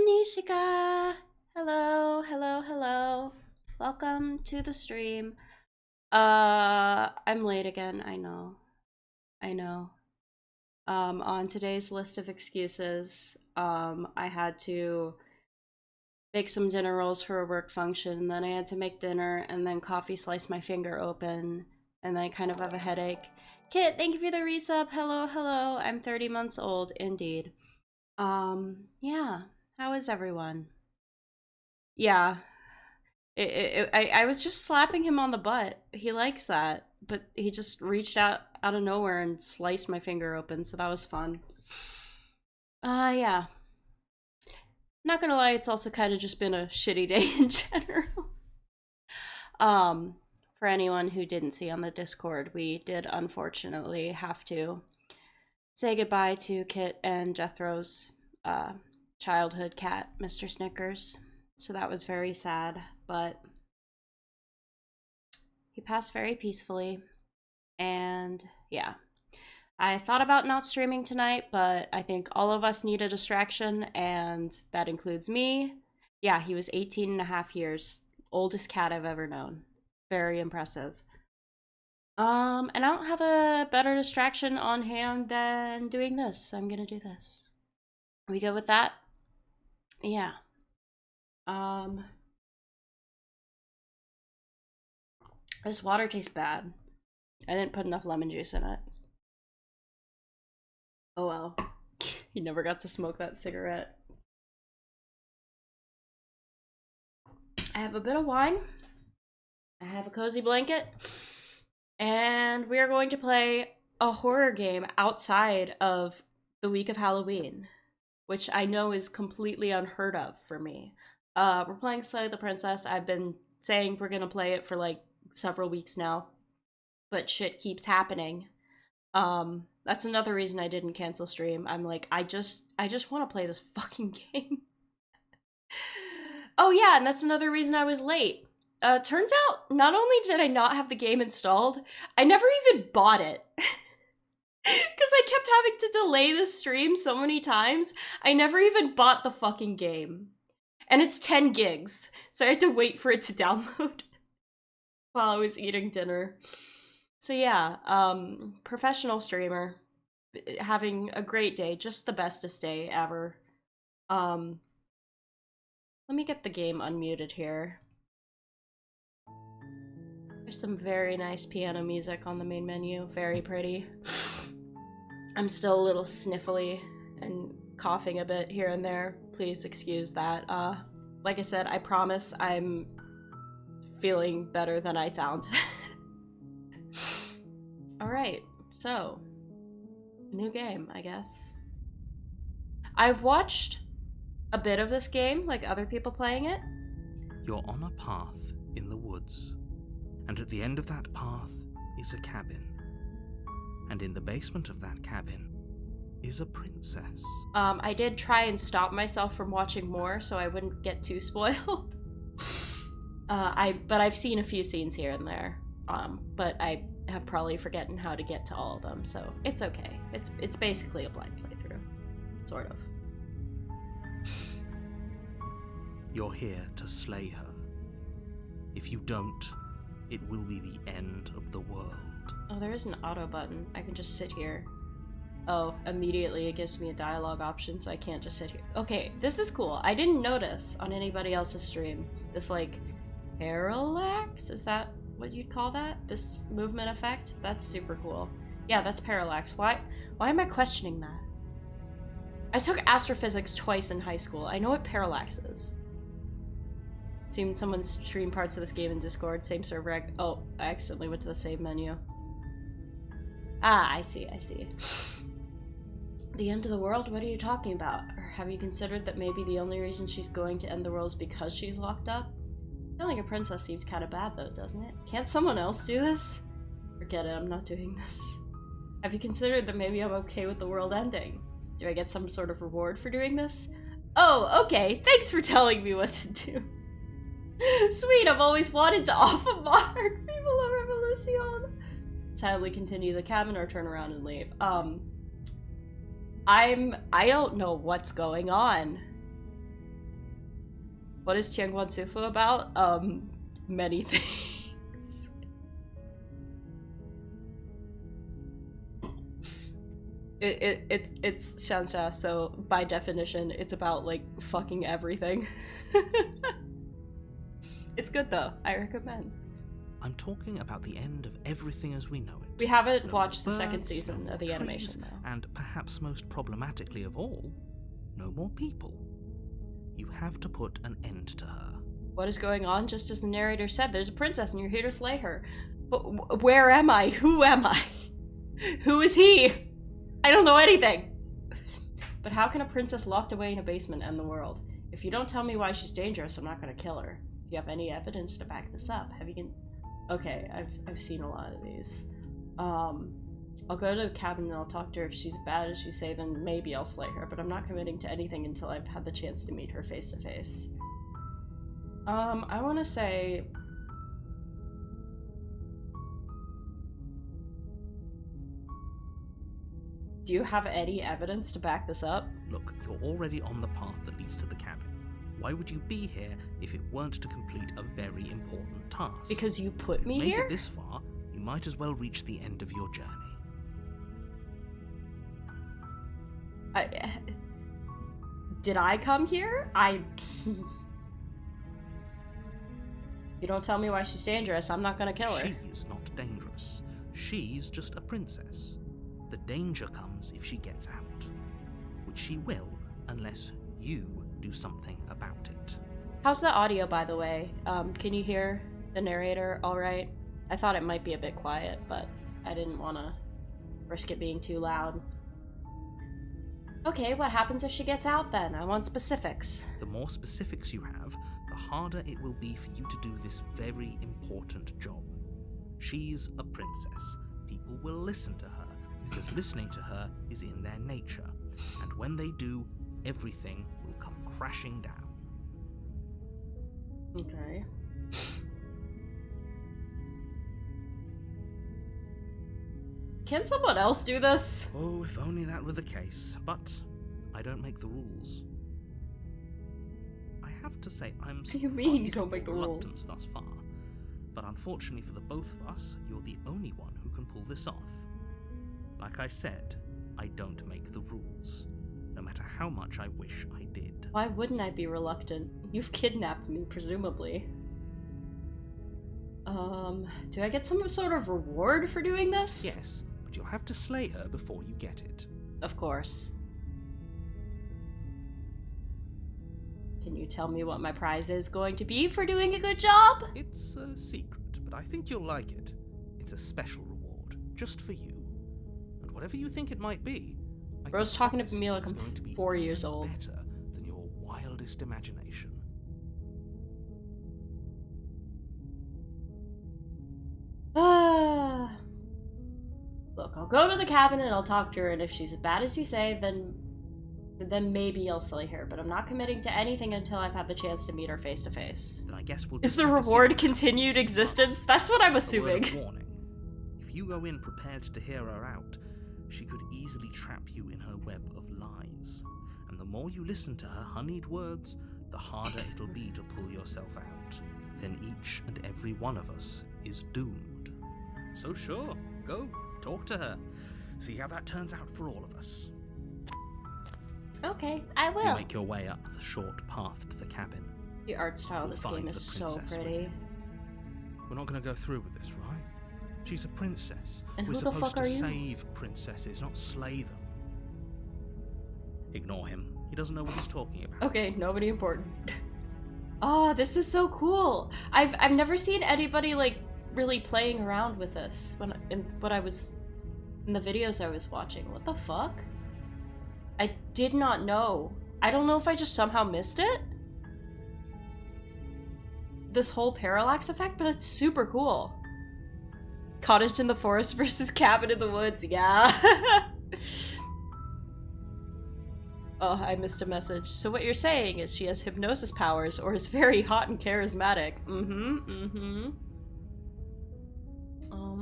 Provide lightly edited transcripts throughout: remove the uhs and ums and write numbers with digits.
Nishika! Hello, hello, hello. Welcome to the stream. I'm late again, I know. I know. On today's list of excuses, I had to make some dinner rolls for a work function, then I had to make dinner, and then coffee sliced my finger open, and then I kind of have a headache. Kit, thank you for the resub. Hello, hello. I'm 30 months old, indeed. Yeah. How is everyone? Yeah. I was just slapping him on the butt. He likes that, but he just reached out of nowhere and sliced my finger open, so that was fun. Yeah. Not gonna lie, it's also kind of just been a shitty day in general. For anyone who didn't see on the Discord, we did unfortunately have to say goodbye to Kit and Jethro's childhood cat, Mr. Snickers. So that was very sad, but he passed very peacefully. And yeah, I thought about not streaming tonight, but I think all of us need a distraction, and that includes me. Yeah, he was 18 and a half years, oldest cat I've ever known. Very impressive. And I don't have a better distraction on hand than doing this, so I'm gonna do this. We good with that? Yeah. This water tastes bad. I didn't put enough lemon juice in it. Oh well. He never got to smoke that cigarette. I have a bit of wine. I have a cozy blanket. And we are going to play a horror game outside of the week of Halloween, which I know is completely unheard of for me. We're playing Slay the Princess. I've been saying we're gonna play it for like several weeks now, but shit keeps happening. That's another reason I didn't cancel stream. I'm like, I just want to play this fucking game. Oh yeah, and that's another reason I was late. Turns out, not only did I not have the game installed, I never even bought it. Because I kept having to delay the stream so many times, I never even bought the fucking game. And it's 10 gigs, so I had to wait for it to download while I was eating dinner. So yeah, professional streamer, having a great day, just the bestest day ever. Let me get the game unmuted here. There's some very nice piano music on the main menu, very pretty. I'm still a little sniffly and coughing a bit here and there. Please excuse that. Like I said, I promise I'm feeling better than I sound. Alright, so new game, I guess. I've watched a bit of this game, like other people playing it. You're on a path in the woods, and at the end of that path is a cabin. And in the basement of that cabin is a princess. I did try and stop myself from watching more so I wouldn't get too spoiled. But I've seen a few scenes here and there. But I have probably forgotten how to get to all of them, so it's okay. It's basically a blind playthrough. Sort of. You're here to slay her. If you don't, it will be the end of the world. Oh, there is an auto button. I can just sit here. Oh, immediately it gives me a dialogue option, so I can't just sit here. Okay, this is cool. I didn't notice on anybody else's stream this, like, parallax? Is that what you'd call that? This movement effect? That's super cool. Yeah, that's parallax. Why am I questioning that? I took astrophysics twice in high school. I know what parallax is. Seen someone stream parts of this game in Discord. Same server. Oh, I accidentally went to the save menu. Ah, I see. The end of the world? What are you talking about? Or have you considered that maybe the only reason she's going to end the world is because she's locked up? Killing a princess seems kind of bad though, doesn't it? Can't someone else do this? Forget it, I'm not doing this. Have you considered that maybe I'm okay with the world ending? Do I get some sort of reward for doing this? Oh, okay, thanks for telling me what to do. Sweet, I've always wanted to off a mark. Viva la revolution. Sadly continue the cabin or turn around and leave. I don't know what's going on. What is Tianguan Sifu about? Many things. It's xianxia, so by definition, it's about like fucking everything. It's good though. I recommend. I'm talking about the end of everything as we know it. We haven't No watched more the second birds, season no of the more animation trees, though. and perhaps most problematically of all, no more people. You have to put an end to her. What is going on? Just as the narrator said, there's a princess and you're here to slay her. But where am I? Who am I? Who is he? I don't know anything. But how can a princess locked away in a basement end the world? If you don't tell me why she's dangerous, I'm not gonna kill her. Do you have any evidence to back this up? Have you Okay, I've seen a lot of these. I'll go to the cabin and I'll talk to her. If she's bad as you say, then maybe I'll slay her, but I'm not committing to anything until I've had the chance to meet her face to face. I want to say... Do you have any evidence to back this up? Look, you're already on the path that leads to the cabin. Why would you be here if it weren't to complete a very important task? Because you put me If you here? make it this far, you might as well reach the end of your journey. Did I come here? You don't tell me why she's dangerous, I'm not gonna kill her. She's not dangerous. She's just a princess. The danger comes if she gets out. Which she will, unless you do something about it. How's the audio, by the way? Can you hear the narrator all right? I thought it might be a bit quiet, but I didn't want to risk it being too loud. Okay, what happens if she gets out then? I want specifics. The more specifics you have, the harder it will be for you to do this very important job. She's a princess. People will listen to her, because listening to her is in their nature. And when they do, everything will come crashing down. Okay. Can someone else do this? Oh, if only that were the case. But I don't make the rules. I have to say, I'm surprised What do you mean you don't at make your the reluctance rules? thus far. But unfortunately for the both of us, you're the only one who can pull this off. Like I said, I don't make the rules, no matter how much I wish I did. Why wouldn't I be reluctant? You've kidnapped me, presumably. Do I get some sort of reward for doing this? Yes, but you'll have to slay her before you get it. Of course. Can you tell me what my prize is going to be for doing a good job? It's a secret, but I think you'll like it. It's a special reward, just for you. And whatever you think it might be, I Bro's can talking promise to me like it's I'm going to be 4 years even old. better than your wildest imagination. Look, I'll go to the cabin and I'll talk to her, and if she's as bad as you say, then maybe I'll slay her, but I'm not committing to anything until I've had the chance to meet her face to face. Then I guess we'll Is just the have to see reward what continued happens. existence? That's what I'm A word assuming. of warning. If you go in prepared to hear her out, she could easily trap you in her web of lies. And the more you listen to her honeyed words, the harder it'll be to pull yourself out. Then each and every one of us is doomed. So sure, go, talk to her. See how that turns out for all of us. Okay, I You will. make your way up the short path to the cabin. The art style of You'll this find game the is so princess pretty. within. We're not going to go through with this, right? She's a princess. And We're who the supposed fuck are to you? save princesses, not slay them. Ignore him. He doesn't know what he's talking about. Okay, nobody important. Oh, this is so cool. I've never seen anybody like really playing around with this in the videos I was watching. What the fuck? I did not know. I don't know if I just somehow missed it. This whole parallax effect, but it's super cool. Cottage in the forest versus cabin in the woods, yeah. Oh, I missed a message. So what you're saying is she has hypnosis powers or is very hot and charismatic.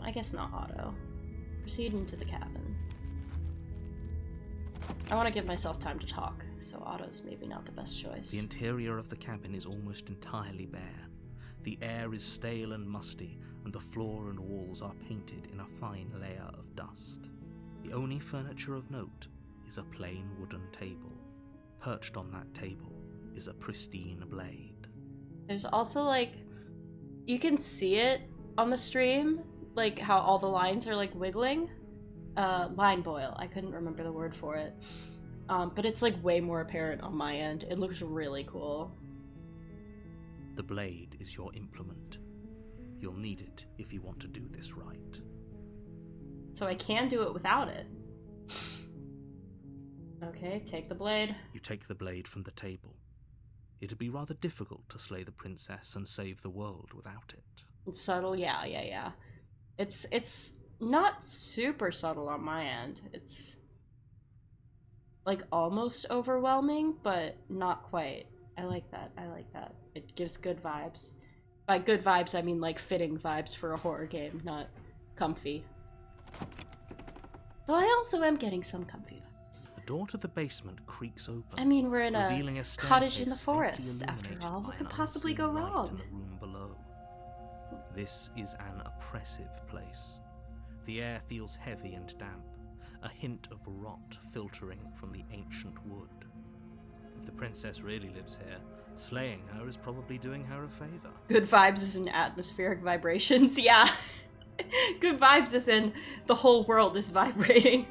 I guess not auto. Proceed into the cabin. I want to give myself time to talk, so auto's maybe not the best choice. The interior of the cabin is almost entirely bare. The air is stale and musty, and the floor and walls are painted in a fine layer of dust. The only furniture of note is a plain wooden table. Perched on that table is a pristine blade. There's also, like, you can see it on the stream, like how all the lines are like wiggling. Line boil, I couldn't remember the word for it. But it's like way more apparent on my end. It looks really cool. The blade is your implement. You'll need it if you want to do this right. So I can do it without it. Okay, take the blade. You take the blade from the table. It'd be rather difficult to slay the princess and save the world without it. It's subtle, yeah. It's not super subtle on my end. It's like almost overwhelming, but not quite. I like that. It gives good vibes. By good vibes, I mean like fitting vibes for a horror game, not comfy. Though I also am getting some comfy vibes. The door to the basement creaks open. I mean, we're in revealing a staircase cottage in the faintly forest, after illuminated all. by What an could possibly go unseen light wrong? in the room below. This is an oppressive place. The air feels heavy and damp, a hint of rot filtering from the ancient wood. If the princess really lives here, slaying her is probably doing her a favor. Good vibes is in atmospheric vibrations, yeah. Good vibes is in the whole world is vibrating.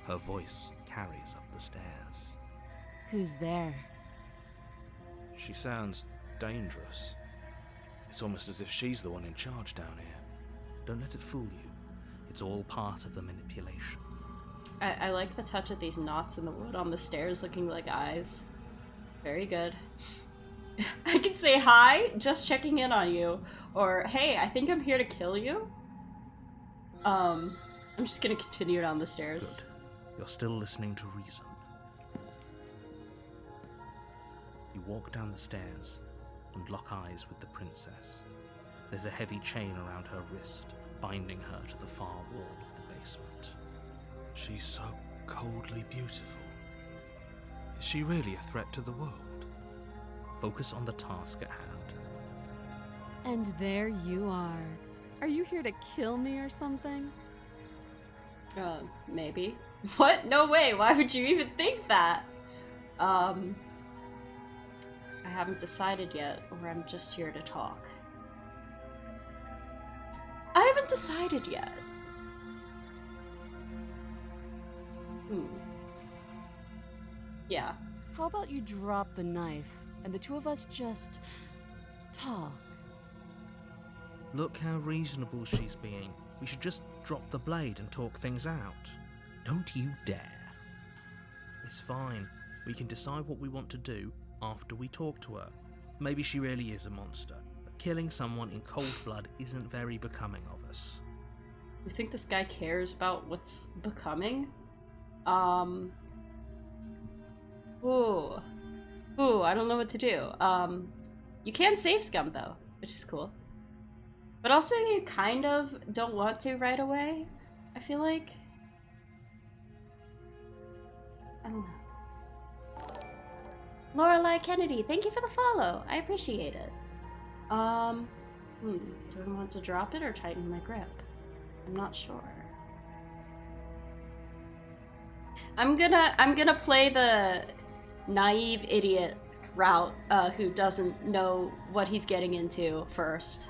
Her voice carries up the stairs. Who's there? She sounds dangerous. It's almost as if she's the one in charge down here. Don't let it fool you. It's all part of the manipulation. I like the touch of these knots in the wood on the stairs looking like eyes. Very good. I can say hi, just checking in on you. Or, hey, I think I'm here to kill you. I'm just gonna continue down the stairs. Good. You're still listening to reason. You walk down the stairs and lock eyes with the princess. There's a heavy chain around her wrist, binding her to the far wall of the basement. She's so coldly beautiful. Is she really a threat to the world? Focus on the task at hand. And there you are. Are you here to kill me or something? Maybe. What? No way, why would you even think that? I haven't decided yet, or I'm just here to talk. I haven't decided yet. Yeah. How about you drop the knife and the two of us just talk? Look how reasonable she's being. We should just drop the blade and talk things out. Don't you dare. It's fine. We can decide what we want to do after we talk to her. Maybe she really is a monster, but killing someone in cold blood isn't very becoming of us. You think this guy cares about what's becoming? Ooh, I don't know what to do. You can save scum though, which is cool. But also you kind of don't want to right away, I feel like. I don't know. Lorelei Kennedy, thank you for the follow. I appreciate it. Do I want to drop it or tighten my grip? I'm not sure. I'm gonna play the naive idiot route who doesn't know what he's getting into first.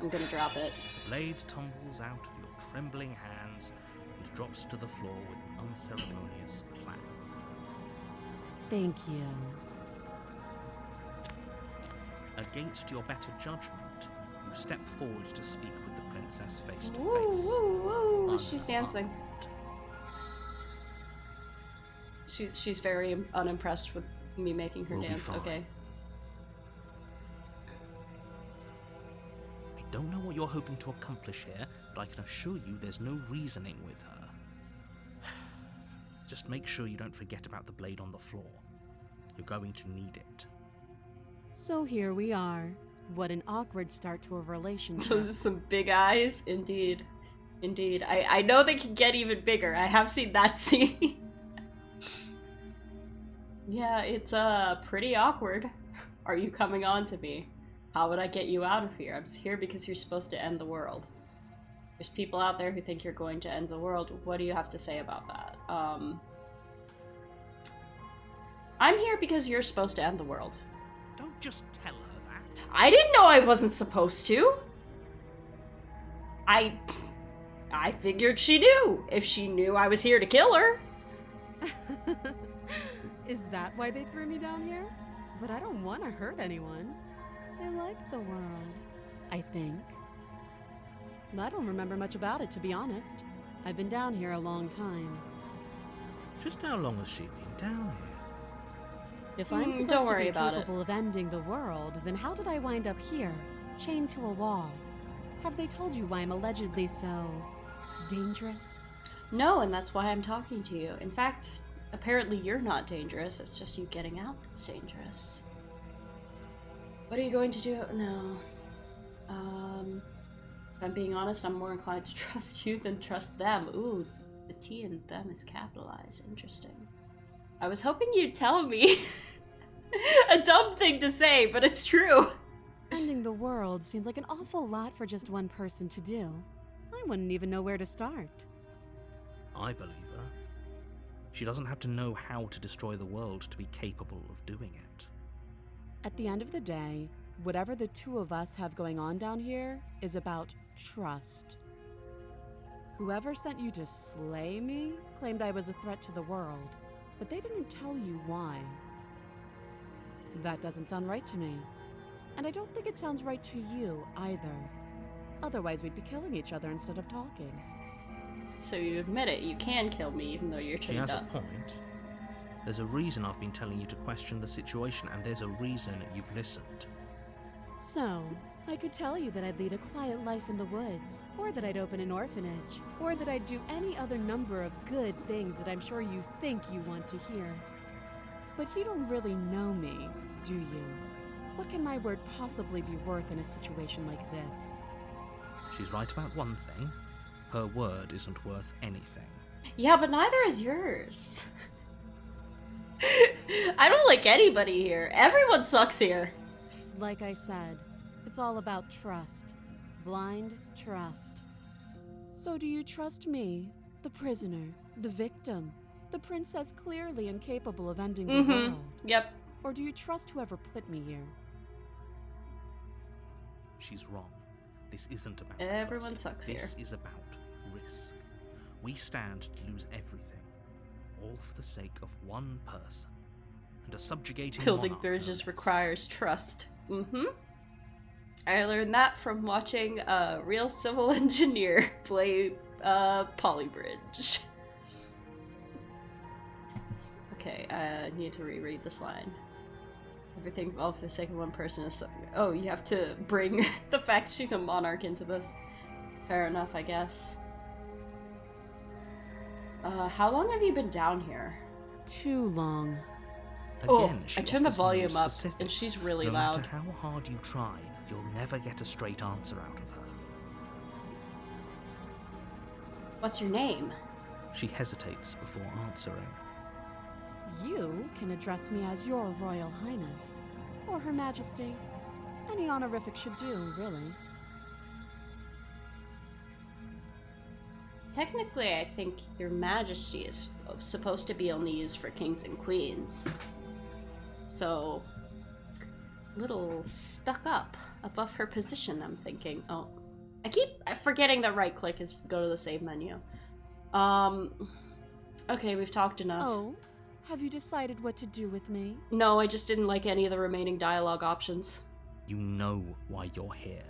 I'm gonna drop it. The blade tumbles out of your trembling hands and drops to the floor with an unceremonious clap. Thank you. Against your better judgment, you step forward to speak with the princess face to Woo, face. woo, woo! She's dancing. Unharmed. She's very unimpressed with me making her We'll be dance. fine. Okay. I don't know what you're hoping to accomplish here, but I can assure you there's no reasoning with her. Just make sure you don't forget about the blade on the floor. You're going to need it. So here we are. What an awkward start to a relationship. Those are some big eyes. Indeed. Indeed. I know they can get even bigger. I have seen that scene. Yeah, it's pretty awkward. Are you coming on to me? How would I get you out of here? I'm here because you're supposed to end the world. There's people out there who think you're going to end the world. What do you have to say about that? I'm here because you're supposed to end the world. Don't just tell her that. I didn't know I wasn't supposed to. I figured she knew. If she knew I was here to kill her. Is that why they threw me down here? But I don't want to hurt anyone. I like the world, I think. I don't remember much about it, to be honest. I've been down here a long time. Just how long has she been down here? If I'm supposed don't to worry be about it. capable of ending the world, then how did I wind up here, chained to a wall? Have they told you why I'm allegedly so dangerous? No, and that's why I'm talking to you. In fact, apparently you're not dangerous. It's just you getting out that's dangerous. What are you going to do? No. If I'm being honest, I'm more inclined to trust you than trust them. Ooh, the T in them is capitalized. Interesting. I was hoping you'd tell me. A dumb thing to say, but it's true. Ending the world seems like an awful lot for just one person to do. I wouldn't even know where to start. I believe her. She doesn't have to know how to destroy the world to be capable of doing it. At the end of the day, whatever the two of us have going on down here is about trust. Whoever sent you to slay me claimed I was a threat to the world, but they didn't tell you why. That doesn't sound right to me. And I don't think it sounds right to you either. Otherwise, we'd be killing each other instead of talking. So you admit it, you can kill me even though you're She chained has a up. point. There's a reason I've been telling you to question the situation, and there's a reason you've listened. So, I could tell you that I'd lead a quiet life in the woods, or that I'd open an orphanage, or that I'd do any other number of good things that I'm sure you think you want to hear. But you don't really know me, do you? What can my word possibly be worth in a situation like this? She's right about one thing. Her word isn't worth anything. Yeah, but neither is yours. I don't like anybody here. Everyone sucks here. Like I said, it's all about trust. Blind trust. So do you trust me, the prisoner, the victim, the princess clearly incapable of ending the world? Yep. Or do you trust whoever put me here? She's wrong. This isn't about Everyone trust. sucks This here. is about risk. We stand to lose everything, all for the sake of one person and a subjugating Building monarch bridges no less. requires trust. I learned that from watching a real civil engineer play Polybridge. Okay, I need to reread this line. Everything all for the sake of one person is so... Oh, you have to bring the fact she's a monarch into this. Fair enough, I guess. How long have you been down here? Too long. Again, she I turned the offers no volume up, and specifics. she's really no loud. matter how hard you try, you'll never get a straight answer out of her. What's your name? She hesitates before answering. You can address me as Your Royal Highness, or Her Majesty. Any honorific should do, really. Technically, I think Your Majesty is supposed to be only used for kings and queens. So, little stuck up above her position, I'm thinking. Oh, I keep forgetting that right click is go to the save menu. Okay, we've talked enough. Oh, have you decided what to do with me? No, I just didn't like any of the remaining dialogue options. You know why you're here.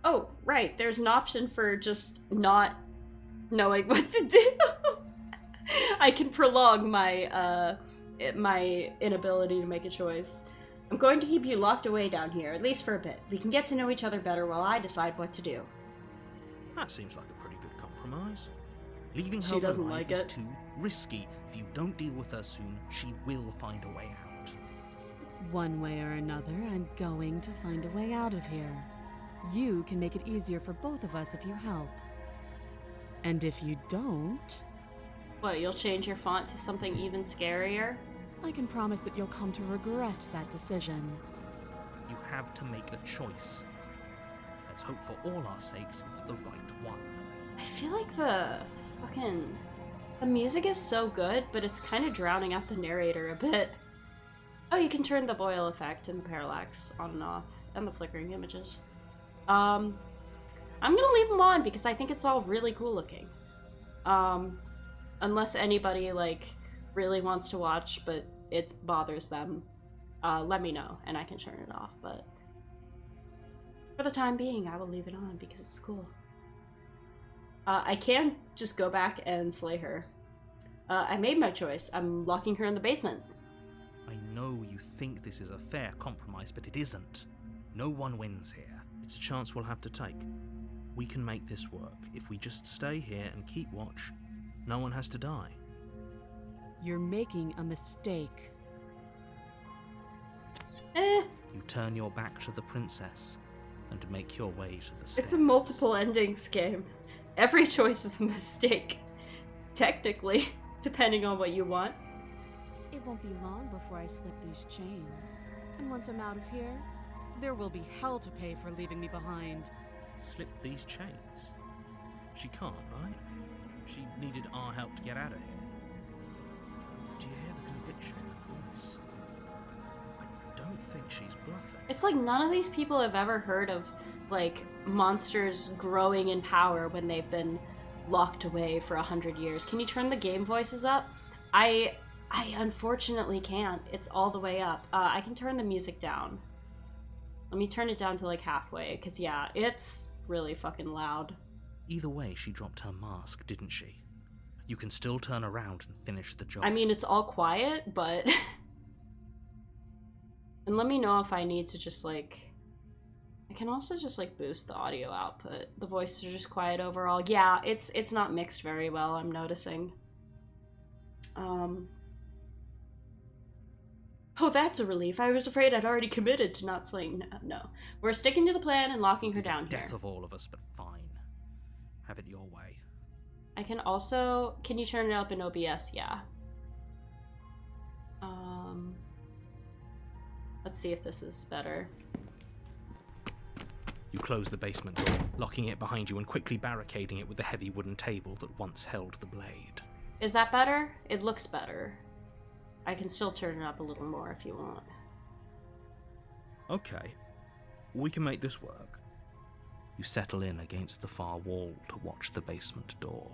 Oh, right, there's an option for just not knowing what to do. I can prolong my my inability to make a choice. I'm going to keep you locked away down here, at least for a bit. We can get to know each other better while I decide what to do. That seems like a pretty good compromise. Leaving She her doesn't alive like is it. too risky. If you don't deal with her soon, she will find a way out. One way or another, I'm going to find a way out of here. You can make it easier for both of us if you help. And if you don't, What, you'll change your font to something even scarier? I can promise that you'll come to regret that decision. You have to make a choice. Let's hope for all our sakes it's the right one. I feel like the music is so good, but it's kind of drowning out the narrator a bit. Oh, you can turn the boil effect and the parallax on and off, and the flickering images. I'm gonna leave them on because I think it's all really cool looking. Unless anybody, like, really wants to watch, but it bothers them, let me know, and I can turn it off, but for the time being, I will leave it on because it's cool. I can just go back and slay her. I made my choice. I'm locking her in the basement. I know you think this is a fair compromise, but it isn't. No one wins here. It's a chance we'll have to take. We can make this work. If we just stay here and keep watch, no one has to die. You're making a mistake. You turn your back to the princess and make your way to the stairs. It's a multiple endings game. Every choice is a mistake. Technically, depending on what you want. It won't be long before I slip these chains. And once I'm out of here, there will be hell to pay for leaving me behind. Slip these chains? She can't, right? She needed our help to get out of here. Do you hear the conviction in her voice? I don't think she's bluffing. It's like none of these people have ever heard of, like, monsters growing in power when they've been locked away for 100 years. Can you turn the game voices up? I unfortunately can't. It's all the way up. I can turn the music down. Let me turn it down to like halfway, because yeah, it's really fucking loud. Either way, she dropped her mask, didn't she? You can still turn around and finish the job. I mean, it's all quiet, but... And let me know if I need to just like... I can also just like boost the audio output. The voices are just quiet overall. Yeah, it's not mixed very well, I'm noticing. Oh, that's a relief. I was afraid I'd already committed to not slaying. No. We're sticking to the plan and locking her down here. Death of all of us, but fine. Have it your way. I can also... Can you turn it up in OBS? Yeah. Let's see if this is better. You close the basement door, locking it behind you and quickly barricading it with the heavy wooden table that once held the blade. Is that better? It looks better. I can still turn it up a little more if you want. Okay. We can make this work. You settle in against the far wall to watch the basement door.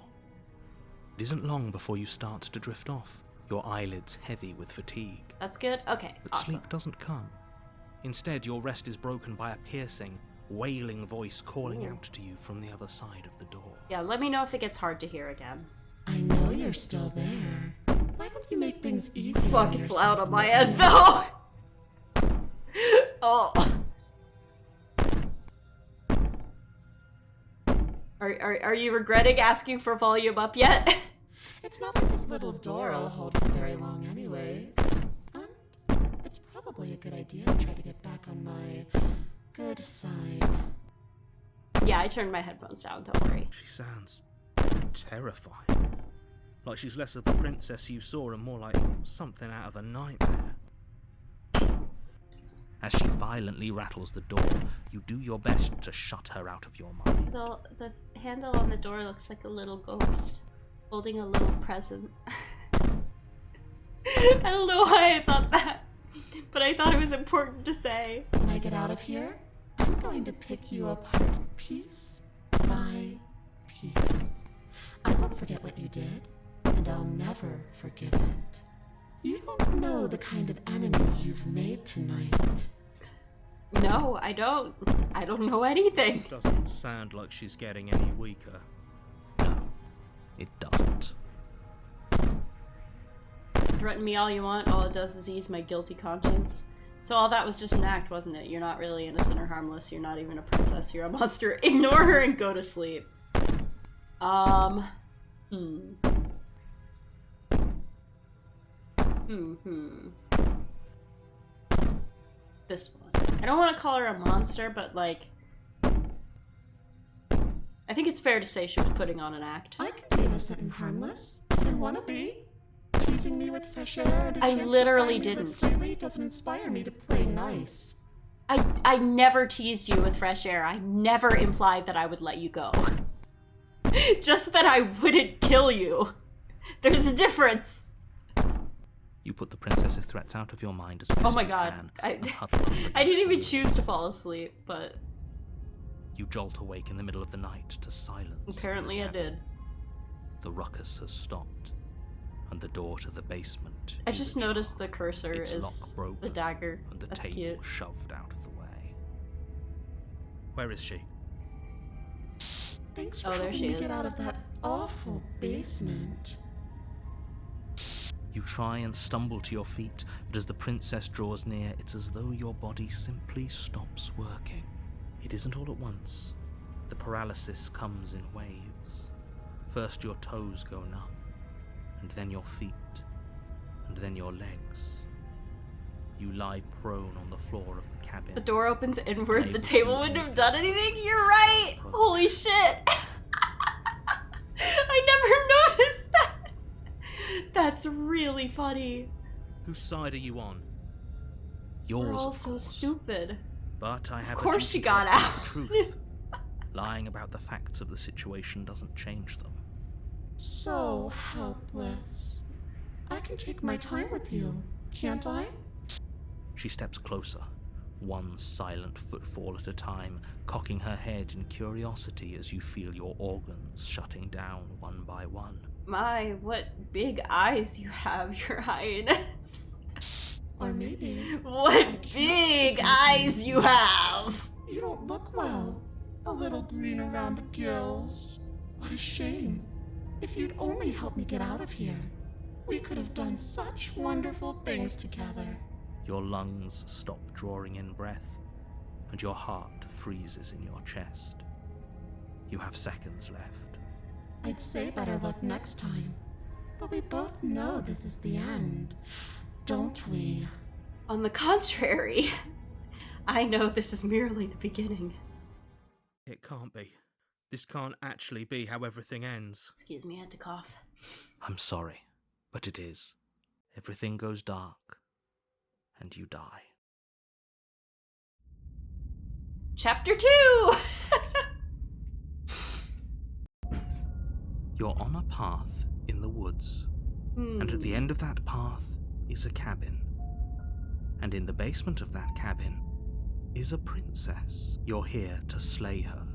It isn't long before you start to drift off, your eyelids heavy with fatigue. That's good? Okay, But awesome. sleep doesn't come. Instead, your rest is broken by a piercing, wailing voice calling out to you from the other side of the door. Yeah, let me know if it gets hard to hear again. I know you're still there. Why don't you make things easier? Fuck, it's loud on my end though! Oh. Are you regretting asking for volume up yet? It's not like this little door will hold for very long anyways. And it's probably a good idea to try to get back on my good side. Yeah, I turned my headphones down, don't worry. She sounds terrifying. Like she's less of the princess you saw and more like something out of a nightmare. As she violently rattles the door, you do your best to shut her out of your mind. The handle on the door looks like a little ghost holding a little present. I don't know why I thought that, but I thought it was important to say. When I get out of here, I'm going to pick you apart piece by piece. I won't forget what you did, and I'll never forgive it. You don't know the kind of enemy you've made tonight. No, I don't. I don't know anything. Doesn't sound like she's getting any weaker. No, it doesn't. Threaten me all you want, all it does is ease my guilty conscience. So all that was just an act, wasn't it? You're not really innocent or harmless, you're not even a princess, you're a monster. Ignore her and go to sleep. This one. I don't want to call her a monster, but like... I I think it's fair to say she was putting on an act. I can be innocent and harmless if you want to be. Teasing me with fresh air and a I chance literally to find me didn't. freely doesn't inspire me to play nice. I never teased you with fresh air. I never implied that I would let you go. Just that I wouldn't kill you. There's a difference. You put the princess's threats out of your mind as best Oh my you god. can. I and huddle up against didn't even the choose to fall asleep, but You jolt awake in the middle of the night to silence. apparently I did. The ruckus has stopped, and the door to the basement I is just ajar, noticed the cursor its is lock broken, the dagger. and the That's table cute. shoved out of the way. Where is she? Thanks for Oh, there helping she me is. get out of that awful basement. You try and stumble to your feet, but as the princess draws near, it's as though your body simply stops working. It isn't all at once. The paralysis comes in waves. First your toes go numb, and then your feet, and then your legs. You lie prone on the floor of the cabin. The door opens inward. Unable The to table do wouldn't have anything. done anything. You're right. Holy shit. I never noticed that. That's really funny. Whose side are you on? We're Yours, all of so course. stupid. But I have course a she duty got to tell out. the truth. Lying about the facts of the situation doesn't change them. So helpless. I can take my time with you, can't I? She steps closer, one silent footfall at a time, cocking her head in curiosity as you feel your organs shutting down one by one. My, what big eyes you have, Your Highness. Or maybe What big eyes you have. you don't look well. A little green around the gills. What a shame. If you'd only helped me get out of here, we could have done such wonderful things together. Your lungs stop drawing in breath, and your heart freezes in your chest. You have seconds left. I'd say better luck next time, but we both know this is the end, don't we? On the contrary, I know this is merely the beginning. It can't be. This can't actually be how everything ends. Excuse me, I had to cough. I'm sorry, but it is. Everything goes dark, and you die. Chapter 2! You're on a path in the woods, and at the end of that path is a cabin. And in the basement of that cabin is a princess. You're here to slay her.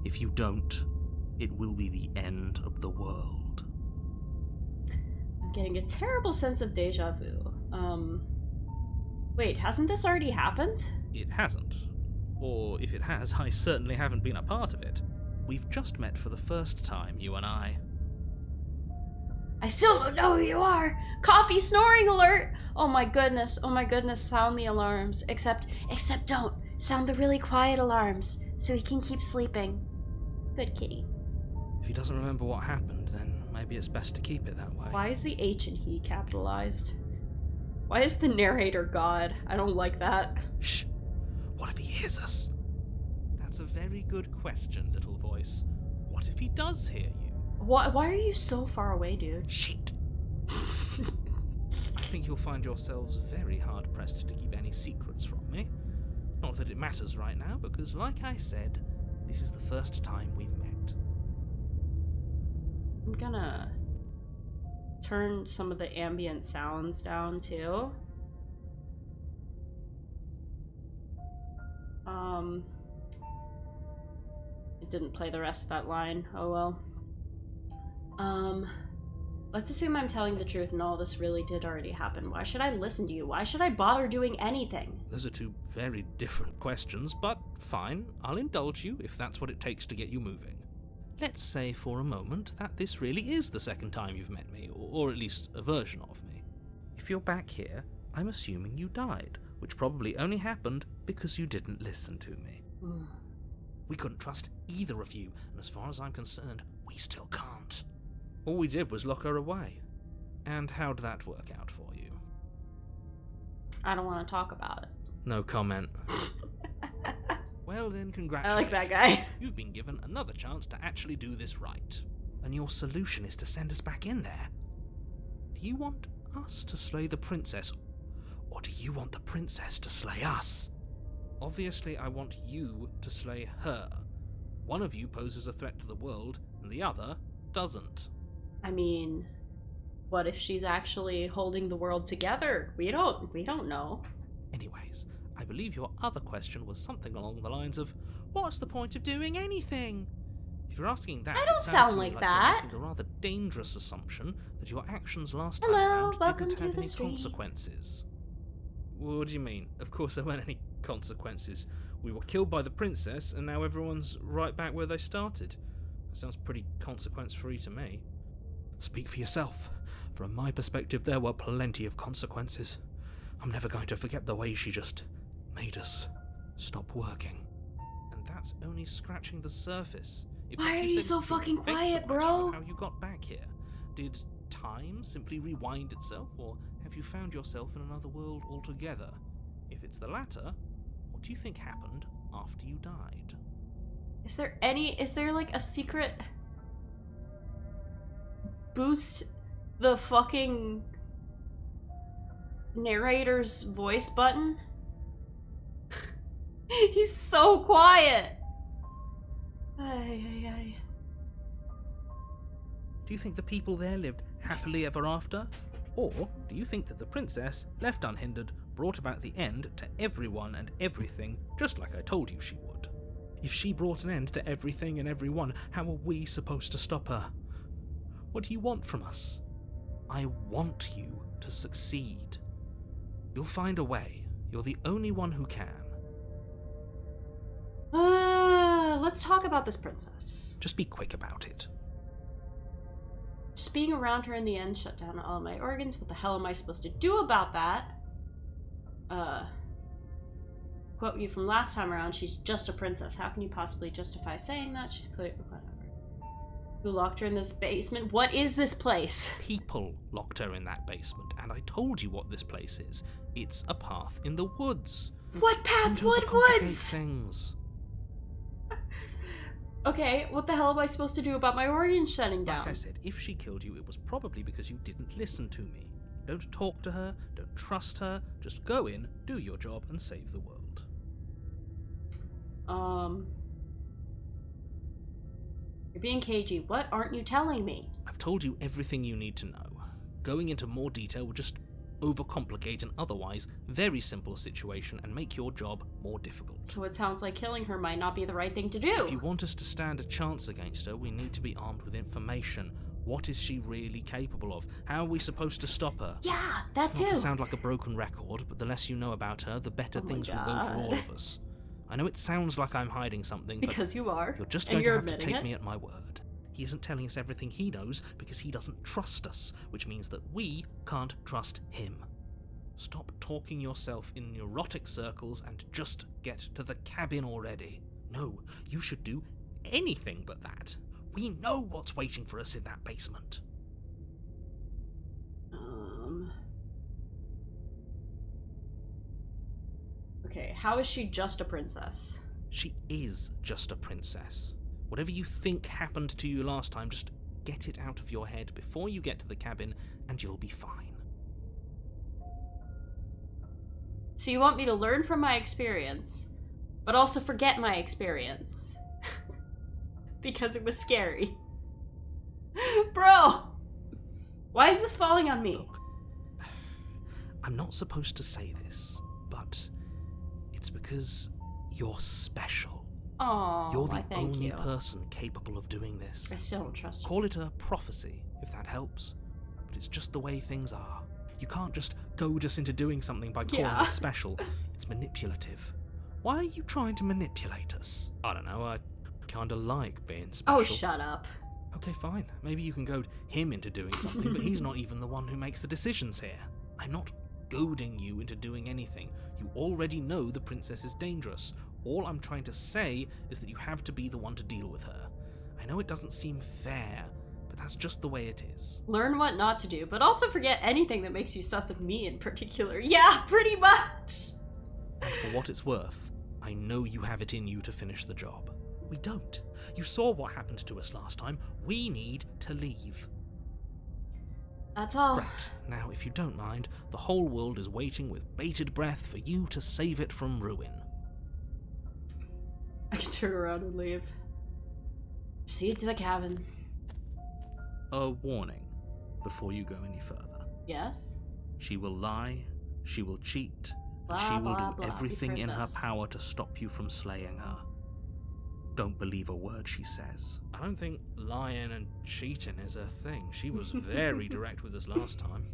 If you don't, it will be the end of the world. I'm getting a terrible sense of deja vu. Wait, hasn't this already happened? It hasn't. Or if it has, I certainly haven't been a part of it. We've just met for the first time, you and I. I still don't know who you are! Coffee snoring alert! Oh my goodness, sound the alarms. Except don't. Sound the really quiet alarms, so he can keep sleeping. Good kitty. If he doesn't remember what happened, then maybe it's best to keep it that way. Why is the H and he capitalized? Why is the narrator God? I don't like that. Shh! What if he hears us? That's a very good question, little voice. What if he does hear you? Why are you so far away, dude? Shit! I think you'll find yourselves very hard-pressed to keep any secrets from me. Not that it matters right now, because like I said, this is the first time we've met. I'm gonna turn some of the ambient sounds down too. It didn't play the rest of that line. Oh well. Let's assume I'm telling the truth and all this really did already happen. Why should I listen to you? Why should I bother doing anything? Those are two very different questions, but fine, I'll indulge you if that's what it takes to get you moving. Let's say for a moment that this really is the second time you've met me, or at least a version of me. If you're back here, I'm assuming you died, which probably only happened because you didn't listen to me. We couldn't trust either of you, and as far as I'm concerned, we still can't. All we did was lock her away. And how'd that work out for you? I don't want to talk about it. No comment. Well then, I congratulations. like that guy. You've been given another chance to actually do this right. And your solution is to send us back in there. Do you want us to slay the princess, or do you want the princess to slay us? Obviously, I want you to slay her. One of you poses a threat to the world, and the other doesn't. I mean, what if she's actually holding the world together? We don't know. Anyways, I believe your other question was something along the lines of, what's the point of doing anything? If you're asking that, I don't it sounds sound to me like like that. you're making the rather dangerous assumption that your actions last time Hello, around welcome didn't to have the any street. consequences. What do you mean? Of course there weren't any consequences. We were killed by the princess, and now everyone's right back where they started. That sounds pretty consequence-free to me. Speak for yourself. From my perspective, there were plenty of consequences. I'm never going to forget the way she just made us stop working. And that's only scratching the surface. If Why what are you you said so is true, fucking it begs the quiet, question bro? of how you got back here. Did time simply rewind itself, or have you found yourself in another world altogether? If it's the latter, what do you think happened after you died? Is there like a secret boost the fucking narrator's voice button? He's so quiet. Ay. Do you think the people there lived happily ever after? Or do you think that the princess, left unhindered, brought about the end to everyone and everything, just like I told you she would? If she brought an end to everything and everyone, how are we supposed to stop her? What do you want from us? I want you to succeed. You'll find a way. You're the only one who can. Let's talk about this princess. Just be quick about it. Just being around her in the end shut down all my organs. What the hell am I supposed to do about that? Quote you from last time around, she's just a princess. How can you possibly justify saying that? She's clear, whatever. Who locked her in this basement? What is this place? People locked her in that basement, and I told you what this place is. It's a path in the woods. What path? Don't What overcomplicate woods? things. Okay, what the hell am I supposed to do about my organs shutting down? Like I said, if she killed you, it was probably because you didn't listen to me. Don't talk to her, don't trust her, just go in, do your job, and save the world. You're being cagey. What aren't you telling me? I've told you everything you need to know. Going into more detail would just overcomplicate an otherwise very simple situation and make your job more difficult. So it sounds like killing her might not be the right thing to do. If you want us to stand a chance against her, we need to be armed with information. What is she really capable of? How are we supposed to stop her? Yeah, that too. Not to sound like a broken record, but the less you know about her, the better Oh my things will go for God. all of us. I know it sounds like I'm hiding something, but Because you are. you're just and going to you're have to admitting take it. me at my word. He isn't telling us everything he knows because he doesn't trust us, which means that we can't trust him. Stop talking yourself in neurotic circles and just get to the cabin already. No, you should do anything but that. We know what's waiting for us in that basement. Okay, how is she just a princess? She is just a princess. Whatever you think happened to you last time, just get it out of your head before you get to the cabin and you'll be fine. So you want me to learn from my experience, but also forget my experience? Because it was scary. Bro! Why is this falling on me? Look, I'm not supposed to say this, but it's because you're special. Oh, You're the thank only you. person capable of doing this. I still don't trust you. Call it a prophecy, if that helps. But it's just the way things are. You can't just goad us into doing something by calling Yeah. it special. It's manipulative. Why are you trying to manipulate us? I don't know, I kinda like being special. Oh, shut up. Okay, fine. Maybe you can goad him into doing something, but he's not even the one who makes the decisions here. I'm not goading you into doing anything. You already know the princess is dangerous. All I'm trying to say is that you have to be the one to deal with her. I know it doesn't seem fair, but that's just the way it is. Learn what not to do, but also forget anything that makes you sus of me in particular. Yeah, pretty much! And for what it's worth, I I know you have it in you to finish the job. We don't. You saw what happened to us last time. We need to leave. That's all. Right, now if you don't mind, the whole world is waiting with bated breath for you to save it from ruin. I can turn around and leave. Proceed to the cabin. A warning before you go any further. Yes? She will lie, she will cheat, Blah, and she will blah, do blah. everything We've in heard her this. power to stop you from slaying her. Don't believe a word she says. I don't think lying and cheating is her thing. She was very direct with us last time.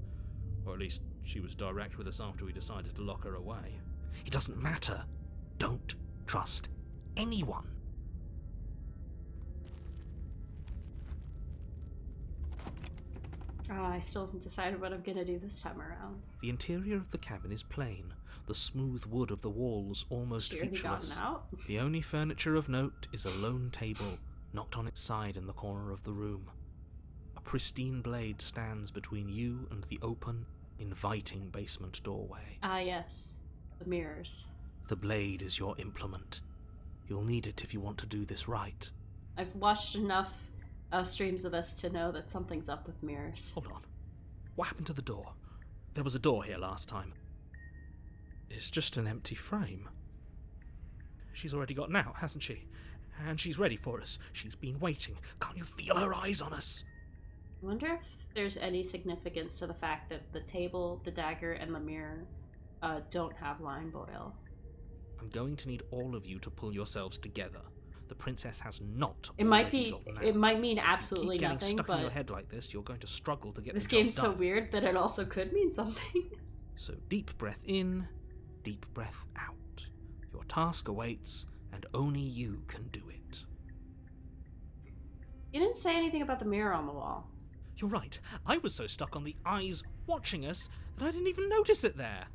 Or at least, she was direct with us after we decided to lock her away. It doesn't matter. Don't trust anyone. I still haven't decided what I'm gonna do this time around. The interior of the cabin is plain, the smooth wood of the walls almost She already featureless. gotten out? The only furniture of note is a lone table, knocked on its side in the corner of the room. A pristine blade stands between you and the open, inviting basement doorway. Ah, yes. The mirrors. The blade is your implement. You'll need it if you want to do this right. I've watched enough streams of this to know that something's up with mirrors. Hold on. What happened to the door? There was a door here last time. It's just an empty frame. She's already gotten out, hasn't she? And she's ready for us. She's been waiting. Can't you feel her eyes on us? I wonder if there's any significance to the fact that the table, the dagger, and the mirror don't have line boil. I'm going to need all of you to pull yourselves together. The princess has not. It might already be. gotten It out. might mean If you absolutely keep getting nothing, stuck in your but head like this, you're going to struggle to get this the job game's so done. weird that it also could mean something. So deep breath in, deep breath out. Your task awaits, and only you can do it. You didn't say anything about the mirror on the wall. You're right. I was so stuck on the eyes watching us that I didn't even notice it there.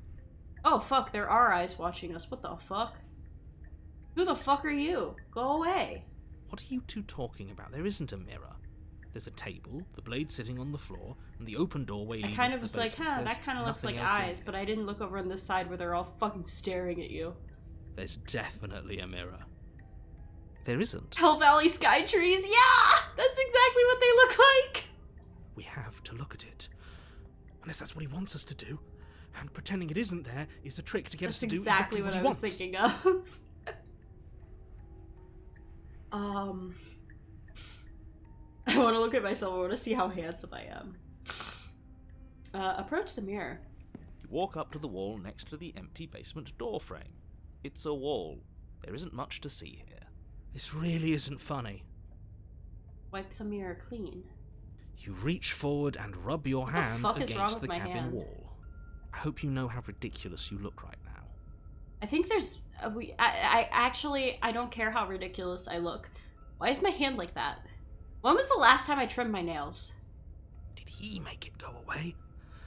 Oh fuck, there are eyes watching us. What the fuck? Who the fuck are you? Go away. What are you two talking about? There isn't a mirror. There's a table, the blade sitting on the floor, and the open doorway I leading kind to of the was like, basement. huh, There's that kind of looks like nothing else in eyes, here. but I didn't look over on this side where they're all fucking staring at you. There's definitely a mirror. There isn't. Hell Valley sky trees, yeah! That's exactly what they look like! We have to look at it. Unless that's what he wants us to do. And pretending it isn't there is a trick to get us That's to do exactly what he I was wants. thinking of. I want to look at myself. I want to see how handsome I am. Approach the mirror. You walk up to the wall next to the empty basement door frame. It's a wall. There isn't much to see here. This really isn't funny. Wipe the mirror clean. You reach forward and rub your What the hand fuck is wrong against with the my cabin hand? wall. I hope you know how ridiculous you look right now. I think there's I don't care how ridiculous I look. Why is my hand like that? When was the last time I trimmed my nails? Did he make it go away?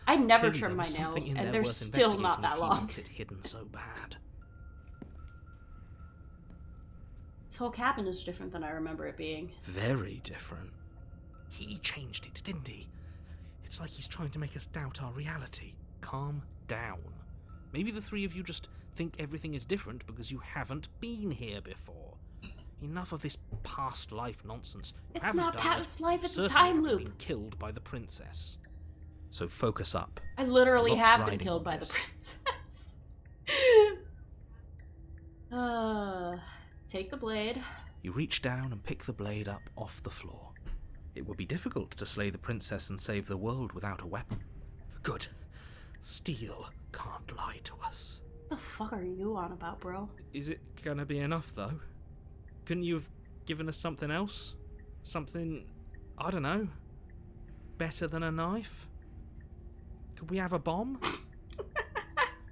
I never Clearly trim there my was something nails, in and there they're worth still not investigating that if he long. wants it hidden so bad. This whole cabin is different than I remember it being. Very different. He changed it, didn't he? It's like he's trying to make us doubt our reality. Calm down. Maybe the three of you just think everything is different because you haven't been here before. Enough of this past life nonsense. You It's haven't not died. past life, it's a Certainly time haven't loop. been killed by the princess. So focus up. I literally Locke's have been riding killed on by the this. princess. Take the blade. You reach down and pick the blade up off the floor. It would be difficult to slay the princess and save the world without a weapon. Good. Steel can't lie to us. What the fuck are you on about, bro? Is it gonna be enough, though? Couldn't you have given us something else? Something, I don't know, better than a knife? Could we have a bomb?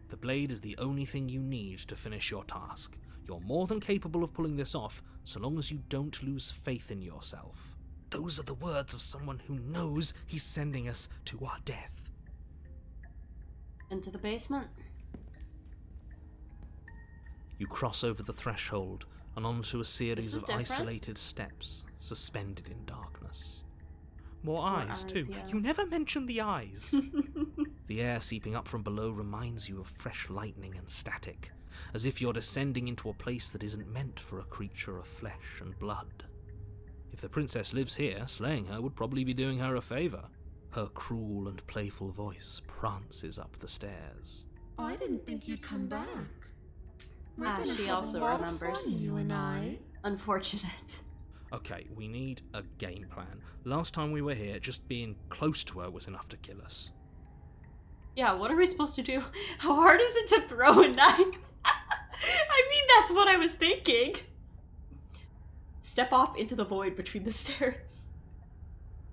The blade is the only thing you need to finish your task. You're more than capable of pulling this off, so long as you don't lose faith in yourself. Those are the words of someone who knows he's sending us to our death. Into the basement. You cross over the threshold and onto a series This is of different. isolated steps, suspended in darkness. More eyes, eyes, too. yeah. You never mentioned the eyes. The air seeping up from below reminds you of fresh lightning and static. as if you're descending into a place that isn't meant for a creature of flesh and blood. If the princess lives here, slaying her would probably be doing her a favour. Her cruel and playful voice prances up the stairs. I didn't think you'd come back. We're gonna she have also a lot remembers. Of fun, you and I. Unfortunate. Okay, we need a game plan. Last time we were here, just being close to her was enough to kill us. Yeah, what are we supposed to do? How hard is it to throw a knife? I mean, that's what I was thinking. Step off into the void between the stairs.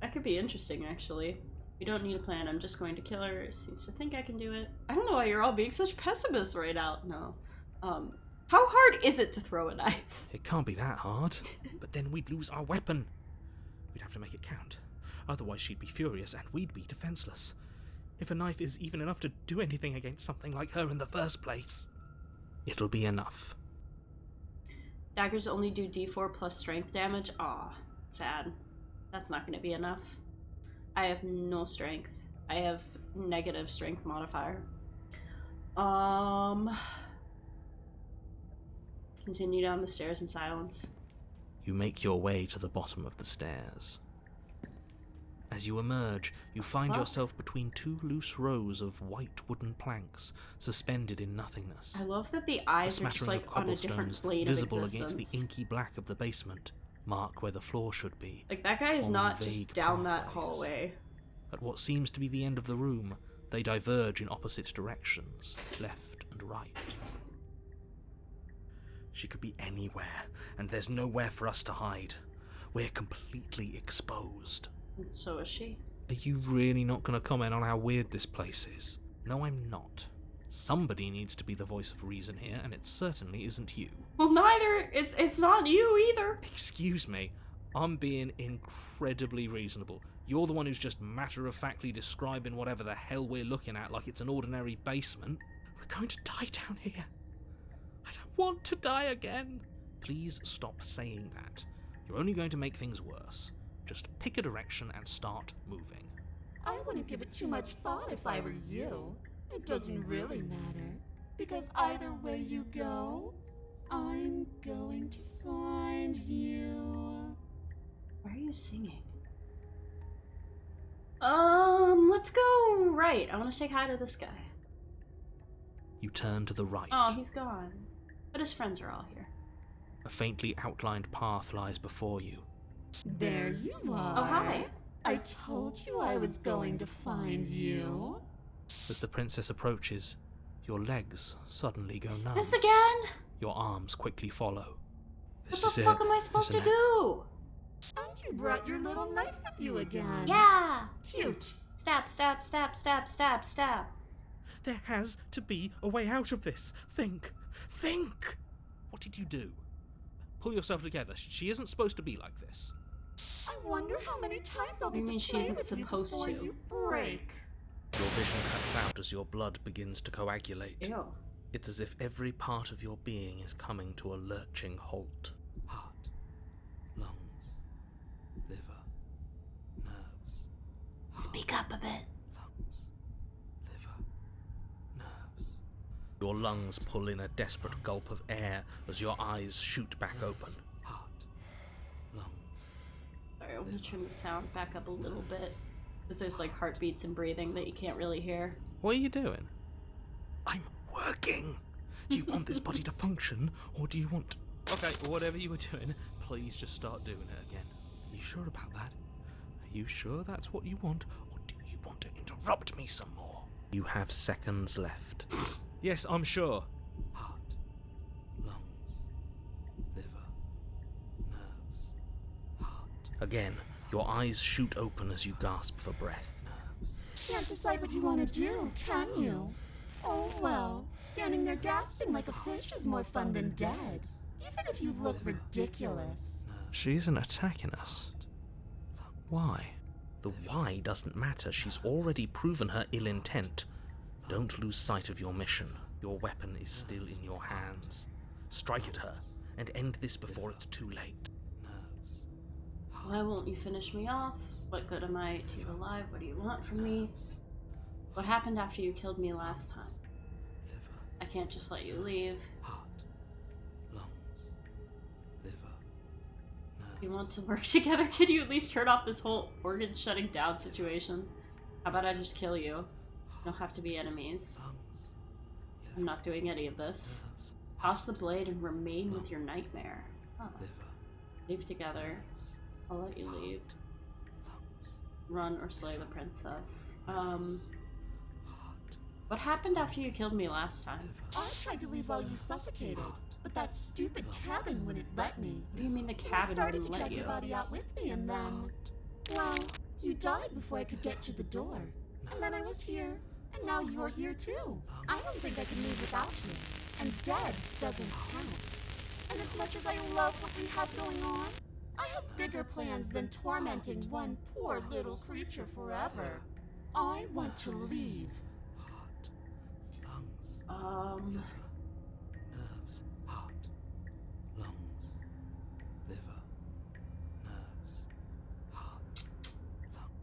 That could be interesting, actually. We don't need a plan. I'm just going to kill her. Seems to think I can do it. I don't know why you're all being such pessimists right now. No. How hard is it to throw a knife? It can't be that hard. But then we'd lose our weapon. We'd have to make it count. Otherwise she'd be furious and we'd be defenseless. If a knife is even enough to do anything against something like her in the first place, it'll be enough. Daggers only do d4 plus strength damage? Aw, sad. That's not going to be enough. I have no strength. I have negative strength modifier. Continue down the stairs in silence. You make your way to the bottom of the stairs. As you emerge, you find yourself between two loose rows of white wooden planks suspended in nothingness. I love that the A eyes are just smattering like of on a different cobblestones plane visible of existence. against the inky black of the basement mark where the floor should be. Like, that guy is forming not vague just down that pathways. hallway. At what seems to be the end of the room, they diverge in opposite directions, left and right. She could be anywhere, and there's nowhere for us to hide. We're completely exposed. And so is she. Are you really not going to comment on how weird this place is? No, I'm not. Somebody needs to be the voice of reason here, and it certainly isn't you. Well, neither. It's not you either. Excuse me, I'm being incredibly reasonable. You're the one who's just matter-of-factly describing whatever the hell we're looking at like it's an ordinary basement. We're going to die down here. I don't want to die again. Please stop saying that. You're only going to make things worse. Just pick a direction and start moving. I wouldn't give it too much thought if I were you. It doesn't really matter, because either way you go, I'm going to find you. Why are you singing? Let's go right. I want to say hi to this guy. You turn to the right. Oh, he's gone. But his friends are all here. A faintly outlined path lies before you. There you are. Oh, hi. I told you I was going to find you. As the princess approaches, your legs suddenly go numb. This again? Your arms quickly follow. What the fuck am I supposed to do? And you brought your little knife with you again. Yeah! Cute. Stab, stab, stab, stab, stab, stab. There has to be a way out of this. Think. Think! What did you do? Pull yourself together. She isn't supposed to be like this. I wonder how many times I'll I get mean, to she play isn't with you supposed before to. you break. Your vision cuts out as your blood begins to coagulate. Ew. It's as if every part of your being is coming to a lurching halt. Heart, lungs, liver, nerves. Speak up a bit. Lungs, liver, nerves. Your lungs pull in a desperate gulp of air as your eyes shoot back open. Heart, lungs. Sorry, I'm gonna turn the sound back up a little bit. Because there's like heartbeats and breathing that you can't really hear. What are you doing? I'm working. Do you want this body to function, or do you want... Okay, whatever you were doing, please just start doing it again. Are you sure about that? Are you sure that's what you want, or do you want to interrupt me some more? You have seconds left. Yes, I'm sure. Heart, lungs, liver, nerves, heart. Again, your eyes shoot open as you gasp for breath. Can't decide what you want to do, can you? Oh well, standing there gasping like a fish is more fun than dead. Even if you look ridiculous. She isn't attacking us. Why? The why doesn't matter. She's already proven her ill intent. Don't lose sight of your mission. Your weapon is still in your hands. Strike at her and end this before it's too late. Why won't you finish me off? What good am I to you alive? What do you want from me? What happened after you killed me last time? I can't just let you leave. heart, lungs, liver, nerves. If you want to work together, can you at least turn off this whole organ shutting down situation? How about I just kill you? You don't have to be enemies. I'm not doing any of this. Toss the blade and remain with your nightmare. Huh. Leave together. I'll let you leave. Run or slay the princess. What happened after you killed me last time? I tried to leave while you suffocated, but that stupid cabin wouldn't let me. What do you mean the I cabin started wouldn't to let drag you? your body out with me, and then, well, you died before I could get to the door. And then I was here, and now you're here too. I don't think I can leave without you. And dead doesn't count. And as much as I love what we have going on, I have bigger plans than tormenting one poor little creature forever. I want to leave. Nerves, heart, lungs, liver, nerves, heart, lungs, liver, nerves, heart, lungs,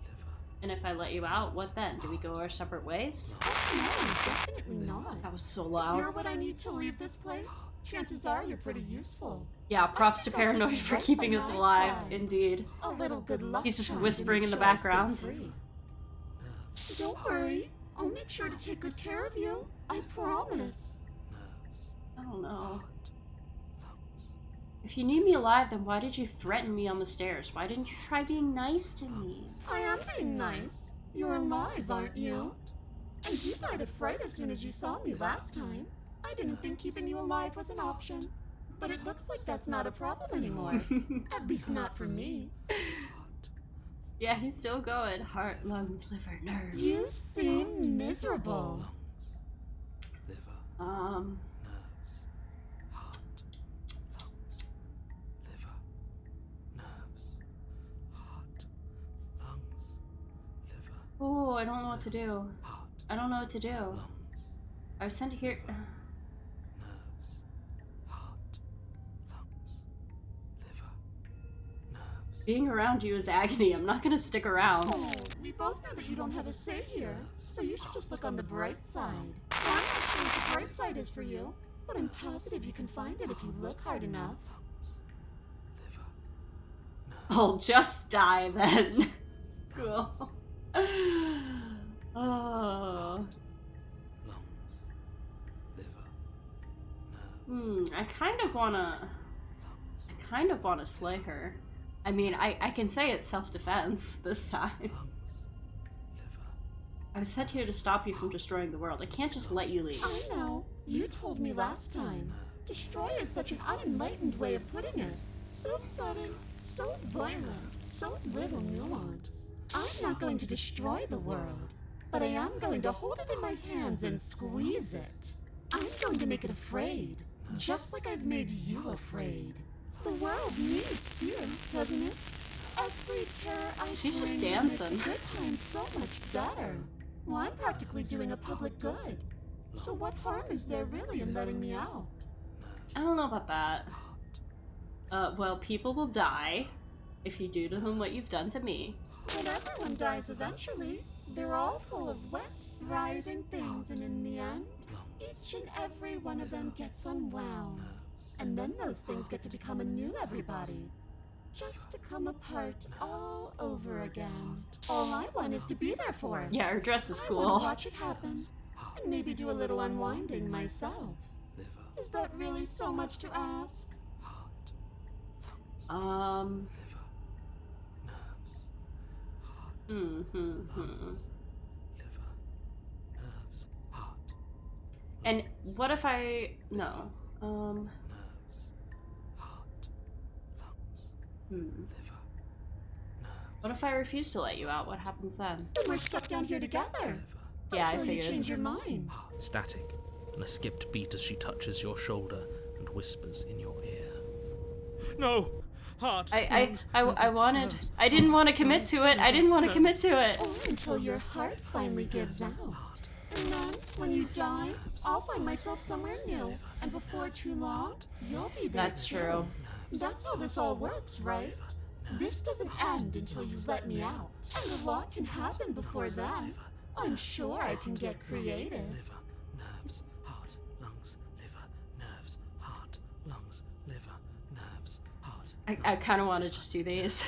liver. And if I let you out, what then? Do we go our separate ways? Oh, no, definitely not. That was so If loud. you're what I need to leave this place, chances are you're pretty useful. Yeah, props to Paranoid for keeping us alive, indeed. A little good luck. He's just charm to whispering make in the sure I stay background. free. Don't worry, I'll make sure to take good care of you. I promise. I don't know. If you need me alive, then why did you threaten me on the stairs? Why didn't you try being nice to me? I am being nice. You're alive, aren't you? And you died of fright as soon as you saw me last time. I didn't think keeping you alive was an option. But it looks like that's not a problem anymore. At least not for me. Yeah, he's still going. Heart, lungs, liver, nerves. You seem miserable. Liver, Um, nerves, heart, lungs, liver, nerves, heart, lungs, liver, oh, I don't know what to do. heart, I don't know what to do. lungs, I was sent here. nerves, heart, lungs, liver, nerves. Being around you is agony. I'm not gonna stick around. Oh, we both know that you don't have a say here, so you should just look on the bright side. I'm not sure what the bright side is for you, but I'm positive you can find it if you look hard enough. Liver, I'll just die then. Cool. Oh. lungs, liver, nerves, I kind of wanna slay her. I mean, I can say it's self-defense this time. lungs, liver, I was sent here to stop you from destroying the world. I can't just let you leave. I know. You told me last time. Destroy is such an unenlightened way of putting it. So sudden, so violent, so little nuance. I'm not going to destroy the world, but I am going to hold it in my hands and squeeze it. I'm going to make it afraid, just like I've made you afraid. The world needs fear, doesn't it? Every terror I She's just bring will make dancing. the good times so much better. Well, I'm practically doing a public good. So what harm is there really in letting me out? I don't know about that. Well, people will die if you do to them what you've done to me. But everyone dies eventually. They're all full of wet, writhing things, and in the end, each and every one of them gets unwound. And then those things get to become a new everybody. Just to come apart all over again. All I want is to be there for it. Yeah, her dress is I want cool. to watch it happen. And maybe do a little unwinding myself. liver, Is that really so much to ask? heart, Um. liver, nerves, heart, Liver, liver, nerves, heart, And what if I no? nerves, heart, lungs, liver, nerves, What if I refuse to let you out? What happens then? Then we're stuck down here together. Yeah, I Until you figured. change your mind. static, and a skipped beat as she touches your shoulder and whispers in your ear. No! Heart! I wanted. I didn't want to commit to it. I didn't want to commit to it. Or until your heart finally gives out. And then, when you die, I'll find myself somewhere new. And before too long, you'll be there That's too. true. That's how this all works, right? This doesn't end until you let me out. And a lot can happen before then. I'm sure I can get creative. Liver, nerves, heart, lungs, liver, nerves, heart, lungs, liver, nerves, heart. I kind of want to just do these,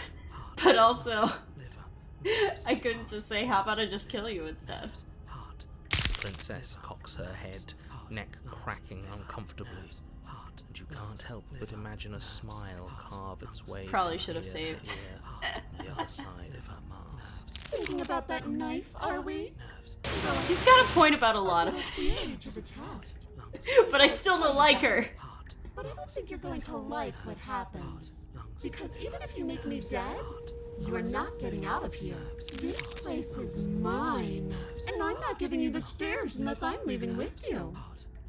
but also Liver, I couldn't just say, how about I just kill you instead? heart, Princess cocks her head, neck cracking uncomfortably, and you can't help but imagine a smile carve its way Probably from should have ear saved. to ear on the other side of her mask. Thinking about that knife, are we? She's got a point about a lot of Theory things, to the test. but I still don't like her. But I don't think you're going to like what happens. Because even if you make me dead, you're not getting out of here. This place is mine. And I'm not giving you the stairs unless I'm leaving with you.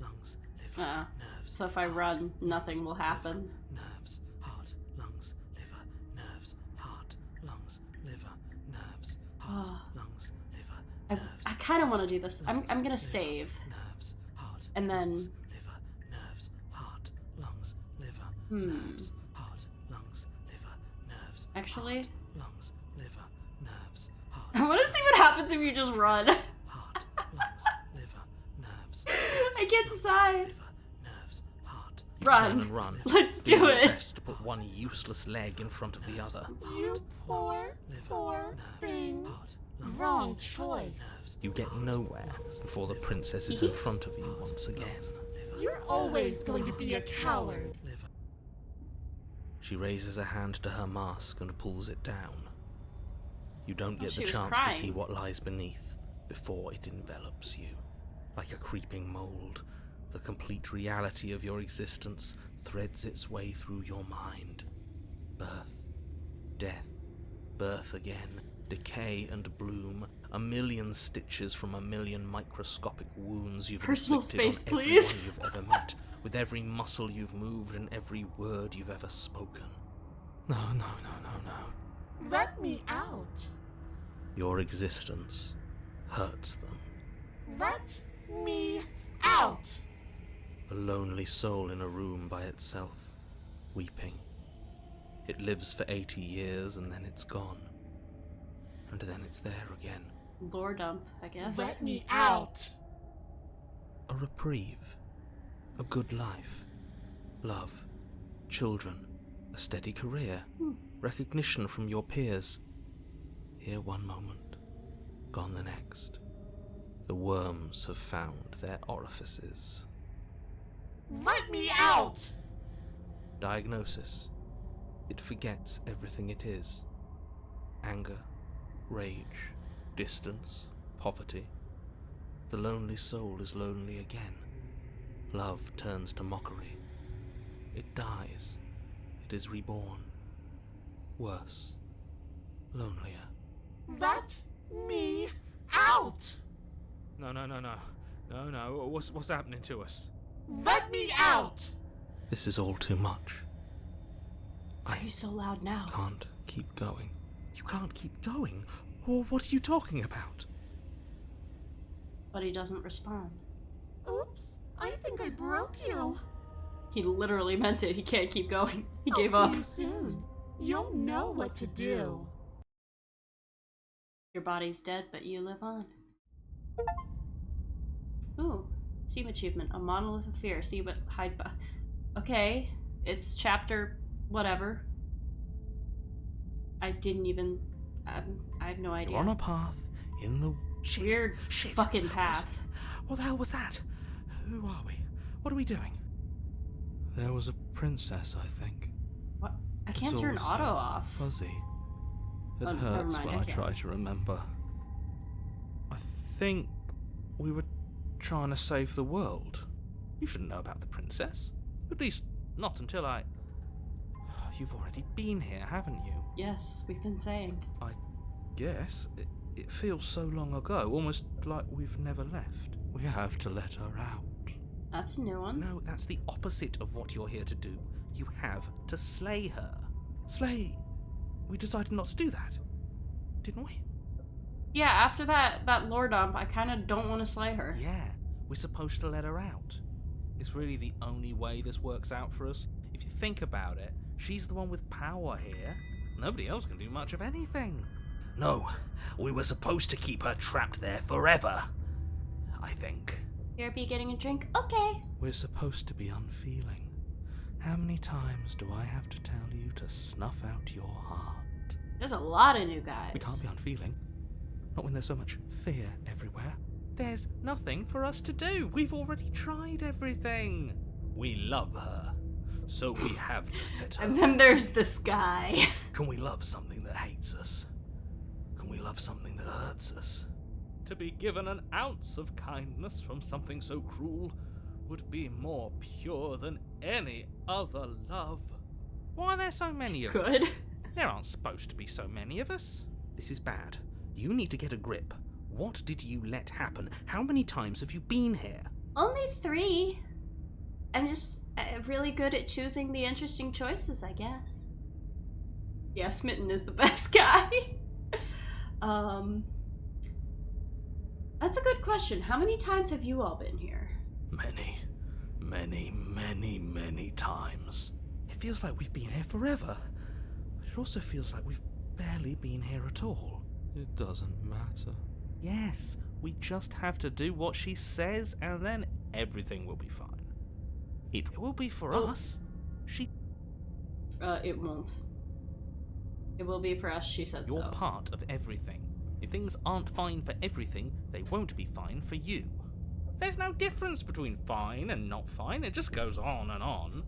lungs, liver, So if I run, nothing will happen. nerves, heart, lungs, liver, nerves, heart, lungs, liver, nerves, heart, lungs, liver, I kind of want to do this. I'm gonna save, nerves, heart, and then liver, nerves, heart, lungs, liver, nerves, heart, lungs, liver, nerves, actually, lungs, liver, nerves, heart, I want to see what happens if you just run. heart, lungs, liver, nerves, I can't decide. liver, nerves, heart. Run. Turn and run. Let's Doing do your it. best to put one useless leg in front of the other. You poor thing. Wrong choice. You get nowhere before the princess is in front of you once again. You're always going to be a coward. She raises a hand to her mask and pulls it down. You don't get she the was chance to crying. see what lies beneath before it envelops you. Like a creeping mold, the complete reality of your existence threads its way through your mind. Birth, death, birth again, decay and bloom, a million stitches from a million microscopic wounds you've Personal inflicted space, on please. everyone you've ever met, with every muscle you've moved and every word you've ever spoken. No, no, no, no, no. Let me out. Your existence hurts them. Let me out. A lonely soul in a room by itself, weeping. It lives for 80 years and then it's gone. And then it's there again. Lore dump, I guess. Let me out. A reprieve. A good life. Love. Children. A steady career. Recognition from your peers. Here one moment, gone the next. The worms have found their orifices. Let me out. Diagnosis. It forgets everything it is. Anger, rage, distance, poverty. The lonely soul is lonely again. Love turns to mockery. It dies. It is reborn. Worse. Lonelier. Let me out. No. What's happening to us? Let me out. This is all too much. Why are you so loud now? Can't keep going. You can't keep going? Well, what are you talking about? But he doesn't respond. Oops. I think I broke you. He literally meant it. He can't keep going. He I'll gave see up. you soon. You'll know what to do. Your body's dead, but you live on. Ooh, team achievement. A monolith of fear. See what hide. Okay, it's chapter whatever. I didn't even. I have no idea. You're on a path in the Weird fucking path. What the hell was that? Who are we? What are we doing? There was a princess, I think. What? I can't It's turn all auto so off. Fuzzy. It Oh, never hurts mind, when I I can't. try to remember. I think we were trying to save the world. You shouldn't know about the princess. At least, not until I... You've already been here, haven't you? Yes, we've been saying. I guess. It feels so long ago, almost like we've never left. We have to let her out. That's a new one. No, that's the opposite of what you're here to do. You have to slay her. Slay? We decided not to do that, didn't we? Yeah, after that lore dump, I kind of don't want to slay her. Yeah, we're supposed to let her out. It's really the only way this works out for us. If you think about it, she's the one with power here. Nobody else can do much of anything. No, we were supposed to keep her trapped there forever. I think. Here, be getting a drink? Okay. We're supposed to be unfeeling. How many times do I have to tell you to snuff out your heart? There's a lot of new guys. We can't be unfeeling. Not when there's so much fear everywhere. There's nothing for us to do. We've already tried everything. We love her, so we have to set her. And then there's this guy. Can we love something that hates us? Can we love something that hurts us? To be given an ounce of kindness from something so cruel would be more pure than any other love. Why are there so many of us? Good. There aren't supposed to be so many of us. This is bad. You need to get a grip. What did you let happen? How many times have you been here? Only 3. I'm just really good at choosing the interesting choices, I guess. Yeah, Smitten is the best guy. That's a good question. How many times have you all been here? Many, many, many, many times. It feels like we've been here forever. But it also feels like we've barely been here at all. It doesn't matter. Yes, we just have to do what she says and then everything will be fine. It will be for us. It won't. It will be for us, she said so. You're part of everything. If things aren't fine for everything, they won't be fine for you. There's no difference between fine and not fine. It just goes on and on.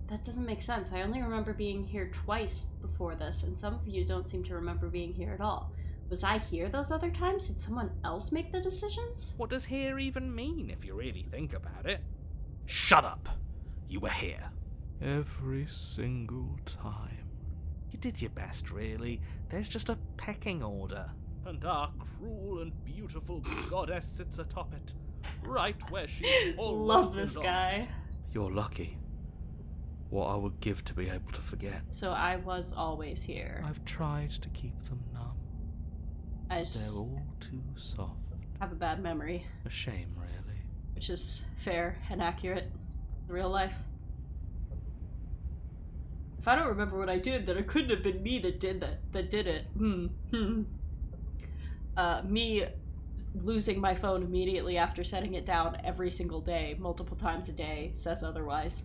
That doesn't make sense. I only remember being here twice before this, and some of you don't seem to remember being here at all. Was I here those other times? Did someone else make the decisions? What does here even mean if you really think about it? Shut up! You were here. Every single time. You did your best, really. There's just a pecking order. And our cruel and beautiful goddess sits atop it, right where she always Love this belonged. guy. You're lucky. What I would give to be able to forget. So I was always here. I've tried to keep them numb. I They're just all too soft. have a bad memory, A shame, really. which is fair and accurate in real life. If I don't remember what I did, then it couldn't have been me that did it. Me losing my phone immediately after setting it down every single day, multiple times a day, says otherwise.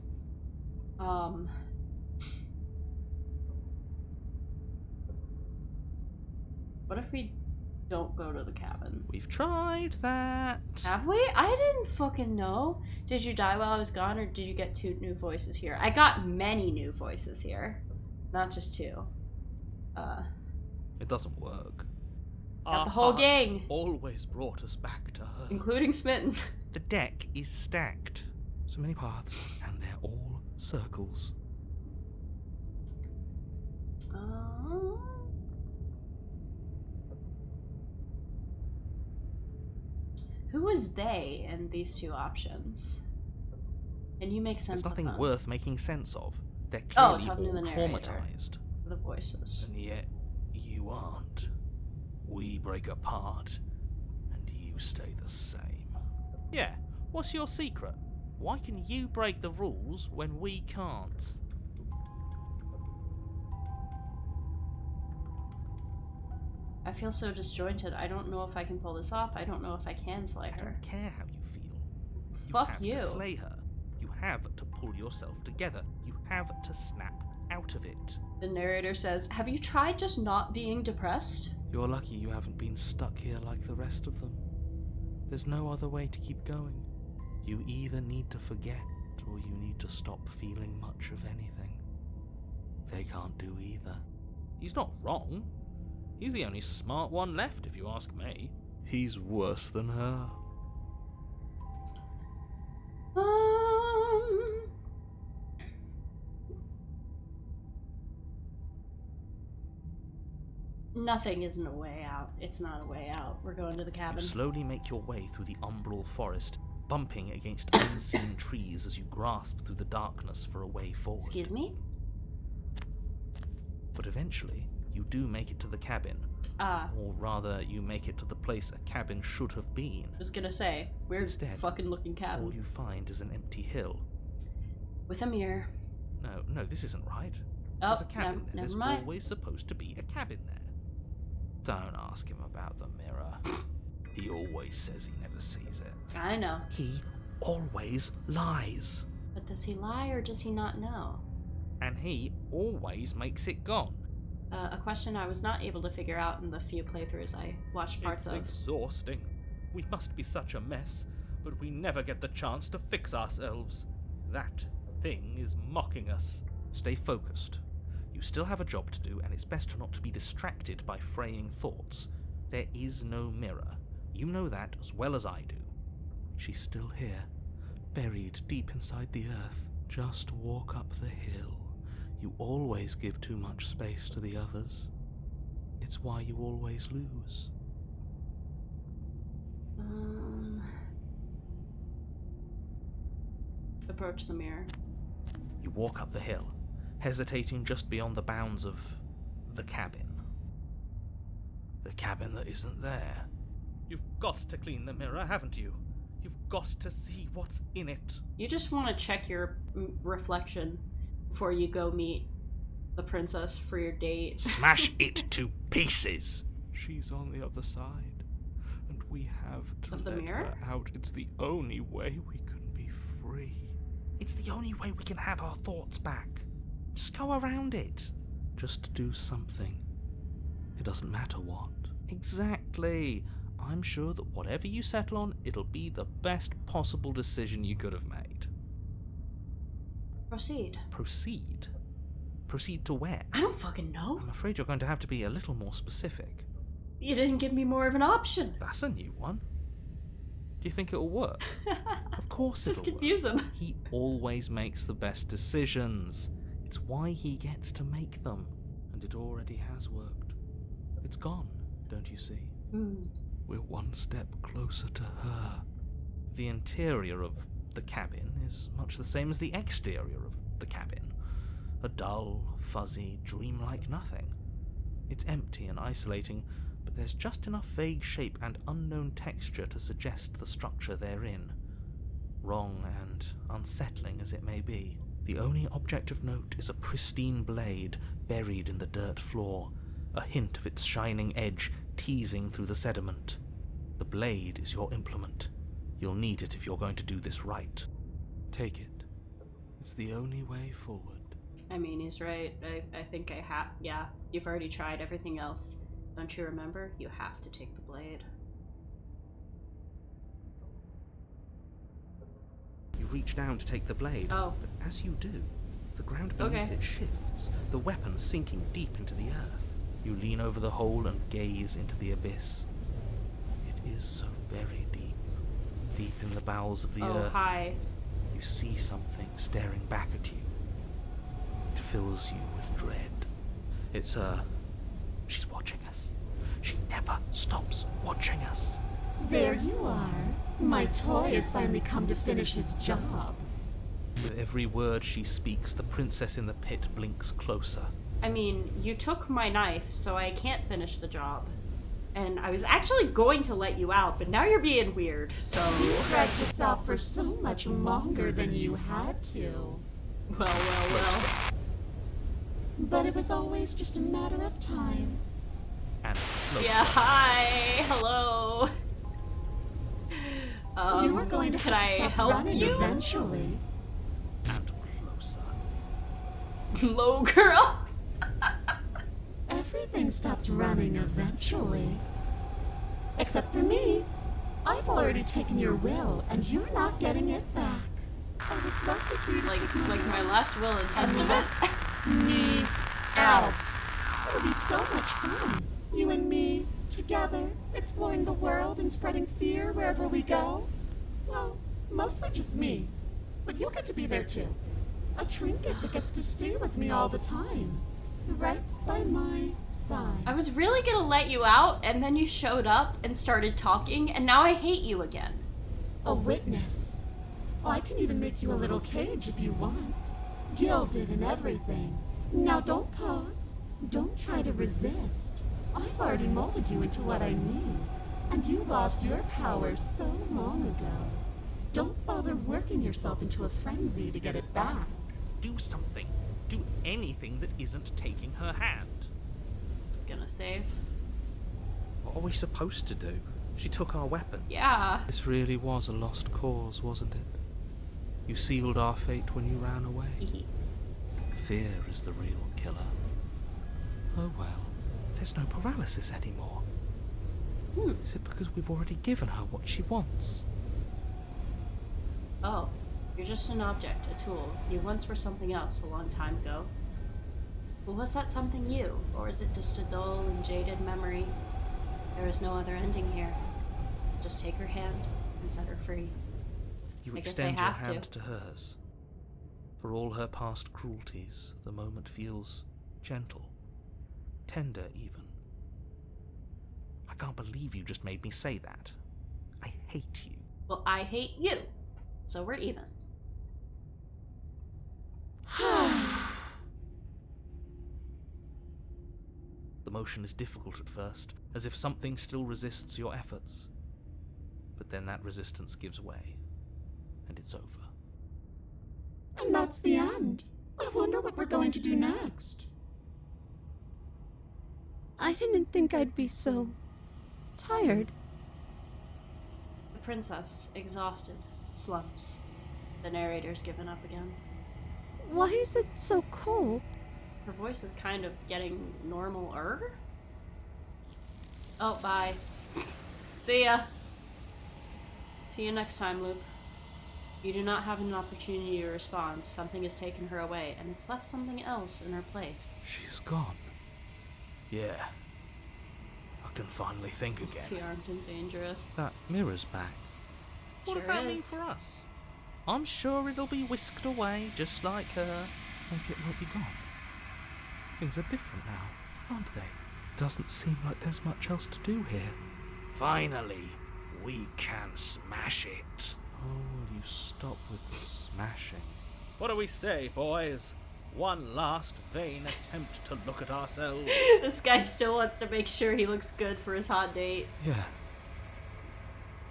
What if we don't go to the cabin? We've tried that. Have we? I didn't fucking know. Did you die while I was gone, or did you get 2 new voices here? I got many new voices here, not just 2. It doesn't work. Got the whole hearts gang. always brought us back to her. Including Smitten. The deck is stacked. So many paths, and they're all circles. Who is they in these 2 options? Can you make sense There's nothing of them? worth making sense of. They're Oh, clearly talking to all the narrator. traumatized. The voices. And yet, you aren't. We break apart, and you stay the same. Yeah, what's your secret? Why can you break the rules when we can't? I feel so disjointed. I don't know if I can pull this off. I don't know if I can slay I her. don't care how you feel. Fuck have you. to slay her. You have to pull yourself together. You have to snap out of it. The narrator says, "Have you tried just not being depressed?" You're lucky you haven't been stuck here like the rest of them. There's no other way to keep going. You either need to forget, or you need to stop feeling much of anything. They can't do either. He's not wrong. He's the only smart one left, if you ask me. He's worse than her. Nothing isn't a way out. It's not a way out. We're going to the You cabin. slowly make your way through the umbral forest, bumping against unseen trees as you grasp through the darkness for a way forward. Excuse me? But eventually, you do make it to the cabin. I Or rather, you make it to the place a cabin should have been. was gonna say, weird Instead, fucking looking cabin. All you find is an empty hill. With a mirror. No, this isn't right. Oh, There's a cabin there. never There's mind. always supposed to be a cabin there. Don't ask him about the mirror. He always says he never sees it. I know. He always lies. But does he lie or does he not know? And he always makes it gone. A question I was not able to figure out in the few playthroughs I watched parts It's of. exhausting. We must be such a mess, but we never get the chance to fix ourselves. That thing is mocking us. Stay focused. You still have a job to do, and it's best not to be distracted by fraying thoughts. There is no mirror. You know that as well as I do. She's still here, buried deep inside the earth. Just walk up the hill. You always give too much space to the others. It's why you always lose. Approach the mirror. You walk up the hill, hesitating just beyond the bounds of the cabin. The cabin that isn't there. You've got to clean the mirror, haven't you? You've got to see what's in it. You just want to check your reflection before you go meet the princess for your date. Smash it to pieces! She's on the other side, and we have to Of the let mirror? her out. It's the only way we can be free. It's the only way we can have our thoughts back. Just go around it. Just do something. It doesn't matter what. Exactly. I'm sure that whatever you settle on, it'll be the best possible decision you could have made. Proceed. Proceed? Proceed to where? I don't fucking know. I'm afraid you're going to have to be a little more specific. You didn't give me more of an option. That's a new one. Do you think it'll work? Of course Just it'll confuse work. him. He always makes the best decisions. It's why he gets to make them. And it already has worked. It's gone, don't you see? We're one step closer to her. The interior of the cabin is much the same as the exterior of the cabin. A dull, fuzzy, dreamlike nothing. It's empty and isolating, but there's just enough vague shape and unknown texture to suggest the structure they're in. Wrong and unsettling as it may be, the only object of note is a pristine blade buried in the dirt floor, a hint of its shining edge teasing through the sediment. The blade is your implement. You'll need it if you're going to do this right. Take it. It's the only way forward. I mean, he's right. I think I have. Yeah, you've already tried everything else. Don't you remember? You have to take the blade. You reach down to take the blade, Oh. but as you do, the ground beneath Okay. it shifts, the weapon sinking deep into the earth. You lean over the hole and gaze into the abyss. It is so very deep, deep in the bowels of the Oh, earth. hi. You see something staring back at you. It fills you with dread. It's her. She's watching us. She never stops watching us. There you are. My toy has finally come to finish his job. With every word she speaks, the princess in the pit blinks closer. I mean, you took my knife, so I can't finish the job. And I was actually going to let you out, but now you're being weird, so... You dragged this out for so much longer than you had to. Well. But it was always just a matter of time. And closer. Yeah, hi! Hello! You were going to can have I to stop help running you? eventually. And closer. Low girl! Everything stops running eventually. Except for me. I've already taken your will, and you're not getting it back. All that's left is for you to Like take my my last will and testament? me out. It'll be so much fun. You and me, together, exploring the world and spreading fear wherever we go. Well, mostly just me. But you'll get to be there too. A trinket that gets to stay with me all the time. Right by my side. I was really gonna let you out, and then you showed up and started talking, and now I hate you again. A witness. I can even make you a little cage if you want. Gilded and everything. Now don't pause. Don't try to resist. I've already molded you into what I need. And you lost your power so long ago. Don't bother working yourself into a frenzy to get it back. Do something. Do anything that isn't taking her hand. Gonna save. What are we supposed to do? She took our weapon. Yeah. This really was a lost cause, wasn't it? You sealed our fate when you ran away. Fear is the real killer. Oh well, there's no paralysis anymore. Is it because we've already given her what she wants? Oh, you're just an object, a tool. You once were something else a long time ago. But was that something you, or is it just a dull and jaded memory? There is no other ending here. Just take her hand and set her free. You I guess I extend your have to. hand to hers. For all her past cruelties, the moment feels gentle, tender even. I can't believe you just made me say that. I hate you. Well, I hate you. So we're even. The motion is difficult at first, as if something still resists your efforts. But then that resistance gives way, and it's over. And that's the end. I wonder what we're going to do next. I didn't think I'd be so tired. The princess, exhausted, slumps. The narrator's given up again. Why is it so cold? Her voice is kind of getting normal-er? Oh, bye. See ya. See you next time, Luke. You do not have an opportunity to respond. Something has taken her away, and it's left something else in her place. She's gone. Yeah. I can finally think again. Too armed and dangerous. That mirror's back. What does Sure that mean is. for us? I'm sure it'll be whisked away just like her. Maybe it won't be gone. Things are different now, aren't they? Doesn't seem like there's much else to do here. Finally, we can smash it. Oh, will you stop with the smashing? What do we say, boys? One last vain attempt to look at ourselves. This guy still wants to make sure he looks good for his hot date. Yeah.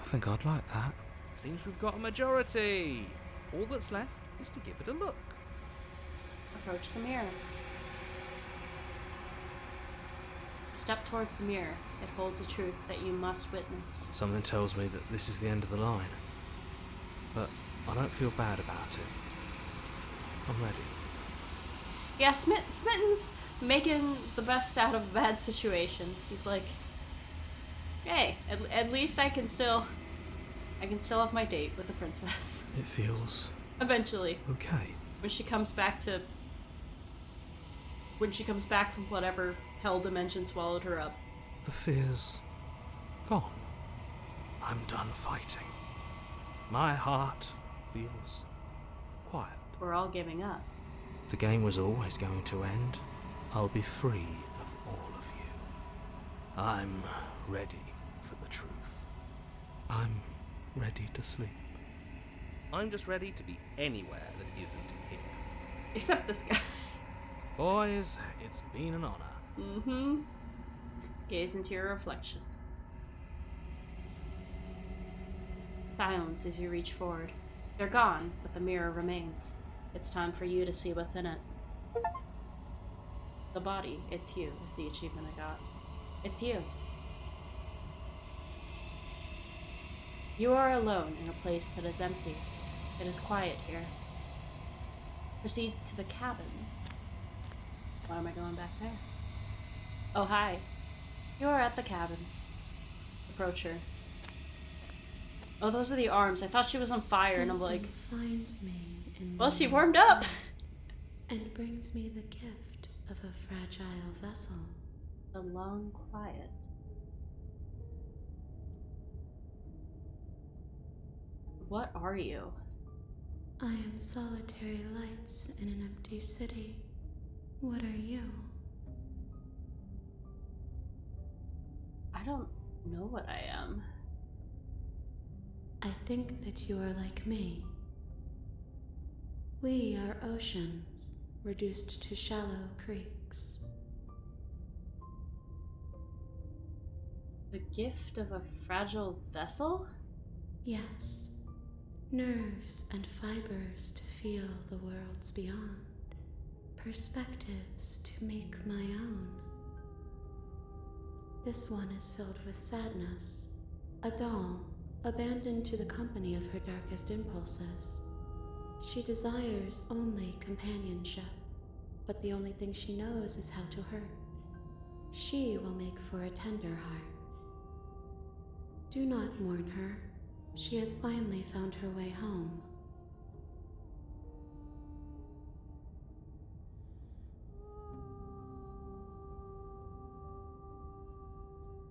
I think I'd like that. Seems we've got a majority. All that's left is to give it a look. Approach the mirror. Step towards the mirror. It holds a truth that you must witness. Something tells me that this is the end of the line. But I don't feel bad about it. I'm ready. Yeah, Smitten's making the best out of a bad situation. He's like, hey, at least I can still have my date with the princess. It feels Eventually. okay. When she comes back from whatever hell dimension swallowed her up. The fear's gone. I'm done fighting. My heart feels quiet. We're all giving up. The game was always going to end. I'll be free of all of you. I'm ready for the truth. I'm ready to sleep. I'm just ready to be anywhere that isn't here. Except this guy. Boys, it's been an honor. Mm-hmm. Gaze into your reflection. Silence as you reach forward. They're gone, but the mirror remains. It's time for you to see what's in it. The body, it's you, is the achievement I got. It's you. You are alone in a place that is empty. It is quiet here. Proceed to the cabin. Why am I going back there? Oh, hi. You are at the cabin. Approach her. Oh, those are the arms. I thought she was on fire, and I'm like, finds me in well, the she warmed up. and brings me the gift of a fragile vessel. A long quiet. What are you? I am solitary lights in an empty city. What are you? I don't know what I am. I think that you are like me. We are oceans, reduced to shallow creeks. The gift of a fragile vessel? Yes, nerves and fibers to feel the worlds beyond. perspectives to make my own. This one is filled with sadness. A doll, abandoned to the company of her darkest impulses. She desires only companionship, but the only thing she knows is how to hurt. She will make for a tender heart. Do not mourn her. She has finally found her way home.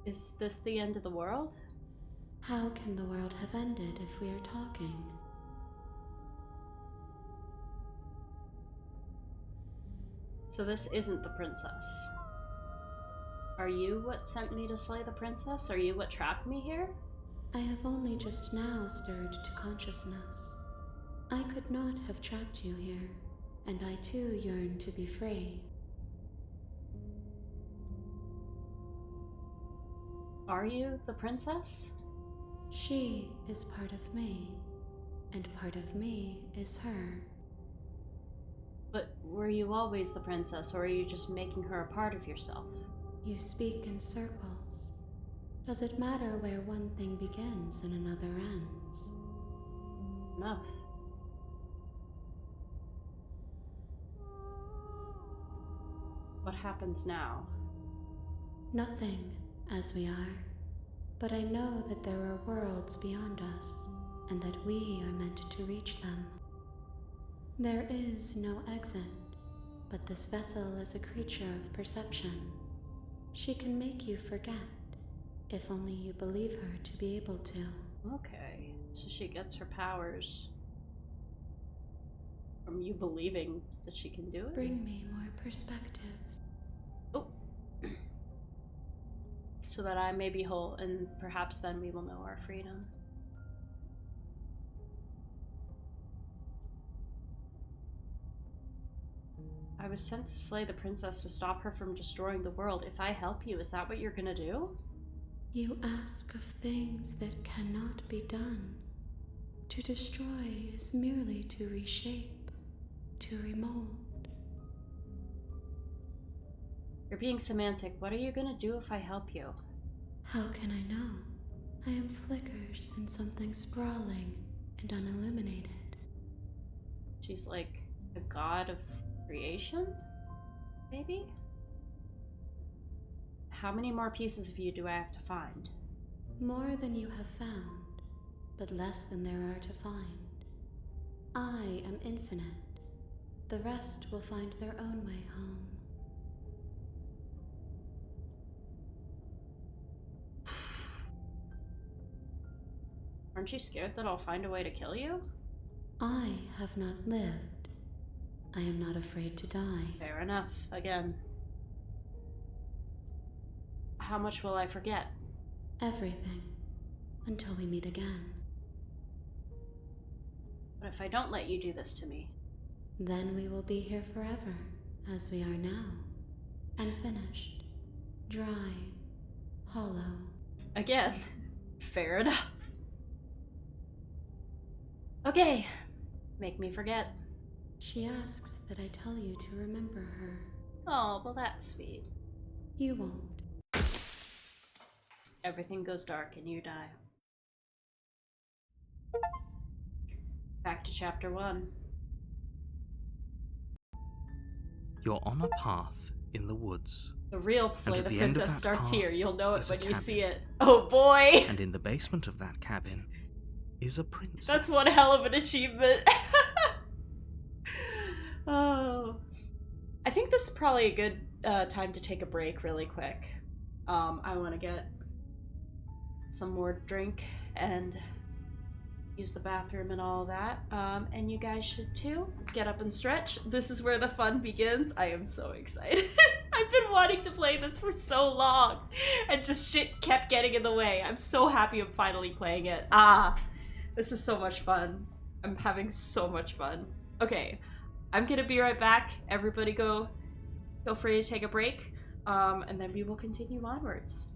Is this the end of the world? How can the world have ended if we are talking? So this isn't the princess. Are you what sent me to slay the princess? Are you what trapped me here? I have only just now stirred to consciousness. I could not have trapped you here, and I too yearn to be free. Are you the princess? She is part of me, and part of me is her. But were you always the princess, or are you just making her a part of yourself? You speak in circles. Does it matter where one thing begins and another ends? Enough. What happens now? Nothing, as we are. But I know that there are worlds beyond us, and that we are meant to reach them. There is no exit, but this vessel is a creature of perception. She can make you forget, if only you believe her to be able to. Okay, so she gets her powers from you believing that she can do it? Bring me more perspectives. Oh. So that I may be whole, and perhaps then we will know our freedom. I was sent to slay the princess to stop her from destroying the world. If I help you, is that what you're gonna do? You ask of things that cannot be done. To destroy is merely to reshape, to remold. You're being semantic. What are you gonna do if I help you? How can I know? I am flickers in something sprawling and unilluminated. She's like a god of creation? Maybe? How many more pieces of you do I have to find? More than you have found, but less than there are to find. I am infinite. The rest will find their own way home. Aren't you scared that I'll find a way to kill you? I have not lived. I am not afraid to die. Fair enough. Again. How much will I forget? Everything. Until we meet again. But if I don't let you do this to me? Then we will be here forever, as we are now. Unfinished. Dry. Hollow. Again. Fair enough. Okay. Make me forget. She asks that I tell you to remember her. Oh, well that's sweet. You won't. Everything goes dark and you die. Back to chapter 1. You're on a path in the woods. The real Slay at the the end of Princess that starts path here. You'll know it is a when you see cabin. it. Oh boy! And in the basement of that cabin is a princess. That's one hell of an achievement. Oh. I think this is probably a good time to take a break really quick. I want to get some more drink and use the bathroom and all that. And you guys should too. Get up and stretch. This is where the fun begins. I am so excited. I've been wanting to play this for so long, and just shit kept getting in the way. I'm so happy I'm finally playing it. This is so much fun. I'm having so much fun. Okay, I'm gonna be right back. Everybody feel free to take a break, and then we will continue onwards.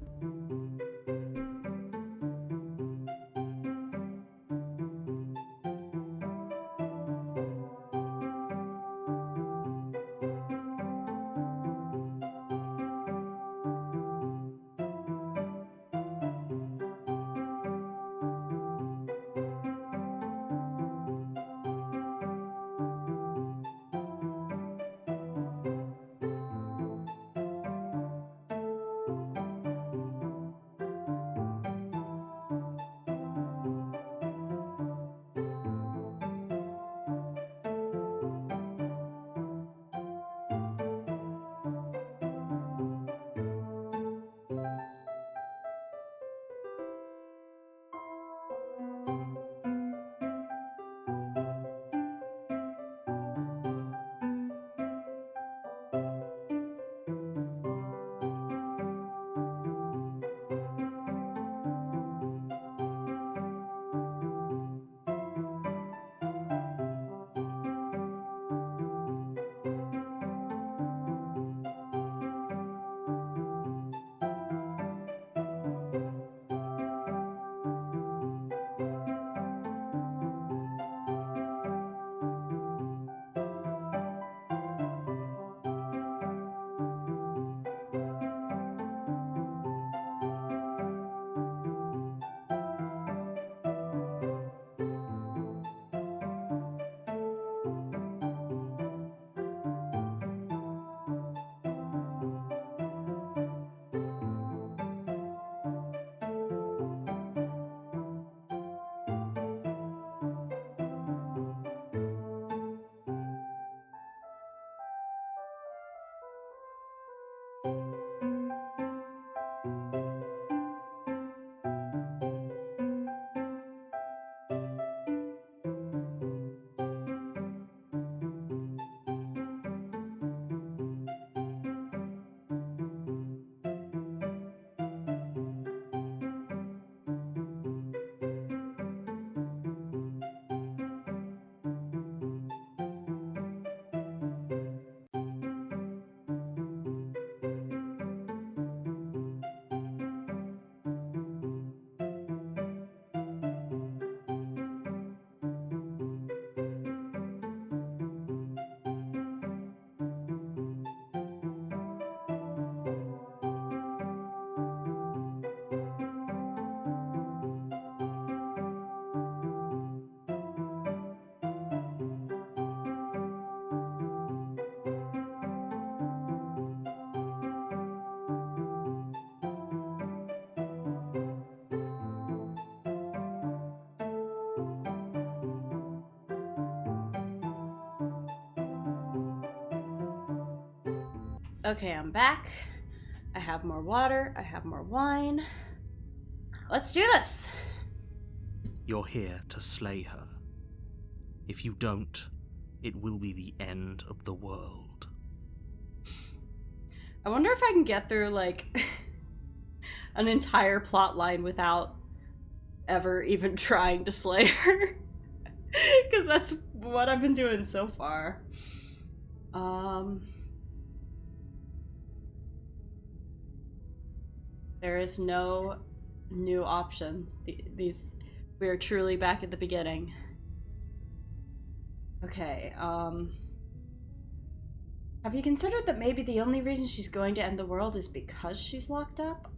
Okay, I'm back. I have more water. I have more wine. Let's do this! You're here to slay her. If you don't, it will be the end of the world. I wonder if I can get through, like, an entire plot line without ever even trying to slay her. Because that's what I've been doing so far. There is no new option. We are truly back at the beginning. Okay, have you considered that maybe the only reason she's going to end the world is because she's locked up?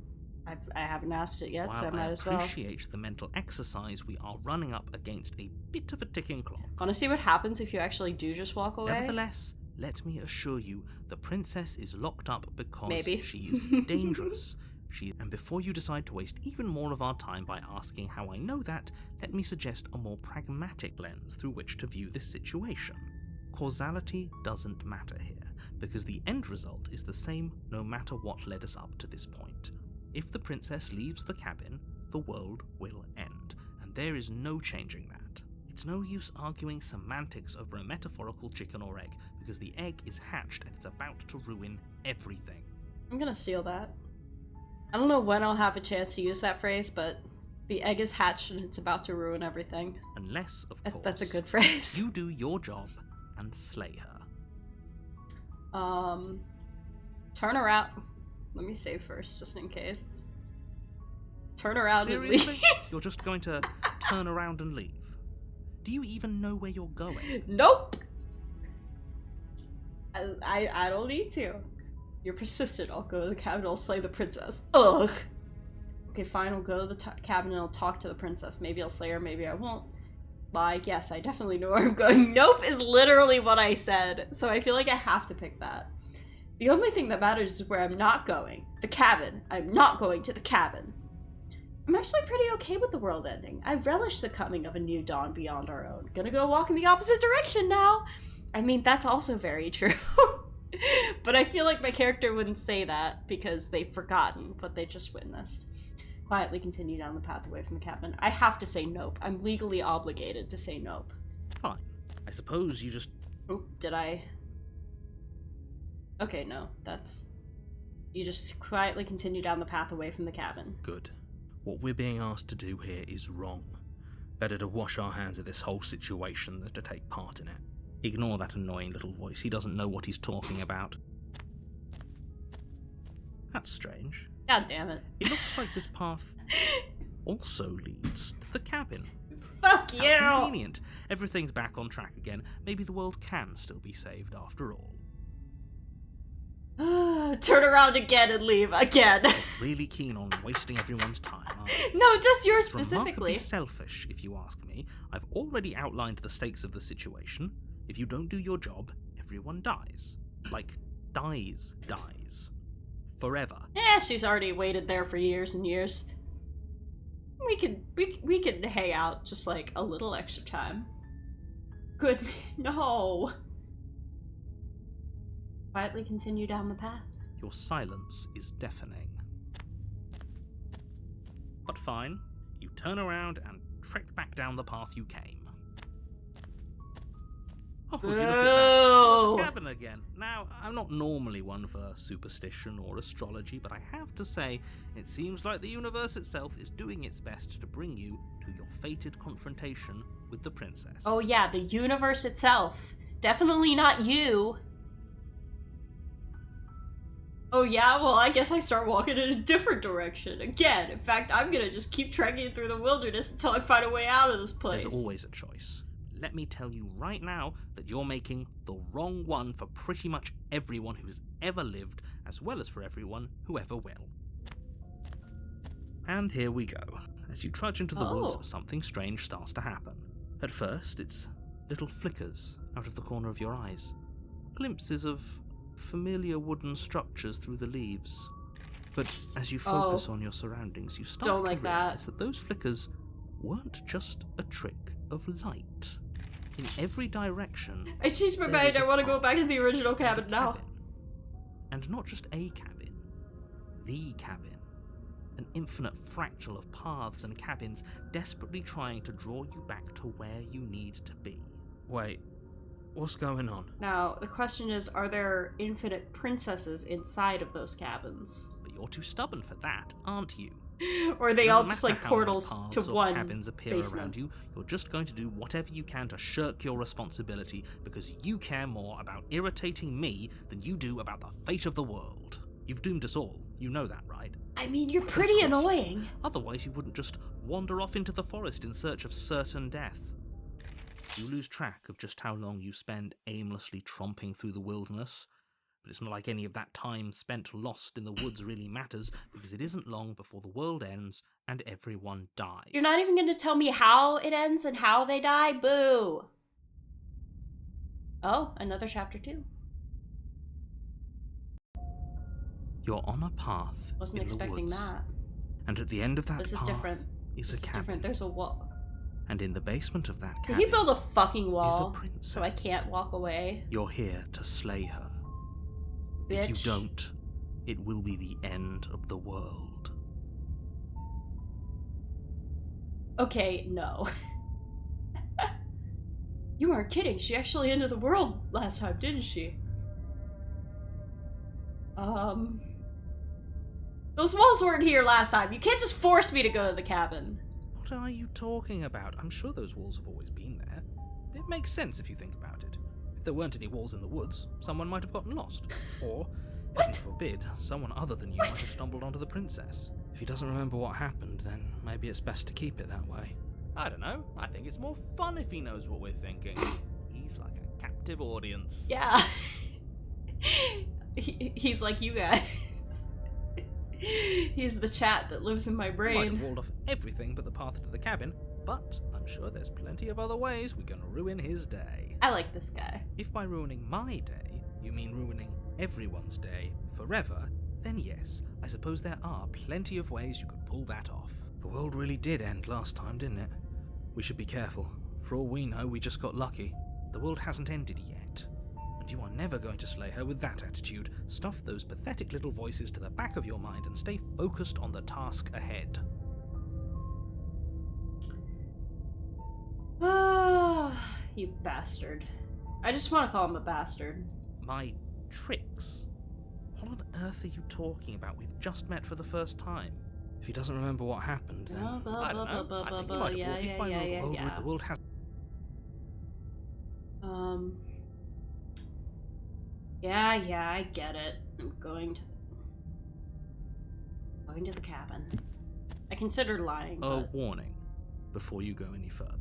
I haven't asked it yet, so I might as well. While I appreciate the mental exercise, we are running up against a bit of a ticking clock. Want to see what happens if you actually do just walk away? Nevertheless, let me assure you, the princess is locked up because Maybe. she's dangerous. And before you decide to waste even more of our time by asking how I know that, let me suggest a more pragmatic lens through which to view this situation. Causality doesn't matter here, because the end result is the same no matter what led us up to this point. If the princess leaves the cabin, the world will end, and there is no changing that. It's no use arguing semantics over a metaphorical chicken or egg, because the egg is hatched and it's about to ruin everything. I'm gonna steal that. I don't know when I'll have a chance to use that phrase, but the egg is hatched and it's about to ruin everything. Unless, of course, that's a good phrase. You do your job and slay her. Turn around. Let me save first, just in case. Turn around Seriously? and leave. You're just going to turn around and leave? Do you even know where you're going? Nope! I don't need to. You're persistent. I'll go to the cabin, I'll slay the princess. Ugh! Okay, fine, I'll go to the cabin and I'll talk to the princess. Maybe I'll slay her, maybe I won't. Like, yes, I definitely know where I'm going. Nope is literally what I said, so I feel like I have to pick that. The only thing that matters is where I'm not going. The cabin. I'm not going to the cabin. I'm actually pretty okay with the world ending. I relish the coming of a new dawn beyond our own. Gonna go walk in the opposite direction now. I mean, that's also very true. But I feel like my character wouldn't say that because they've forgotten what they just witnessed. Quietly continue down the path away from the cabin. I have to say nope. I'm legally obligated to say nope. Fine. I suppose you just... Oh, did I? Okay, no. That's... You just quietly continue down the path away from the cabin. Good. What we're being asked to do here is wrong. Better to wash our hands of this whole situation than to take part in it. Ignore that annoying little voice. He doesn't know what he's talking about. That's strange. God damn it. It looks like this path also leads to the cabin. Fuck you! How convenient. Everything's back on track again. Maybe the world can still be saved after all. Turn around again and leave again. Really keen on wasting everyone's time, aren't you? No, just yours It's remarkably specifically. selfish, if you ask me. I've already outlined the stakes of the situation. If you don't do your job, everyone dies. Like, dies. Forever. Yeah, she's already waited there for years and years. We could hang out just like a little extra time. Good. No. Quietly continue down the path. Your silence is deafening. But fine, you turn around and trek back down the path you came. Oh, would you look at that? The cabin again. Now, I'm not normally one for superstition or astrology, but I have to say, it seems like the universe itself is doing its best to bring you to your fated confrontation with the princess. Oh yeah, the universe itself. Definitely not you. Oh yeah, well I guess I start walking in a different direction. Again, in fact, I'm gonna just keep trekking through the wilderness until I find a way out of this place. There's always a choice. Let me tell you right now that you're making the wrong one for pretty much everyone who has ever lived, as well as for everyone who ever will. And here we go. As you trudge into the woods, something strange starts to happen. At first, it's little flickers out of the corner of your eyes. Glimpses of familiar wooden structures through the leaves. But as you focus on your surroundings, you start to realize that those flickers weren't just a trick of light. In every direction, I changed my mind. I want to go back to the original cabin now. And not just a cabin. The cabin. An infinite fractal of paths and cabins desperately trying to draw you back to where you need to be. Wait, what's going on? Now, the question is, are there infinite princesses inside of those cabins? But you're too stubborn for that, aren't you? Or are they It all doesn't just matter like how portals many to paths or one cabins appear basement? around you, you're just going to do whatever you can to shirk your responsibility because you care more about irritating me than you do about the fate of the world. You've doomed us all. You know that, right? I mean, you're Of pretty course. annoying. Otherwise, you wouldn't just wander off into the forest in search of certain death. You lose track of just how long you spend aimlessly tromping through the wilderness, but it's not like any of that time spent lost in the woods really matters, because it isn't long before the world ends and everyone dies. You're not even going to tell me how it ends and how they die? Boo. Oh, another chapter 2. You're on a path Wasn't in the expecting woods, that. and at the end of that This is path different. is This a is cabin. different. There's a wall. And in the basement of that Did cabin he build a fucking is a wall princess. so I can't walk away? You're here to slay her. Bitch. If you don't, it will be the end of the world. Okay, no. You aren't kidding. She actually ended the world last time, didn't she? Those walls weren't here last time. You can't just force me to go to the cabin. What are you talking about? I'm sure those walls have always been there. It makes sense if you think about it. If there weren't any walls in the woods, someone might have gotten lost. Or, heaven forbid, someone other than you might have stumbled onto the princess. If he doesn't remember what happened, then maybe it's best to keep it that way. I don't know. I think it's more fun if he knows what we're thinking. He's like a captive audience. Yeah. He's like you guys. He's the chat that lives in my We might brain. have walled off everything but the path to the cabin, but I'm sure there's plenty of other ways we can ruin his day. I like this guy. If by ruining my day, you mean ruining everyone's day forever, then yes, I suppose there are plenty of ways you could pull that off. The world really did end last time, didn't it? We should be careful. For all we know, we just got lucky. The world hasn't ended yet, and you are never going to slay her with that attitude. Stuff those pathetic little voices to the back of your mind and stay focused on the task ahead. Ah, you bastard. I just want to call him a bastard. My tricks? What on earth are you talking about? We've just met for the first time. If he doesn't remember what happened, then... I don't know. I think you might have if by rule the world has... Yeah, I get it. I'm going to the cabin. I considered lying, A but warning before you go any further.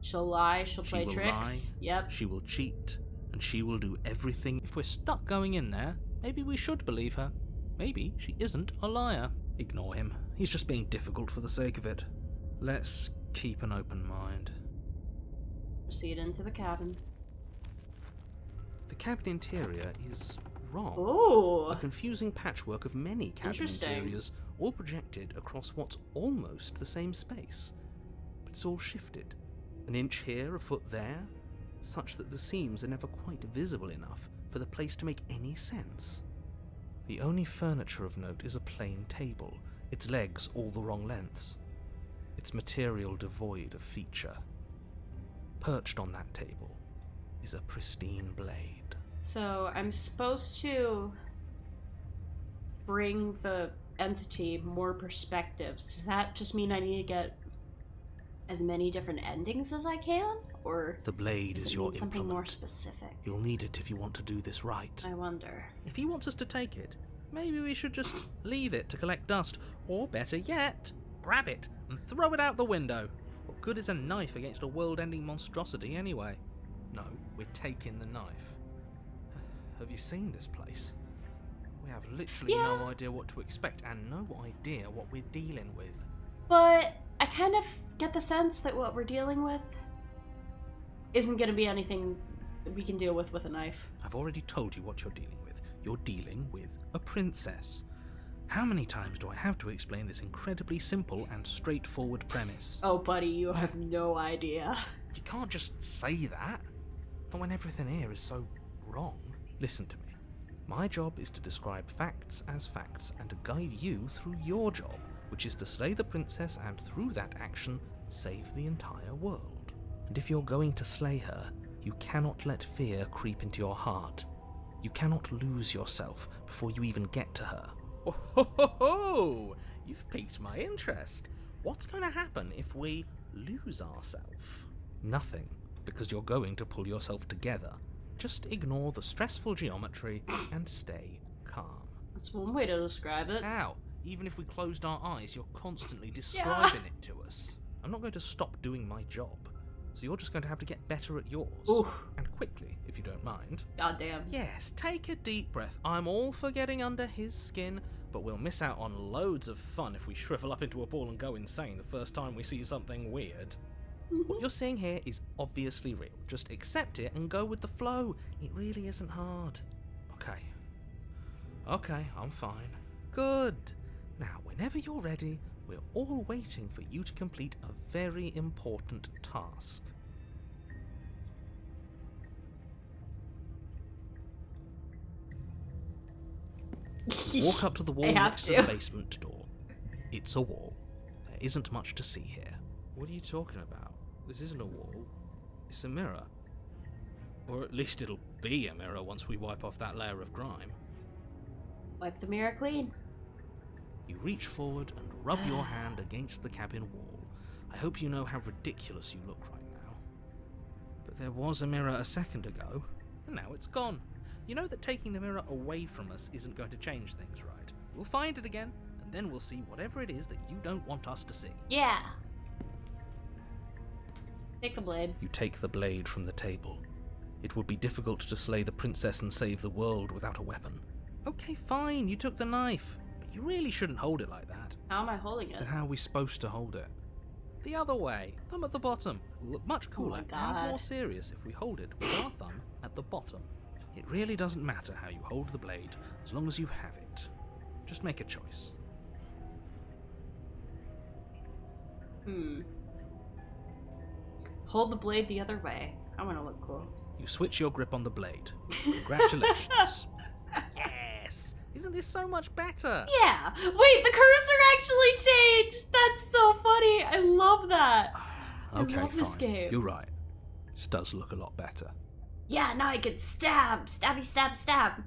she'll lie, she'll play She will tricks. lie, Yep. she will cheat, and she will do everything. If we're stuck going in there, maybe we should believe her. Maybe she isn't a liar. Ignore him. He's just being difficult for the sake of it. Let's keep an open mind. Proceed into the cabin. The cabin interior is wrong. Ooh. A confusing patchwork of many cabin Interesting. interiors, all projected across what's almost the same space. But it's all shifted. An inch here, a foot there, such that the seams are never quite visible enough for the place to make any sense. The only furniture of note is a plain table, its legs all the wrong lengths, its material devoid of feature. Perched on that table is a pristine blade. So I'm supposed to bring the entity more perspectives. Does that just mean I need to get as many different endings as I can? Or The blade does is it your mean something more implement. specific? You'll need it if you want to do this right. I wonder. If he wants us to take it, maybe we should just leave it to collect dust. Or better yet, grab it and throw it out the window. What good is a knife against a world-ending monstrosity anyway? No, we're taking the knife. Have you seen this place? We have literally Yeah. no idea what to expect and no idea what we're dealing with. But I kind of get the sense that what we're dealing with isn't going to be anything that we can deal with a knife. I've already told you what you're dealing with. You're dealing with a princess. How many times do I have to explain this incredibly simple and straightforward premise? Oh, buddy, you have no idea. You can't just say that. Not when everything here is so wrong. Listen to me. My job is to describe facts as facts and to guide you through your job, which is to slay the princess and through that action, save the entire world. And if you're going to slay her, you cannot let fear creep into your heart. You cannot lose yourself before you even get to her. Oh, ho, ho, ho! You've piqued my interest. What's going to happen if we lose ourselves? Nothing, because you're going to pull yourself together. Just ignore the stressful geometry and stay calm. That's one way to describe it. How? Even if we closed our eyes, you're constantly describing it to us. I'm not going to stop doing my job, so you're just going to have to get better at yours. Oof. And quickly, if you don't mind. God damn. Yes, take a deep breath. I'm all for getting under his skin, but we'll miss out on loads of fun if we shrivel up into a ball and go insane the first time we see something weird. What you're seeing here is obviously real. Just accept it and go with the flow. It really isn't hard. Okay, I'm fine. Good. Now, whenever you're ready, we're all waiting for you to complete a very important task. Walk up to the wall I have next to. to the basement door. It's a wall. There isn't much to see here. What are you talking about? This isn't a wall. It's a mirror. Or at least it'll be a mirror once we wipe off that layer of grime. Wipe the mirror clean. You reach forward and rub your hand against the cabin wall. I hope you know how ridiculous you look right now. But there was a mirror a second ago, and now it's gone. You know that taking the mirror away from us isn't going to change things, right? We'll find it again, and then we'll see whatever it is that you don't want us to see. Yeah. Take the blade. You take the blade from the table. It would be difficult to slay the princess and save the world without a weapon. Okay, fine, you took the knife, but you really shouldn't hold it like that. How am I holding it? Then how are we supposed to hold it? The other way, thumb at the bottom. Will look much cooler and God. more serious if we hold it with our thumb at the bottom. It really doesn't matter how you hold the blade, as long as you have it. Just make a choice. Hold the blade the other way. I want to look cool. You switch your grip on the blade. Congratulations. Yes! Isn't this so much better? Yeah. Wait, the cursor actually changed. That's so funny. I love that. Okay, I love fine. this game. You're right. This does look a lot better. Yeah, now I can stab. Stabby, stab, stab.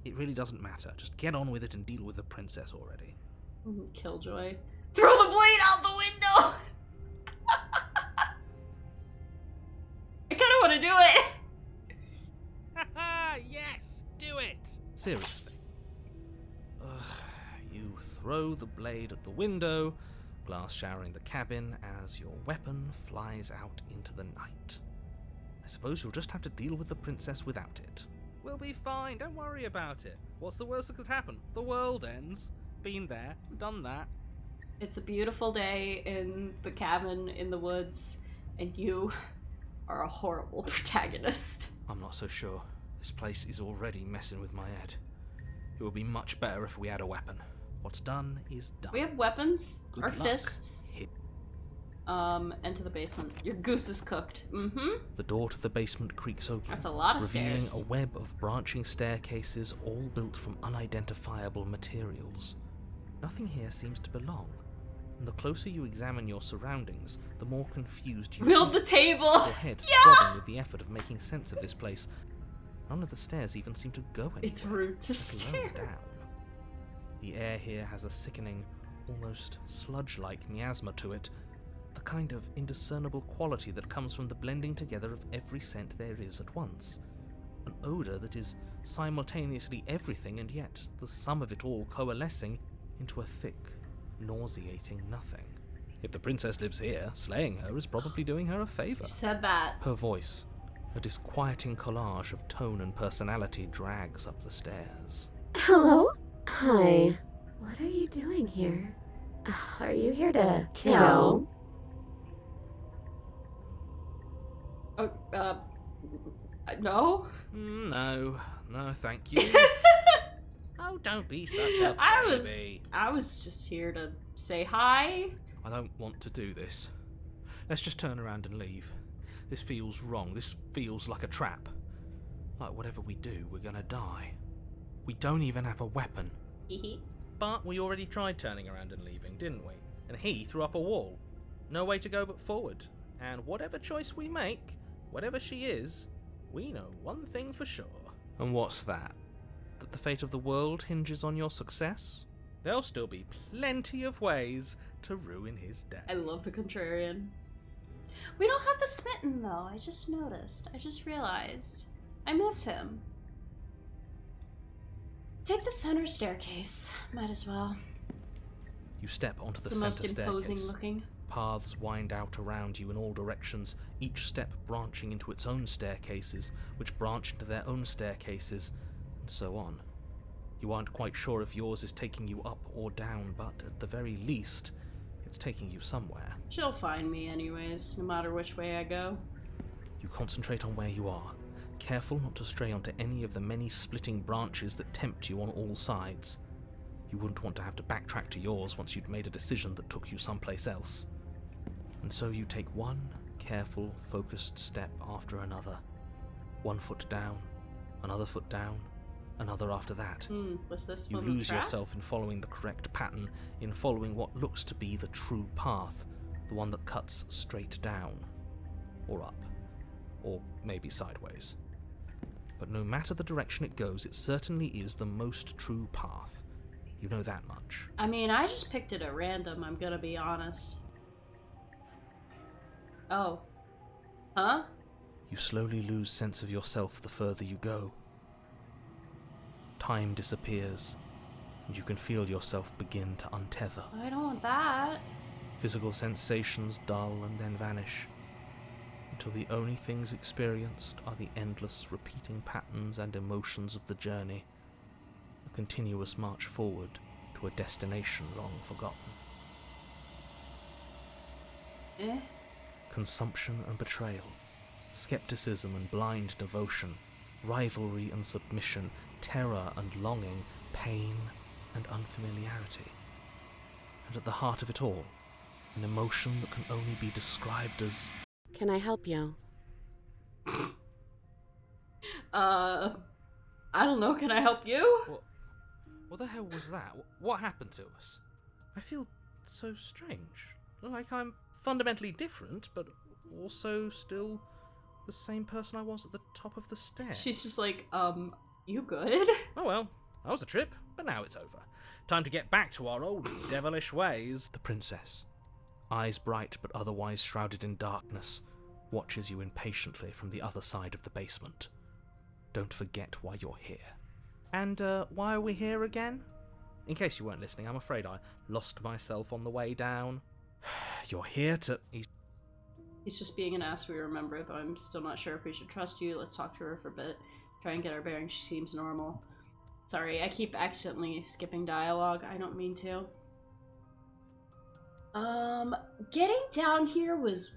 It really doesn't matter. Just get on with it and deal with the princess already. Killjoy. Throw the blade out the window. I kind of want to do it. Haha, yes! Do it! Seriously. You throw the blade at the window, glass showering the cabin as your weapon flies out into the night. I suppose you'll just have to deal with the princess without it. We'll be fine, don't worry about it. What's the worst that could happen? The world ends. Been there, done that. It's a beautiful day in the cabin in the woods, and you are a horrible protagonist. I'm not so sure. This place is already messing with my head. It would be much better if we had a weapon. What's done is done. We have weapons. Good Our luck. fists. Hit. Enter the basement. Your goose is cooked. The door to the basement creaks open, That's a lot of revealing stairs. a web of branching staircases all built from unidentifiable materials. Nothing here seems to belong, and the closer you examine your surroundings, the more confused you Build the get. table. Your head Yeah! throbbing with the effort of making sense of this place. None of the stairs even seem to go anywhere. It's rude to let alone stare. down. The air here has a sickening, almost sludge-like miasma to it, the kind of indiscernible quality that comes from the blending together of every scent there is at once. An odour that is simultaneously everything and yet the sum of it all coalescing into a thick, nauseating nothing. If the princess lives here, slaying her is probably doing her a favour. You said that. Her voice, a disquieting collage of tone and personality, drags up the stairs. Hello? Hi. What are you doing here? Are you here to kill? No? No, thank you. Oh, don't be such a baby. I was just here to say hi. I don't want to do this. Let's just turn around and leave. This feels wrong. This feels like a trap. Like whatever we do, we're gonna die. We don't even have a weapon. Hee. But we already tried turning around and leaving, didn't we? And he threw up a wall. No way to go but forward. And whatever choice we make, whatever she is, we know one thing for sure. And what's that? That the fate of the world hinges on your success? There'll still be plenty of ways to ruin his day. I love the contrarian. We don't have the smitten though. I just noticed. I just realized. I miss him. Take the center staircase. Might as well. You step onto the It's the most center imposing staircase. looking. Paths wind out around you in all directions, each step branching into its own staircases, which branch into their own staircases, and so on. You aren't quite sure if yours is taking you up or down, but at the very least, it's taking you somewhere. She'll find me anyways, no matter which way I go. You concentrate on where you are, careful not to stray onto any of the many splitting branches that tempt you on all sides. You wouldn't want to have to backtrack to yours once you'd made a decision that took you someplace else. And so you take one careful, focused step after another. 1 foot down, another foot down, another after that. Was this You one lose trap? yourself in following the correct pattern, in following what looks to be the true path, the one that cuts straight down, or up, or maybe sideways. But no matter the direction it goes, it certainly is the most true path. You know that much. I mean, I just picked it at random, I'm gonna be honest. Oh. Huh? You slowly lose sense of yourself the further you go. Time disappears, and you can feel yourself begin to untether. I don't want that. Physical sensations dull and then vanish, until the only things experienced are the endless repeating patterns and emotions of the journey, a continuous march forward to a destination long forgotten. Eh? Consumption and betrayal, skepticism and blind devotion, rivalry and submission, terror and longing, pain and unfamiliarity. And at the heart of it all, an emotion that can only be described as... Can I help you? I don't know, can I help you? What the hell was that? What happened to us? I feel so strange. Like I'm fundamentally different, but also still the same person I was at the top of the stairs. She's just like, you good? Oh well, that was a trip, but now it's over. Time to get back to our old devilish ways. The princess, eyes bright but otherwise shrouded in darkness, watches you impatiently from the other side of the basement. Don't forget why you're here. And why are we here again? In case you weren't listening, I'm afraid I lost myself on the way down. You're here to... He's just being an ass, we remember, though I'm still not sure if we should trust you. Let's talk to her for a bit. Try and get our bearings. She seems normal. Sorry, I keep accidentally skipping dialogue. I don't mean to. Getting down here was...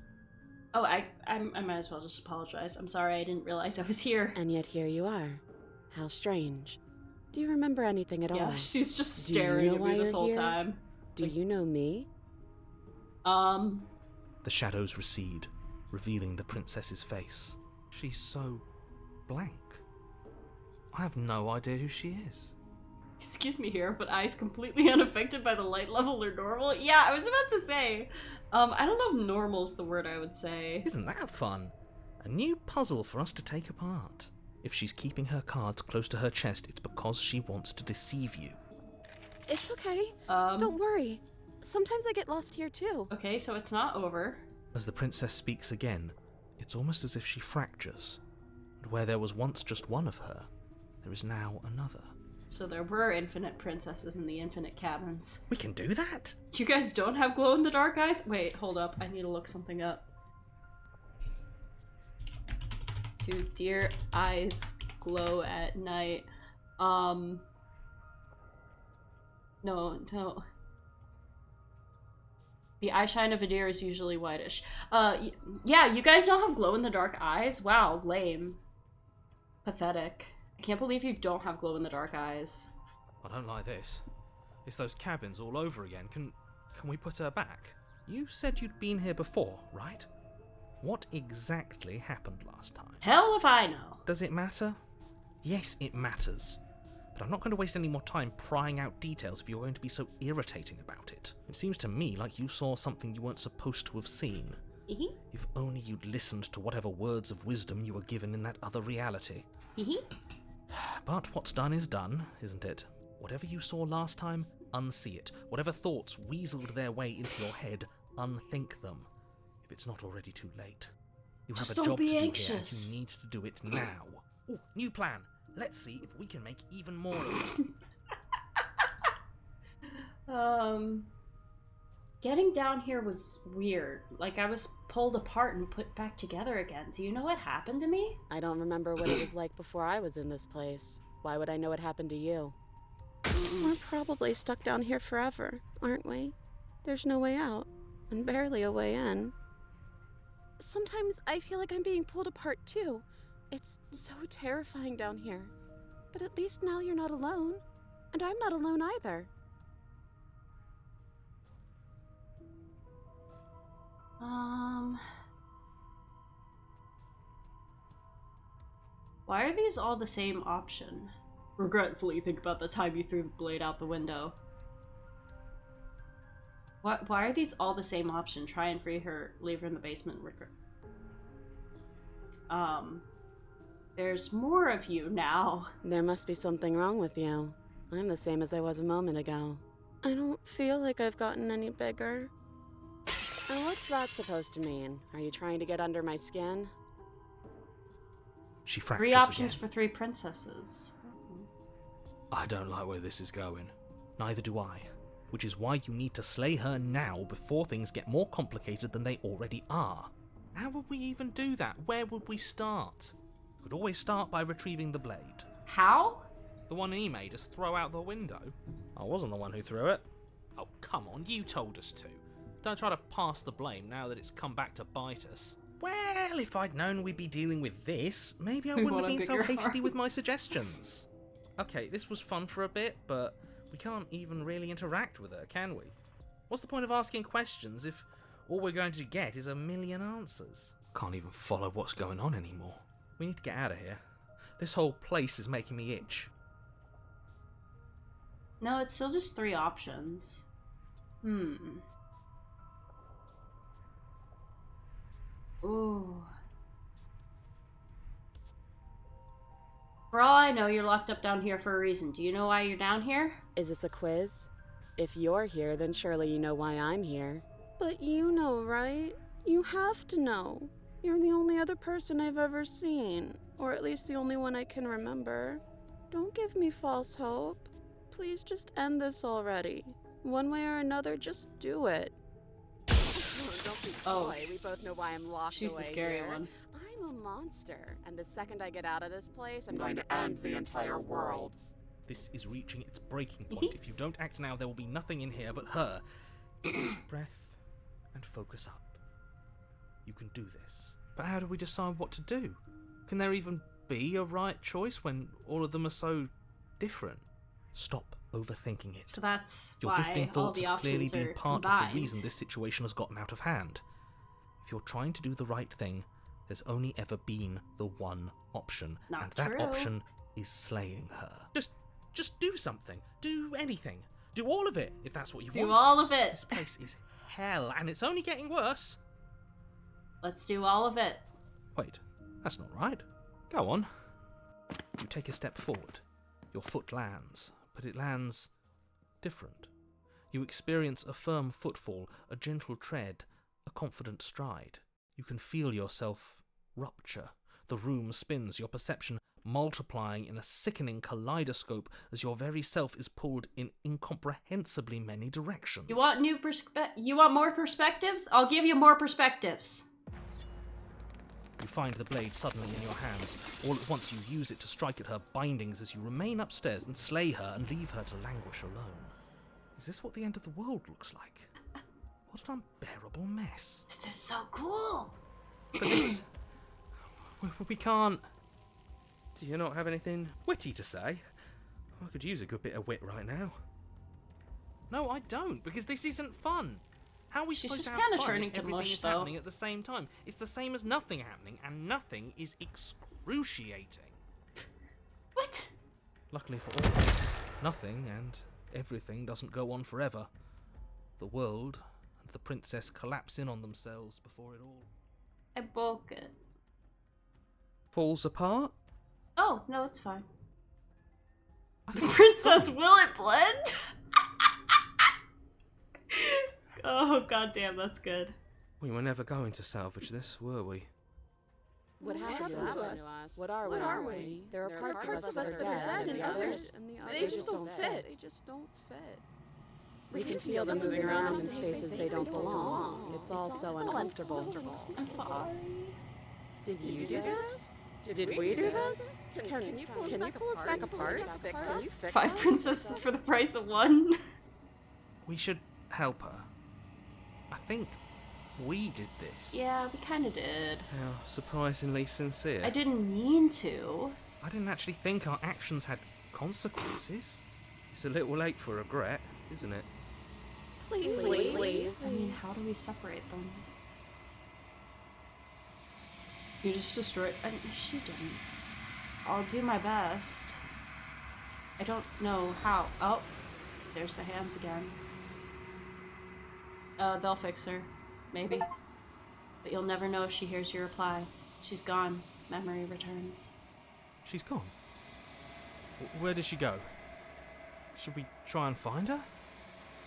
Oh, I might as well just apologize. I'm sorry, I didn't realize I was here. And yet here you are. How strange. Do you remember anything at all? Yeah, she's just Do you staring know at why me this you're whole here? time. Do you know me? The shadows recede, revealing the princess's face. She's so blank. I have no idea who she is. Excuse me here, but eyes completely unaffected by the light level are normal? Yeah, I was about to say. I don't know if normal's the word I would say. Isn't that fun? A new puzzle for us to take apart. If she's keeping her cards close to her chest, it's because she wants to deceive you. It's okay. Don't worry. Sometimes I get lost here too. Okay, so it's not over. As the princess speaks again, it's almost as if she fractures. And where there was once just one of her, there is now another. So there were infinite princesses in the infinite cabins. We can do that? You guys don't have glow-in-the-dark eyes? Wait, hold up. I need to look something up. Do deer eyes glow at night? No. The eye shine of a deer is usually whitish. Yeah, you guys don't have glow-in-the-dark eyes? Wow, lame. Pathetic. I can't believe you don't have glow-in-the-dark eyes. I don't like this. It's those cabins all over again. Can we put her back? You said you'd been here before, right? What exactly happened last time? Hell if I know. Does it matter? Yes, it matters. but I'm not going to waste any more time prying out details if you're going to be so irritating about it. It seems to me like you saw something you weren't supposed to have seen. If only you'd listened to whatever words of wisdom you were given in that other reality. But what's done is done, isn't it? Whatever you saw last time, unsee it. Whatever thoughts weaseled their way into your head, unthink them. If it's not already too late. You have Just a don't job to be do here, anxious. and you need to do it now. Ooh, new plan. Let's see if we can make even more of them. Getting down here was weird. Like, I was pulled apart and put back together again. Do you know what happened to me? I don't remember what it was like before I was in this place. Why would I know what happened to you? We're probably stuck down here forever, aren't we? There's no way out, and barely a way in. Sometimes I feel like I'm being pulled apart too. It's so terrifying down here. But at least now you're not alone. And I'm not alone either. Why are these all the same option? Regretfully think about the time you threw the blade out the window. Why are these all the same option? Try and free her, leave her in the basement. There's more of you now. There must be something wrong with you. I'm the same as I was a moment ago. I don't feel like I've gotten any bigger. And what's that supposed to mean? Are you trying to get under my skin? She fractures 3 options again. for 3 princesses. I don't like where this is going. Neither do I. Which is why you need to slay her now before things get more complicated than they already are. How would we even do that? Where would we start? We could always start by retrieving the blade. How? The one he made us throw out the window. I wasn't the one who threw it. Oh, come on, you told us to. Don't try to pass the blame now that it's come back to bite us. Well, if I'd known we'd be dealing with this, maybe I We wouldn't have want a been so bigger hasty arm. with my suggestions. Okay, this was fun for a bit, but we can't even really interact with her, can we? What's the point of asking questions if all we're going to get is a million answers? Can't even follow what's going on anymore. We need to get out of here. This whole place is making me itch. No, it's still just 3 options. Ooh. For all I know, you're locked up down here for a reason. Do you know why you're down here? Is this a quiz? If you're here, then surely you know why I'm here. But you know, right? You have to know. You're the only other person I've ever seen. Or at least the only one I can remember. Don't give me false hope. Please just end this already. One way or another, just do it. Don't be coy. We both know why I'm locked She's away the scary here. one. I'm a monster, and the second I get out of this place, I'm going to end the entire world. This is reaching its breaking point. If you don't act now, there will be nothing in here but her. Deep breath and focus up. You can do this. But how do we decide what to do? Can there even be a right choice when all of them are so different? Stop overthinking it. So that's Your why drifting all thoughts the have clearly options been are part of combined. the reason this situation has gotten out of hand. If you're trying to do the right thing, there's only ever been the one option. Not and that true. option is slaying her. Just do something. Do anything. Do all of it, if that's what you Do want. all of it. This place is hell, and it's only getting worse. Let's do all of it. Wait, that's not right. Go on. You take a step forward. Your foot lands, but it lands different. You experience a firm footfall, a gentle tread, a confident stride. You can feel yourself rupture. The room spins, your perception multiplying in a sickening kaleidoscope as your very self is pulled in incomprehensibly many directions. You want You want more perspectives? I'll give you more perspectives. You find the blade suddenly in your hands. All at once you use it to strike at her bindings as you remain upstairs and slay her and leave her to languish alone. Is this what the end of the world looks like? What an unbearable mess. This is so cool. But this... we can't... Do you not have anything witty to say? I could use a good bit of wit right now. No, I don't, because this isn't fun. How are we She's supposed just to have kinda fun turning if to everything mush, is though. happening at the same time? It's the same as nothing happening, and nothing is excruciating. What? Luckily for all of us, nothing and everything doesn't go on forever. The world and the princess collapse in on themselves before it all I broke it. falls apart. Oh, no, it's fine. I think it's Princess fine. Will it blend? Oh, goddamn, that's good. We were never going to salvage this, were we? What happened to us? What are we? There are parts of us that are dead, and the others, they just don't fit. They just don't fit. We can feel them moving around in spaces they don't belong. It's all so uncomfortable. I'm sorry. Did you do this? Did we do this? Can you pull us back apart? Fix us? 5 princesses for the price of 1. We should help her. I think we did this. Yeah, we kind of did. How surprisingly sincere. I didn't mean to. I didn't actually think our actions had consequences. It's a little late for regret, isn't it? Please. I mean, how do we separate them? You just destroyed. She didn't. I'll do my best. I don't know how. Oh, there's the hands again. They'll fix her. Maybe. But you'll never know if she hears your reply. She's gone. Memory returns. She's gone. Where did she go? Should we try and find her?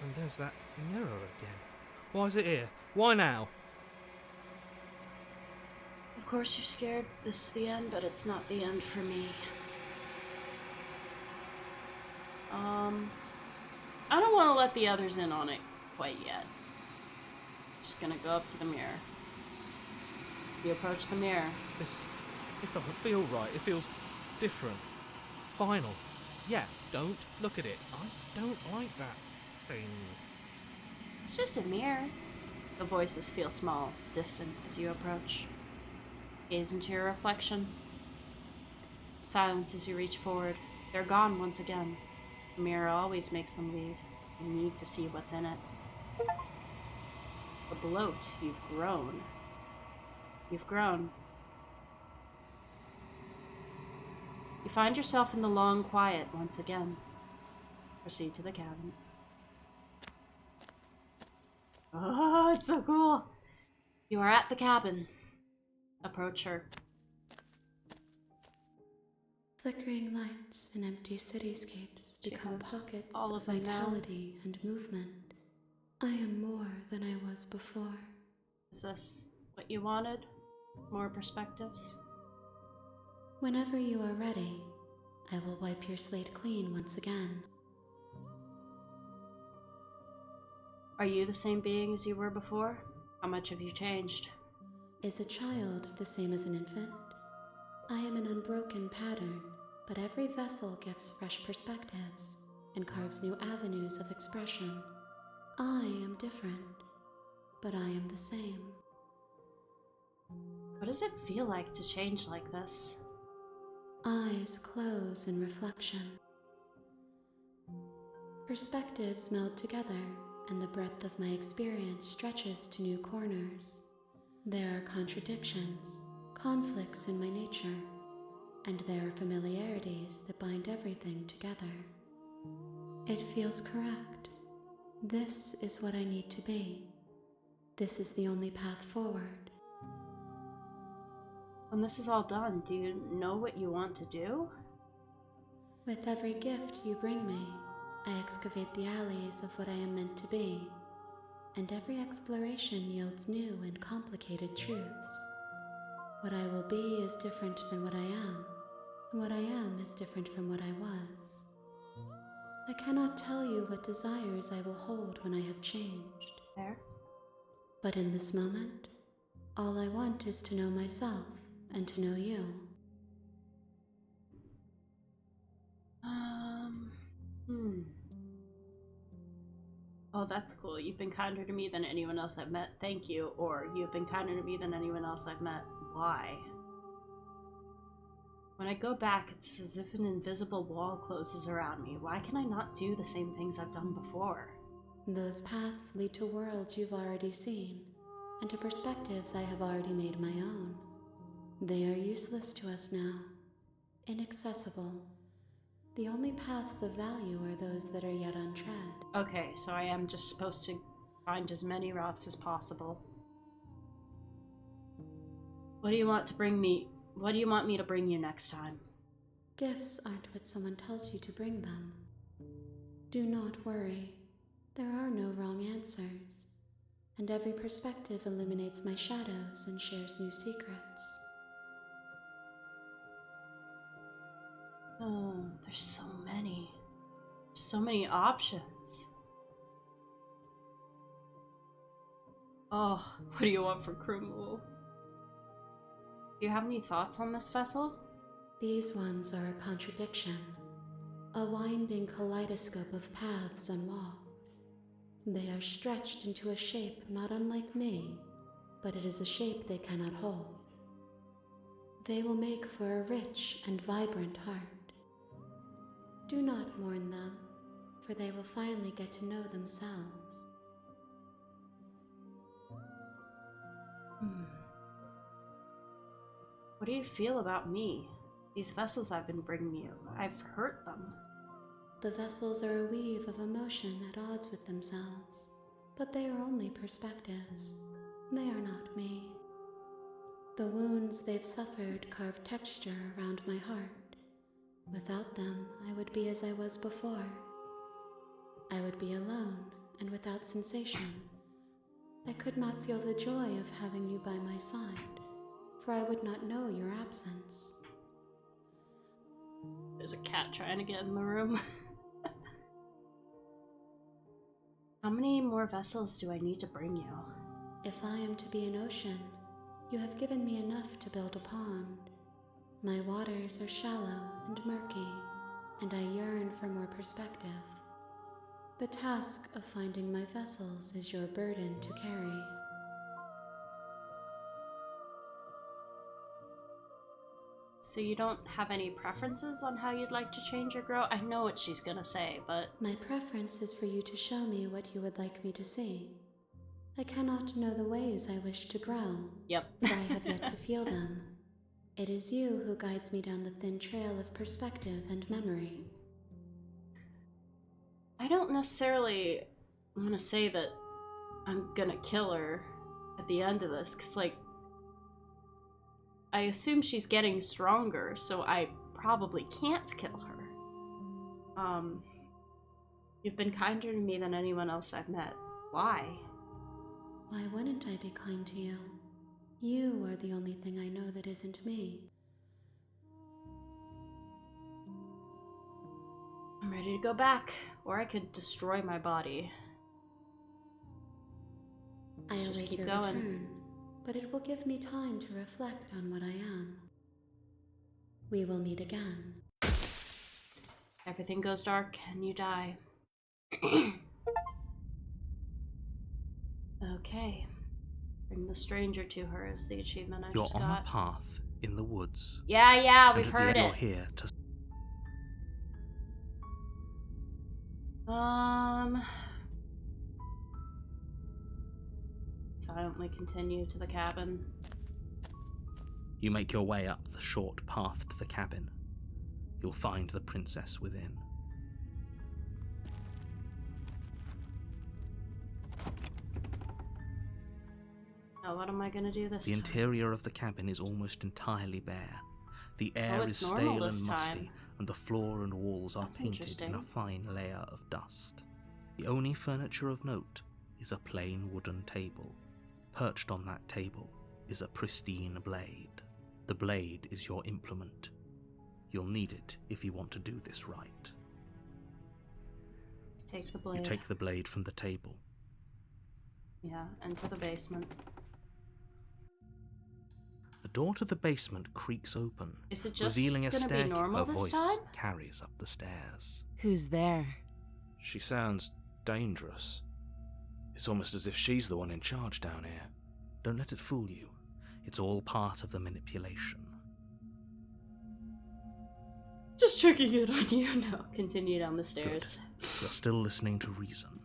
And there's that mirror again. Why is it here? Why now? Of course you're scared this is the end, but it's not the end for me. I don't want to let the others in on it quite yet. Just gonna go up to the mirror. You approach the mirror. This doesn't feel right. It feels different. Final. Yeah, don't look at it. I don't like that thing. It's just a mirror. The voices feel small, distant as you approach. Gaze into your reflection. Silence as you reach forward. They're gone once again. The mirror always makes them leave. You need to see what's in it. A bloat. You've grown. You've grown. You find yourself in the long quiet once again. Proceed to the cabin. Oh, it's so cool. You are at the cabin. Approach her. Flickering lights and empty cityscapes She become has pockets all of of them now. vitality and movement. I am more than I was before. Is this what you wanted? More perspectives? Whenever you are ready, I will wipe your slate clean once again. Are you the same being as you were before? How much have you changed? Is a child the same as an infant? I am an unbroken pattern, but every vessel gives fresh perspectives and carves new avenues of expression. I am different, but I am the same. What does it feel like to change like this? Eyes close in reflection. Perspectives meld together, and the breadth of my experience stretches to new corners. There are contradictions, conflicts in my nature, and there are familiarities that bind everything together. It feels correct. This is what I need to be. This is the only path forward. When this is all done, do you know what you want to do? With every gift you bring me, I excavate the alleys of what I am meant to be, and every exploration yields new and complicated truths. What I will be is different than what I am, and what I am is different from what I was. I cannot tell you what desires I will hold when I have changed. There? But in this moment, all I want is to know myself and to know you. Oh, that's cool. You've been kinder to me than anyone else I've met. Thank you. Or you've been kinder to me than anyone else I've met. Why? When I go back, it's as if an invisible wall closes around me. Why can I not do the same things I've done before? Those paths lead to worlds you've already seen, and to perspectives I have already made my own. They are useless to us now, inaccessible. The only paths of value are those that are yet untread. Okay, so I am just supposed to find as many routes as possible. What do you want to bring me? What do you want me to bring you next time? Gifts aren't what someone tells you to bring them. Do not worry. There are no wrong answers, and every perspective illuminates my shadows and shares new secrets. Oh, there's so many. So many options. Oh, what do you want for Krumul? Do you have any thoughts on this vessel? These ones are a contradiction, a winding kaleidoscope of paths and walls. They are stretched into a shape not unlike me, but it is a shape they cannot hold. They will make for a rich and vibrant heart. Do not mourn them, for they will finally get to know themselves. What do you feel about me? These vessels I've been bringing you, I've hurt them. The vessels are a weave of emotion at odds with themselves, but they are only perspectives. They are not me. The wounds they've suffered carve texture around my heart. Without them, I would be as I was before. I would be alone and without sensation. I could not feel the joy of having you by my side, for I would not know your absence. There's a cat trying to get in the room. How many more vessels do I need to bring you? If I am to be an ocean, you have given me enough to build a pond. My waters are shallow and murky, and I yearn for more perspective. The task of finding my vessels is your burden to carry. So you don't have any preferences on how you'd like to change or grow? I know what she's gonna say, but... My preference is for you to show me what you would like me to see. I cannot know the ways I wish to grow, Yep. for I have yet to feel them. It is you who guides me down the thin trail of perspective and memory. I don't necessarily want to say that I'm gonna kill her at the end of this, because, like, I assume she's getting stronger, so I probably can't kill her. You've been kinder to me than anyone else I've met. Why? Why wouldn't I be kind to you? You are the only thing I know that isn't me. I'm ready to go back, or I could destroy my body. I Let's just await keep your going. return, but it will give me time to reflect on what I am. We will meet again. Everything goes dark and you die. Okay. Bring the stranger to her is the achievement I You're just on got. a path in the woods. Yeah, and we've at the heard end it. You're here to... Silently continue to the cabin. You make your way up the short path to the cabin. You'll find the princess within. Now what am I gonna do this The time? interior of the cabin is almost entirely bare. The air is it's normal stale this and musty, time. and the floor and walls are That's painted in a interesting. fine layer of dust. The only furniture of note is a plain wooden table. Perched on that table is a pristine blade. The blade is your implement. You'll need it if you want to do this right. Take the blade. You take the blade from the table. Yeah, into the basement. The door to the basement creaks open, Is it just revealing a gonna be staircase. normal Her this voice time? carries up the stairs. Who's there? She sounds dangerous. It's almost as if she's the one in charge down here. Don't let it fool you. It's all part of the manipulation. Just checking it on you. No, continue down the stairs. You're still listening to reason.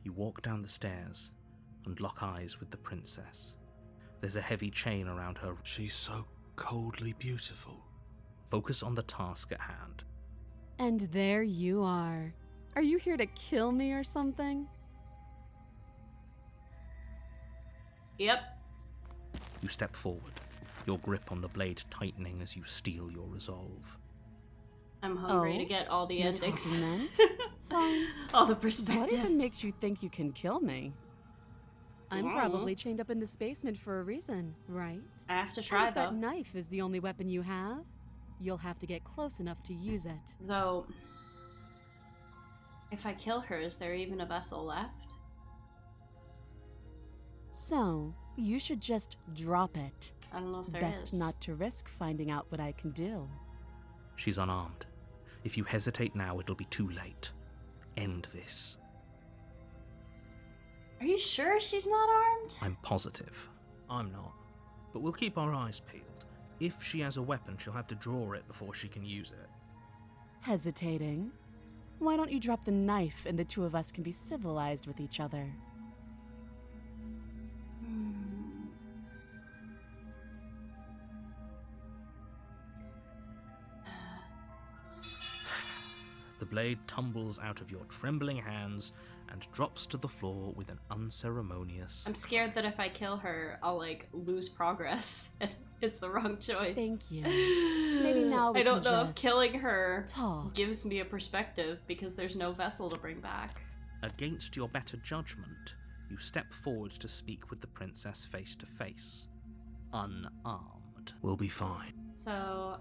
You walk down the stairs and lock eyes with the princess. There's a heavy chain around her. She's so coldly beautiful. Focus on the task at hand. And there you are. Are you here to kill me or something? Yep. You step forward, your grip on the blade tightening as you steel your resolve. I'm hungry Oh, to get all the no endings. talking then? Fine. All the What perspectives. even makes you think you can kill me? I'm probably chained up in this basement for a reason, right? I have to And try, if though. that knife is the only weapon you have, you'll have to get close enough to use it. Though, if I kill her, is there even a vessel left? So, you should just drop it. I don't know if there is. Best not to risk finding out what I can do. She's unarmed. If you hesitate now, it'll be too late. End this. Are you sure she's not armed? I'm positive. I'm not. But we'll keep our eyes peeled. If she has a weapon, she'll have to draw it before she can use it. Hesitating? Why don't you drop the knife and the two of us can be civilized with each other? The blade tumbles out of your trembling hands and drops to the floor with an unceremonious... I'm scared that if I kill her, I'll, lose progress. It's the wrong choice. Thank you. Maybe now we I don't can know if just killing her talk. gives me a perspective, because there's no vessel to bring back. Against your better judgment, you step forward to speak with the princess face to face. Unarmed. We'll be fine. So,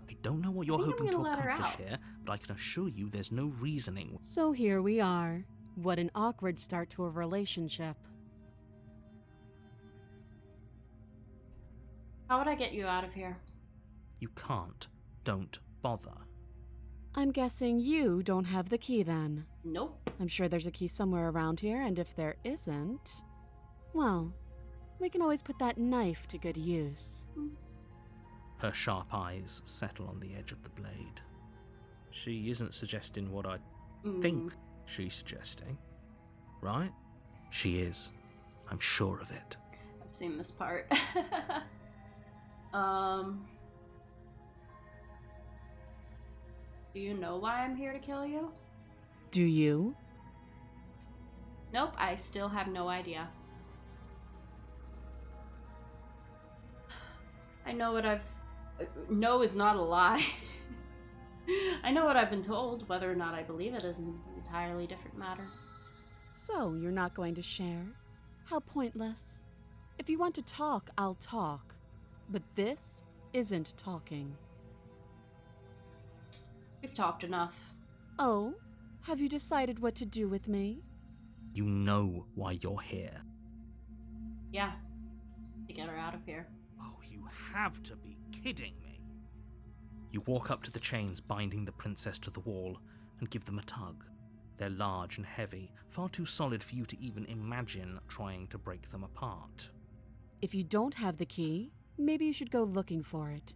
I don't know what you're I think I'm hoping to gonna let her accomplish out. here, but I can assure you there's no reasoning. So here we are. What an awkward start to a relationship. how would I get you out of here? You can't. Don't bother. I'm guessing you don't have the key then. Nope. I'm sure there's a key somewhere around here, and if there isn't, well, we can always put that knife to good use. Her sharp eyes settle on the edge of the blade. She isn't suggesting what I think she's suggesting, right? She is. I'm sure of it. I've seen this part. Do you know why I'm here to kill you? Do you? Nope, I still have no idea. I know what I've... No is not a lie. I know what I've been told. Whether or not I believe it is an entirely different matter. So, you're not going to share? How pointless. If you want to talk, I'll talk. But this isn't talking. We've talked enough. Oh? Have you decided what to do with me? You know why you're here. Yeah. To get her out of here. Oh, you have to be kidding me. You walk up to the chains binding the princess to the wall and give them a tug. They're large and heavy, far too solid for you to even imagine trying to break them apart. If you don't have the key, maybe you should go looking for it.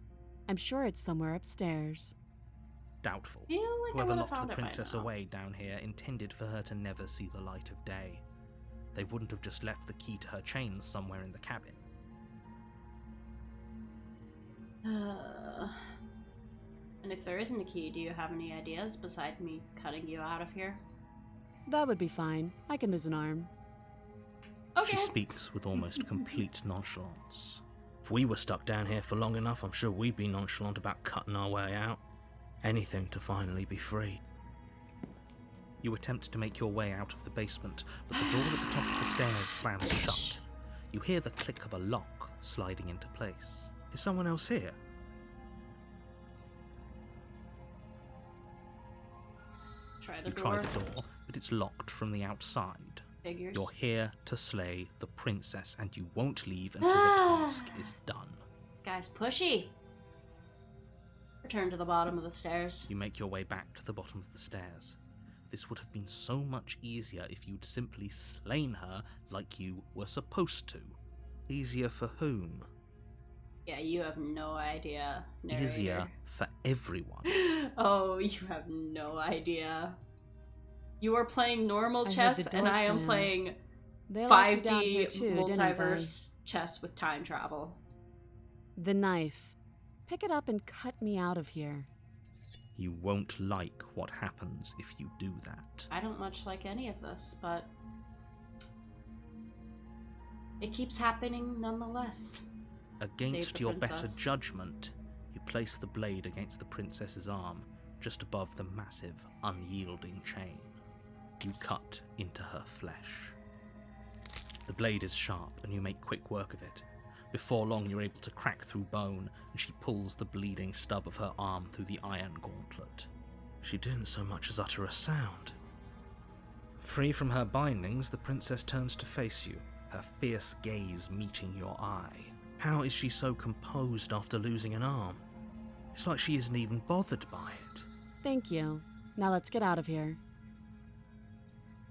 I'm sure it's somewhere upstairs. Doubtful. Feel like I Whoever would've locked found the it by princess now. away down here intended for her to never see the light of day. They wouldn't have just left the key to her chains somewhere in the cabin. And if there isn't a key, do you have any ideas besides me cutting you out of here? That would be fine. I can lose an arm. Okay. She speaks with almost complete nonchalance. If we were stuck down here for long enough, I'm sure we'd be nonchalant about cutting our way out. Anything to finally be free. You attempt to make your way out of the basement, but the door at the top of the stairs slams shut. You hear the click of a lock sliding into place. Is someone else here? Try the You door. try the door, but it's locked from the outside. Figures. You're here to slay the princess, and you won't leave until the task is done. This guy's pushy. Return to the bottom of the stairs. You make your way back to the bottom of the stairs. This would have been so much easier if you'd simply slain her like you were supposed to. Easier for whom? Yeah, you have no idea. Narrator. Easier for everyone. Oh, you have no idea. You are playing normal I heard chess, the and door I am slam. playing They locked you down 5D here too, didn't multiverse chess with time travel. they? The knife. Pick it up and cut me out of here. You won't like what happens if you do that. I don't much like any of this, but it keeps happening nonetheless. Against your better princess. judgment, you place the blade against the princess's arm, just above the massive, unyielding chain. You cut into her flesh. The blade is sharp, and you make quick work of it. Before long, you're able to crack through bone, and she pulls the bleeding stub of her arm through the iron gauntlet. She didn't so much as utter a sound. Free from her bindings, the princess turns to face you, her fierce gaze meeting your eye. How is she so composed after losing an arm? It's like she isn't even bothered by it. Thank you. Now let's get out of here.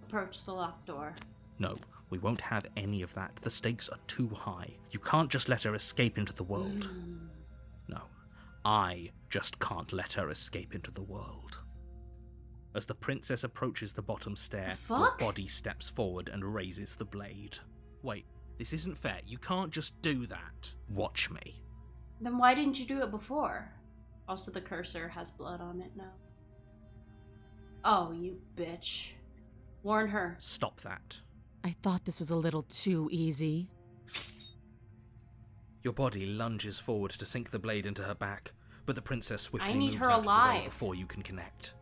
Approach the locked door. No, we won't have any of that. The stakes are too high. You can't just let her escape into the world. No, I just can't let her escape into the world. As the princess approaches the bottom stair, your body steps forward and raises the blade. Wait, this isn't fair. You can't just do that. Watch me. Then why didn't you do it before? Also, the cursor has blood on it now. Oh, you bitch. Warn her. Stop that. I thought this was a little too easy. Your body lunges forward to sink the blade into her back, but the princess swiftly I need moves her out of the way alive. before you can connect.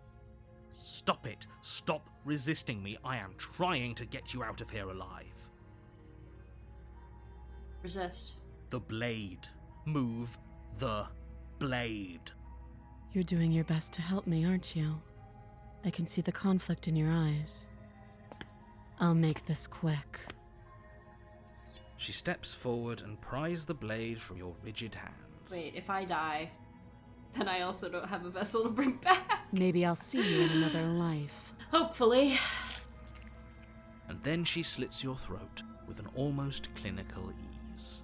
Stop it. Stop resisting me. I am trying to get you out of here alive. Resist. The blade. Move the blade. You're doing your best to help me, aren't you? I can see the conflict in your eyes. I'll make this quick. She steps forward and pries the blade from your rigid hands. Wait, if I die, then I also don't have a vessel to bring back. Maybe I'll see you in another life. Hopefully. And then she slits your throat with an almost clinical ease.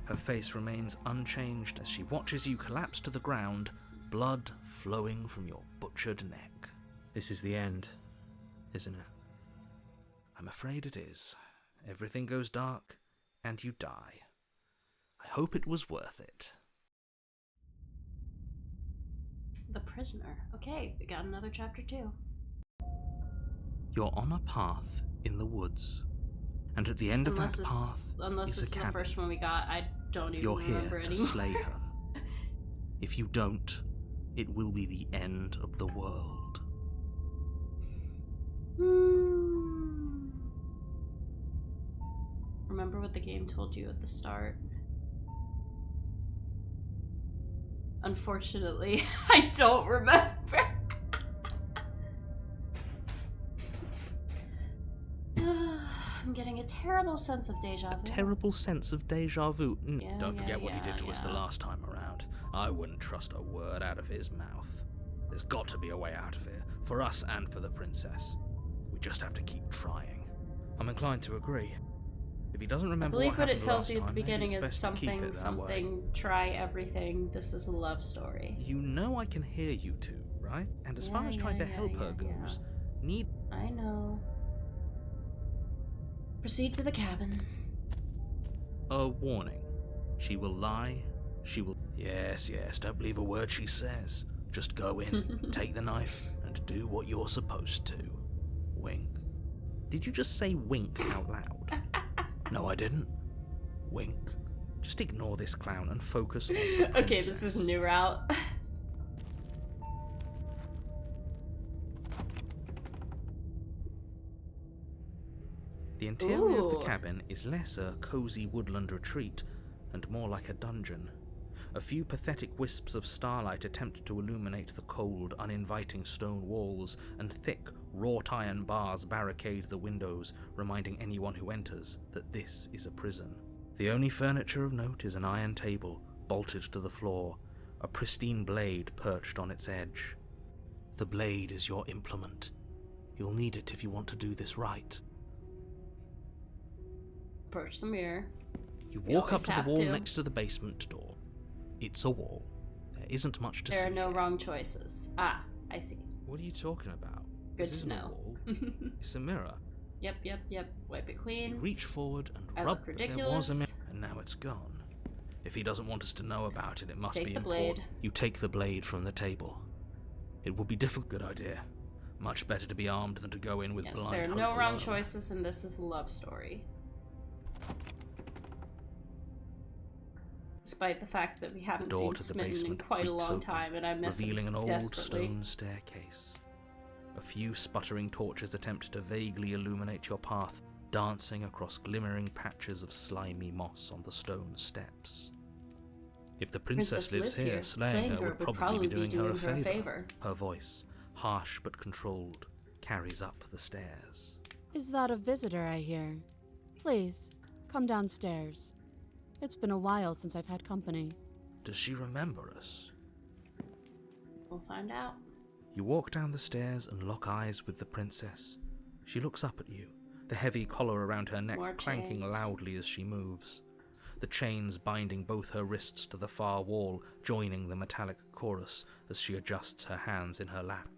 Her face remains unchanged as she watches you collapse to the ground, blood flowing from your butchered neck. This is the end, isn't it? I'm afraid it is. Everything goes dark, and you die. I hope it was worth it. The prisoner. Okay, we got another chapter 2. You're on a path in the woods, and at the end of that path Unless is this a is the cabin. first one we got, I don't even You're remember here to anymore. slay her. If you don't, it will be the end of the world. Remember what the game told you at the start? Unfortunately, I don't remember. I'm getting a terrible sense of deja vu. Terrible sense of deja vu. Yeah, Don't forget what he did to us the yeah. last time around. I wouldn't trust a word out of his mouth. There's got to be a way out of here, for us and for the princess. We just have to keep trying. I'm inclined to agree. If he doesn't I remember believe what it happened tells last you at the time, maybe beginning it's is best to keep something, it that way. something, try everything. This is a love story. You know I can hear you two, right? And as far as trying to help her goes, need... I know. Proceed to the cabin. A warning. She will lie. She will... Yes, don't believe a word she says. Just go in, take the knife, and do what you're supposed to. Wink. Did you just say wink out loud? No, I didn't. Wink. Just ignore this clown and focus on the princess. Okay, this is new route. The interior of the Ooh. cabin is less a cozy woodland retreat and more like a dungeon. A few pathetic wisps of starlight attempt to illuminate the cold, uninviting stone walls, and thick, wrought iron bars barricade the windows, reminding anyone who enters that this is a prison. The only furniture of note is an iron table, bolted to the floor, a pristine blade perched on its edge. The blade is your implement. You'll need it if you want to do this right. Approach the mirror. You We walk up always to the have wall to. next to the basement door. It's a wall. There isn't much to There see. are no wrong choices. Ah, I see. What are you talking about? Good This to isn't know. a wall. It's a mirror. Yep. Wipe it You clean. reach forward and I rub look the ridiculous. And now it's gone. If he doesn't want us to know about it, it must Take be the important. blade. You take the blade from the table. It will be difficult. Good idea. Much better to be armed than to go in with Yes, blind there are hope no wrong alone. choices, and this is a love story. Despite the fact that we The haven't door seen to the Smitten in basement quite a creaks long open, time, and I miss revealing him an old desperately. stone staircase. A few sputtering torches attempt to vaguely illuminate your path, dancing across glimmering patches of slimy moss on the stone steps. If the princess lives here, slaying her would probably be doing her a favor. Her voice, harsh but controlled, carries up the stairs. Is that a visitor I hear? Please, come downstairs. It's been a while since I've had company. Does she remember us? We'll find out. You walk down the stairs and lock eyes with the princess. She looks up at you, the heavy collar around her neck More clanking chains. loudly as she moves. The chains binding both her wrists to the far wall, joining the metallic chorus as she adjusts her hands in her lap.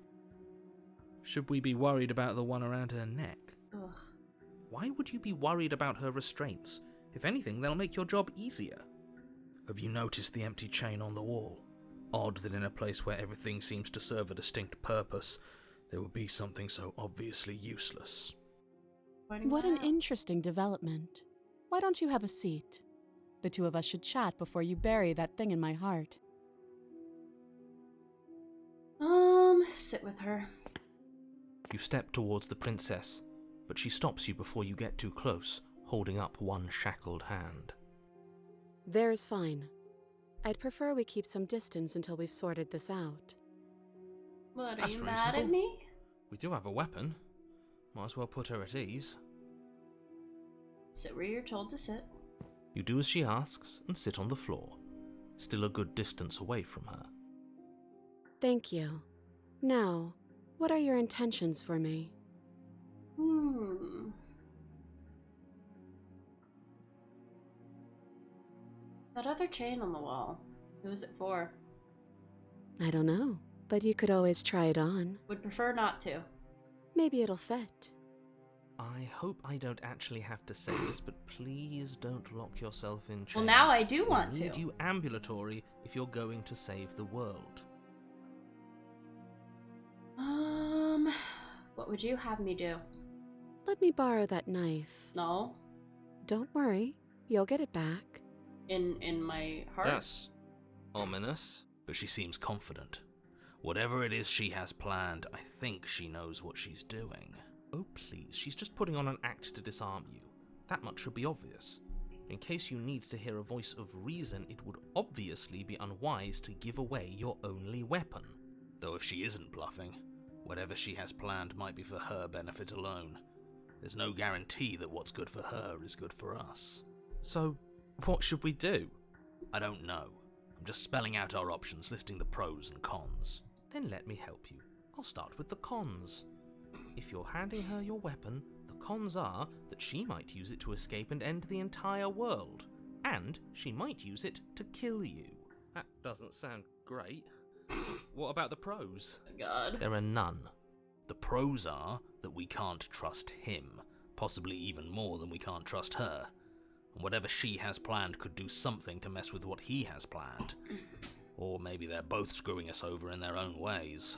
Should we be worried about the one around her neck? Ugh. Why would you be worried about her restraints? If anything, they'll make your job easier. Have you noticed the empty chain on the wall? Odd that in a place where everything seems to serve a distinct purpose, there would be something so obviously useless. What an interesting development. Why don't you have a seat? The two of us should chat before you bury that thing in my heart. Sit with her. You step towards the princess, but she stops you before you get too close, holding up one shackled hand. There's fine. I'd prefer we keep some distance until we've sorted this out. What, are That's you mad at reasonable. me? We do have a weapon. Might as well put her at ease. Sit where you're told to sit. You do as she asks and sit on the floor, still a good distance away from her. Thank you. Now, what are your intentions for me? That other chain on the wall. Who's it for? I don't know, but you could always try it on. Would prefer not to. Maybe it'll fit. I hope I don't actually have to say this, but please don't lock yourself in chains. Well, now I do want We need to. you ambulatory if you're going to save the world. What would you have me do? Let me borrow that knife. No? Don't worry, you'll get it back. In my heart? Yes. Ominous, but she seems confident. Whatever it is she has planned, I think she knows what she's doing. Oh please, she's just putting on an act to disarm you. That much should be obvious. In case you need to hear a voice of reason, it would obviously be unwise to give away your only weapon. Though if she isn't bluffing, whatever she has planned might be for her benefit alone. There's no guarantee that what's good for her is good for us. So, what should we do? I don't know. I'm just spelling out our options, listing the pros and cons. Then let me help you. I'll start with the cons. If you're handing her your weapon, the cons are that she might use it to escape and end the entire world. And she might use it to kill you. That doesn't sound great. What about the pros? God. There are none. The pros are that we can't trust him, possibly even more than we can't trust her. And whatever she has planned could do something to mess with what he has planned. Or maybe they're both screwing us over in their own ways.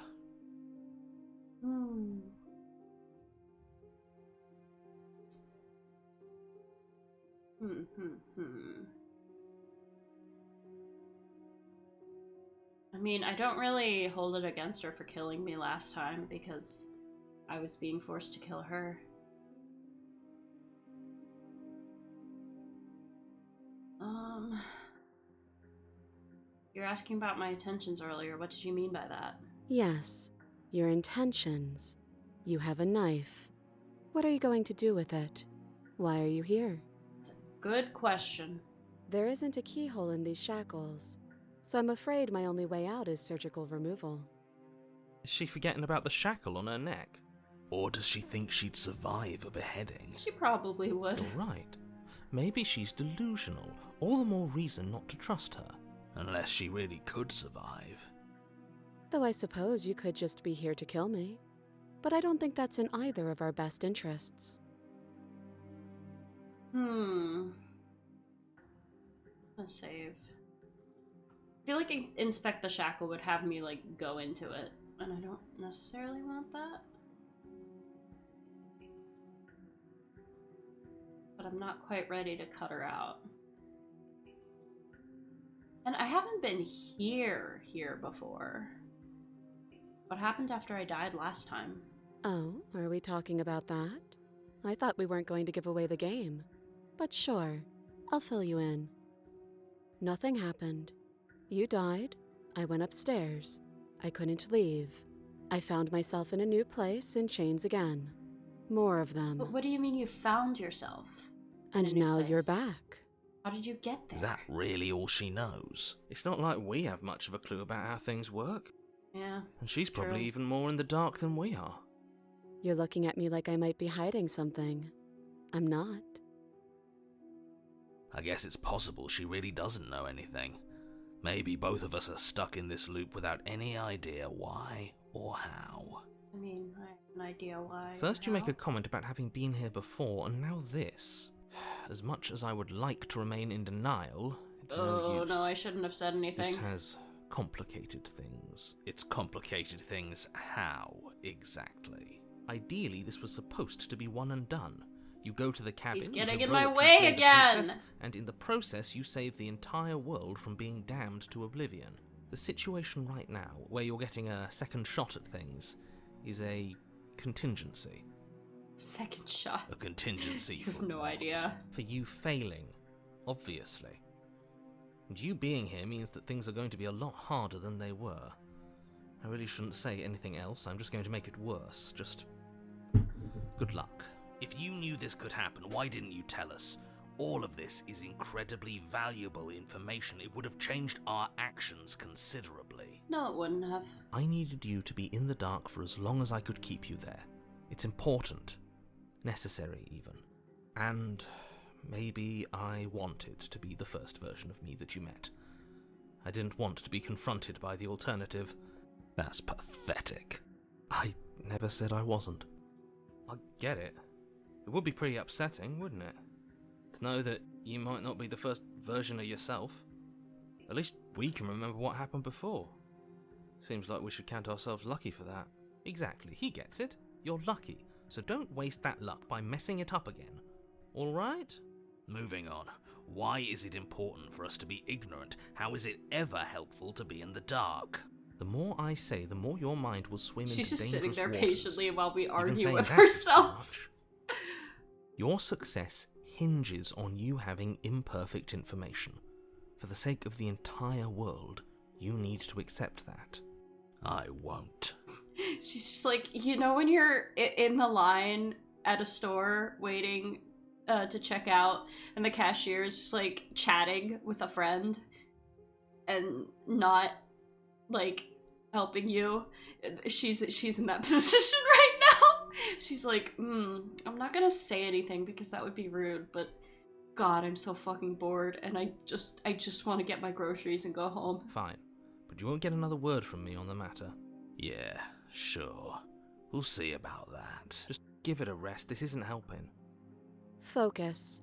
I mean, I don't really hold it against her for killing me last time because I was being forced to kill her. You're asking about my intentions earlier. What did you mean by that? Yes, your intentions. You have a knife. What are you going to do with it? Why are you here? It's a good question. There isn't a keyhole in these shackles, so I'm afraid my only way out is surgical removal. Is she forgetting about the shackle on her neck? Or does she think she'd survive a beheading? She probably would. You're right. Maybe she's delusional. All the more reason not to trust her. Unless she really could survive. Though I suppose you could just be here to kill me. But I don't think that's in either of our best interests. Let's save. I feel like Inspect the Shackle would have me, like, go into it, and I don't necessarily want that. But I'm not quite ready to cut her out. And I haven't been here before. What happened after I died last time? Oh, are we talking about that? I thought we weren't going to give away the game. But sure, I'll fill you in. Nothing happened. You died. I went upstairs. I couldn't leave. I found myself in a new place in chains again. More of them. But what do you mean you found yourself? And now you're back. How did you get there? Is that really all she knows? It's not like we have much of a clue about how things work. Yeah. And she's probably True. even more in the dark than we are. You're looking at me like I might be hiding something. I'm not. I guess it's possible she really doesn't know anything. Maybe both of us are stuck in this loop without any idea why or how. I mean, I have an idea why. First you or make a how. comment about having been here before, and now this. As much as I would like to remain in denial, it's no Oh, use. no, I shouldn't have said anything. This has complicated things. It's complicated things how, exactly? Ideally, this was supposed to be one and done. You go to the cabin, He's getting you in my heroically way slay the again! princess, and in the process you save the entire world from being damned to oblivion. The situation right now, where you're getting a second shot at things, is a contingency. Second shot. A contingency You for have no what? idea. For you failing, obviously. And you being here means that things are going to be a lot harder than they were. I really shouldn't say anything else, I'm just going to make it worse. Just good luck. If you knew this could happen, why didn't you tell us? All of this is incredibly valuable information. It would have changed our actions considerably. No, it wouldn't have. I needed you to be in the dark for as long as I could keep you there. It's important. Necessary, even. And maybe I wanted to be the first version of me that you met. I didn't want to be confronted by the alternative. That's pathetic. I never said I wasn't. I get it. It would be pretty upsetting, wouldn't it? To know that you might not be the first version of yourself. At least we can remember what happened before. Seems like we should count ourselves lucky for that. Exactly, he gets it. You're lucky, so don't waste that luck by messing it up again. Alright? Moving on. Why is it important for us to be ignorant? How is it ever helpful to be in the dark? The more I say, the more your mind will swim She's into just sitting dangerous there waters. patiently while we Even argue saying with that's too herself. much. Your success hinges on you having imperfect information. For the sake of the entire world, you need to accept that. I won't. She's just like, you know when you're in the line at a store waiting to check out and the cashier is just like chatting with a friend and not like helping you? She's in that position right now. She's like, I'm not gonna say anything because that would be rude, but God, I'm so fucking bored and I just want to get my groceries and go home. Fine, but you won't get another word from me on the matter. Yeah, sure. We'll see about that. Just give it a rest, this isn't helping. Focus.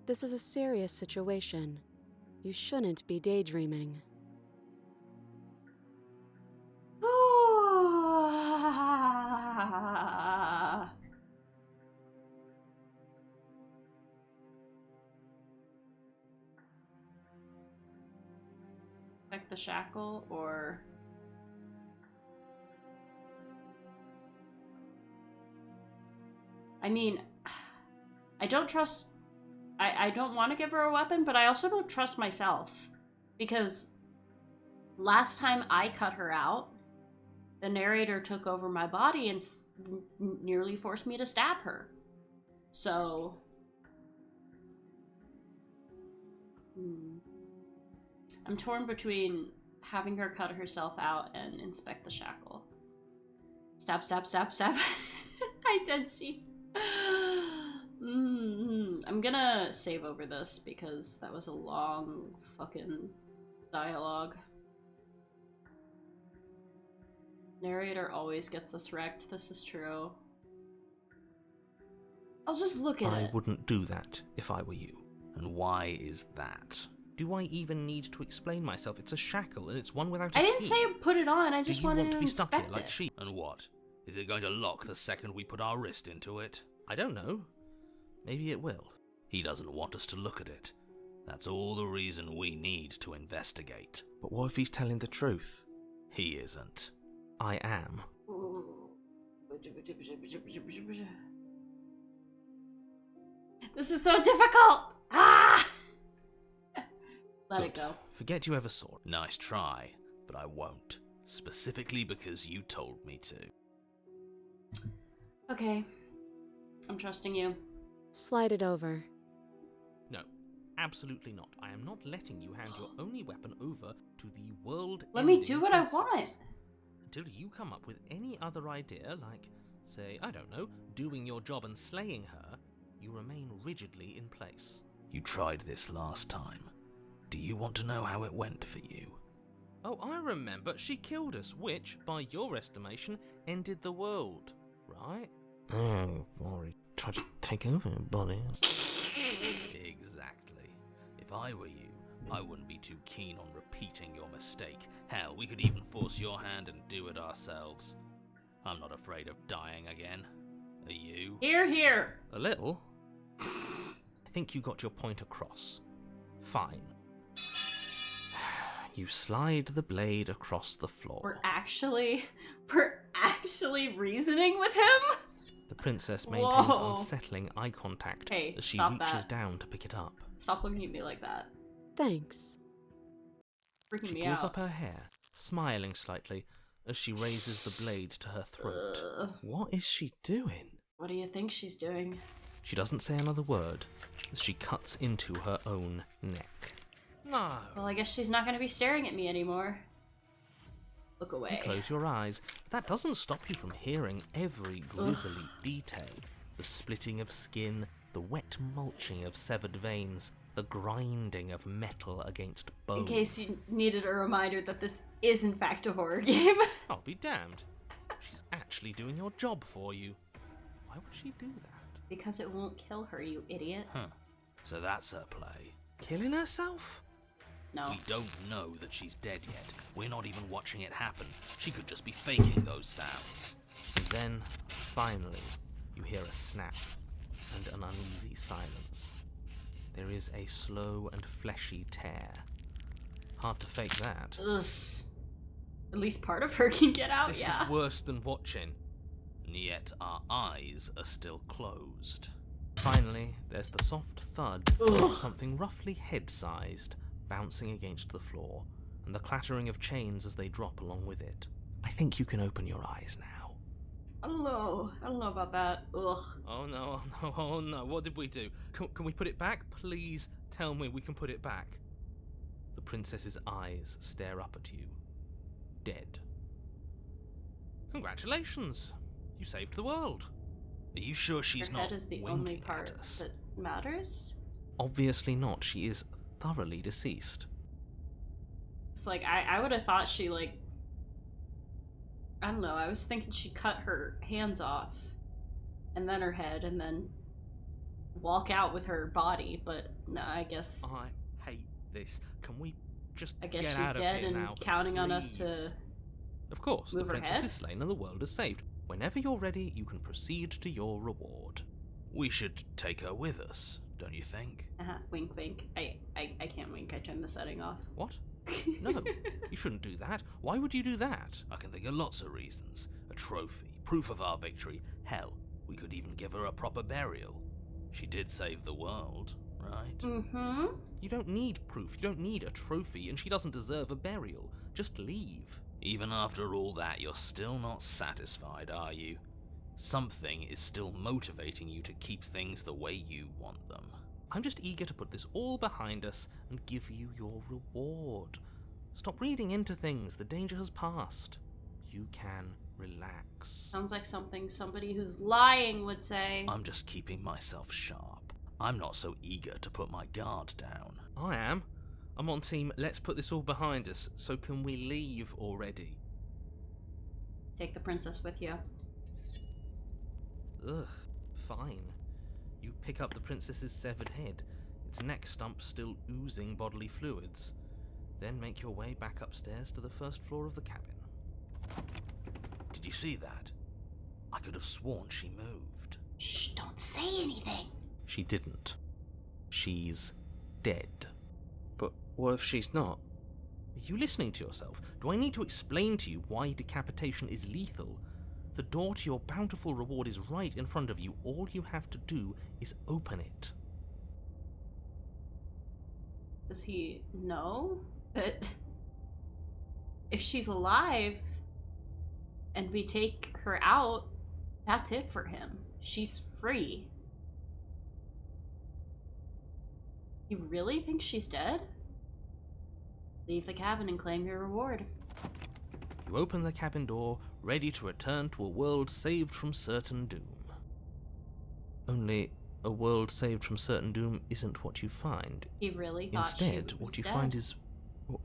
This is a serious situation. You shouldn't be daydreaming. Like the shackle, or I mean, I don't trust. I don't want to give her a weapon, but I also don't trust myself because last time I cut her out, the narrator took over my body and nearly forced me to stab her. So, I'm torn between having her cut herself out and inspect the shackle. Stab, stab, stab, stab. Hi, Denshi. I'm gonna save over this because that was a long fucking dialogue. Narrator always gets us wrecked, this is true. I'll just look at I it. wouldn't do that if I were you. And why is that? Do I even need to explain myself? It's a shackle, and it's one without a I didn't key. say put it on, I Do just you wanted want to to be stuck here inspect like it. sheep? And what? Is it going to lock the second we put our wrist into it? I don't know. Maybe it will. He doesn't want us to look at it. That's all the reason we need to investigate. But what if he's telling the truth? He isn't. I am. This is so difficult! Ah! Let it Good. go. Forget you ever saw it. Nice try, but I won't. Specifically because you told me to. Okay. I'm trusting you. Slide it over. No, absolutely not. I am not letting you hand your only weapon over to the world. Let me do what I want. Until you come up with any other idea, like, say, I don't know, doing your job and slaying her, you remain rigidly in place. You tried this last time. Do you want to know how it went for you? Oh, I remember. She killed us, which, by your estimation, ended the world, right? Oh, Rory, tried to take over, buddy. Exactly. If I were you, I wouldn't be too keen on repeating your mistake. Hell, we could even force your hand and do it ourselves. I'm not afraid of dying again. Are you? Here, here. A little. I think you got your point across. Fine. You slide the blade across the floor. We're actually reasoning with him? The princess maintains Whoa. unsettling eye contact Hey, as she stop reaches that. down to pick it up. Stop looking at me like that. Thanks. Freaking She me pulls out. up her hair, smiling slightly as she raises the blade to her throat. What is she doing? What do you think she's doing? She doesn't say another word as she cuts into her own neck. No. Well, I guess she's not going to be staring at me anymore. Look You away. close your eyes. That doesn't stop you from hearing every grisly detail. The splitting of skin, the wet mulching of severed veins, the grinding of metal against bone. In case you needed a reminder that this is in fact a horror game. I'll be damned. She's actually doing your job for you. Why would she do that? Because it won't kill her, you idiot. Huh. So that's her play. Killing herself? No. We don't know that she's dead yet. We're not even watching it happen. She could just be faking those sounds. And then, finally, you hear a snap and an uneasy silence. There is a slow and fleshy tear. Hard to fake that. Ugh. At least part of her can get out, This yeah. is worse than watching. And yet our eyes are still closed. Finally, there's the soft thud of something roughly head-sized bouncing against the floor, and the clattering of chains as they drop along with it. I think you can open your eyes now. I don't know about that. Ugh. Oh no, oh no, oh no, what did we do? Can we put it back? Please tell me we can put it back. The princess's eyes stare up at you. Dead. Congratulations! You saved the world. Are you sure she's Her not head is the winking only part at us? that matters. Obviously not. She is thoroughly deceased. It's like, I would have thought she, like... I don't know, I was thinking she cut her hands off. And then her head, and then walk out with her body, but no, I guess... I hate this. Can we just I guess get she's out of dead here and now? counting on us to... Please. Of course, the move her princess head? is slain and the world is saved. Whenever you're ready, you can proceed to your reward. We should take her with us, don't you think? Wink, wink. I can't wink. I turned the setting off. What? No, you shouldn't do that. Why would you do that? I can think of lots of reasons. A trophy, proof of our victory. Hell, we could even give her a proper burial. She did save the world, right? Mm-hmm. You don't need proof, you don't need a trophy, and she doesn't deserve a burial. Just leave. Even after all that, you're still not satisfied, are you? Something is still motivating you to keep things the way you want them. I'm just eager to put this all behind us and give you your reward. Stop reading into things, the danger has passed. You can relax. Sounds like something somebody who's lying would say. I'm just keeping myself sharp. I'm not so eager to put my guard down. I am. I'm on team, let's put this all behind us, so can we leave already? Take the princess with you. Ugh, fine. You pick up the princess's severed head. its neck stump still oozing bodily fluids. Then make your way back upstairs to the first floor of the cabin. Did you see that? I could have sworn she moved. Shh, don't say anything. She didn't. She's dead. But what if she's not? Are you listening to yourself? Do I need to explain to you why decapitation is lethal? The door to your bountiful reward is right in front of you. All you have to do is open it. Does he know that if she's alive and we take her out, that's it for him? She's free. You really think she's dead? Leave the cabin and claim your reward. You open the cabin door, ready to return to a world saved from certain doom. Only a world saved from certain doom isn't what you find. He really thought Instead, she was what you dead. find is...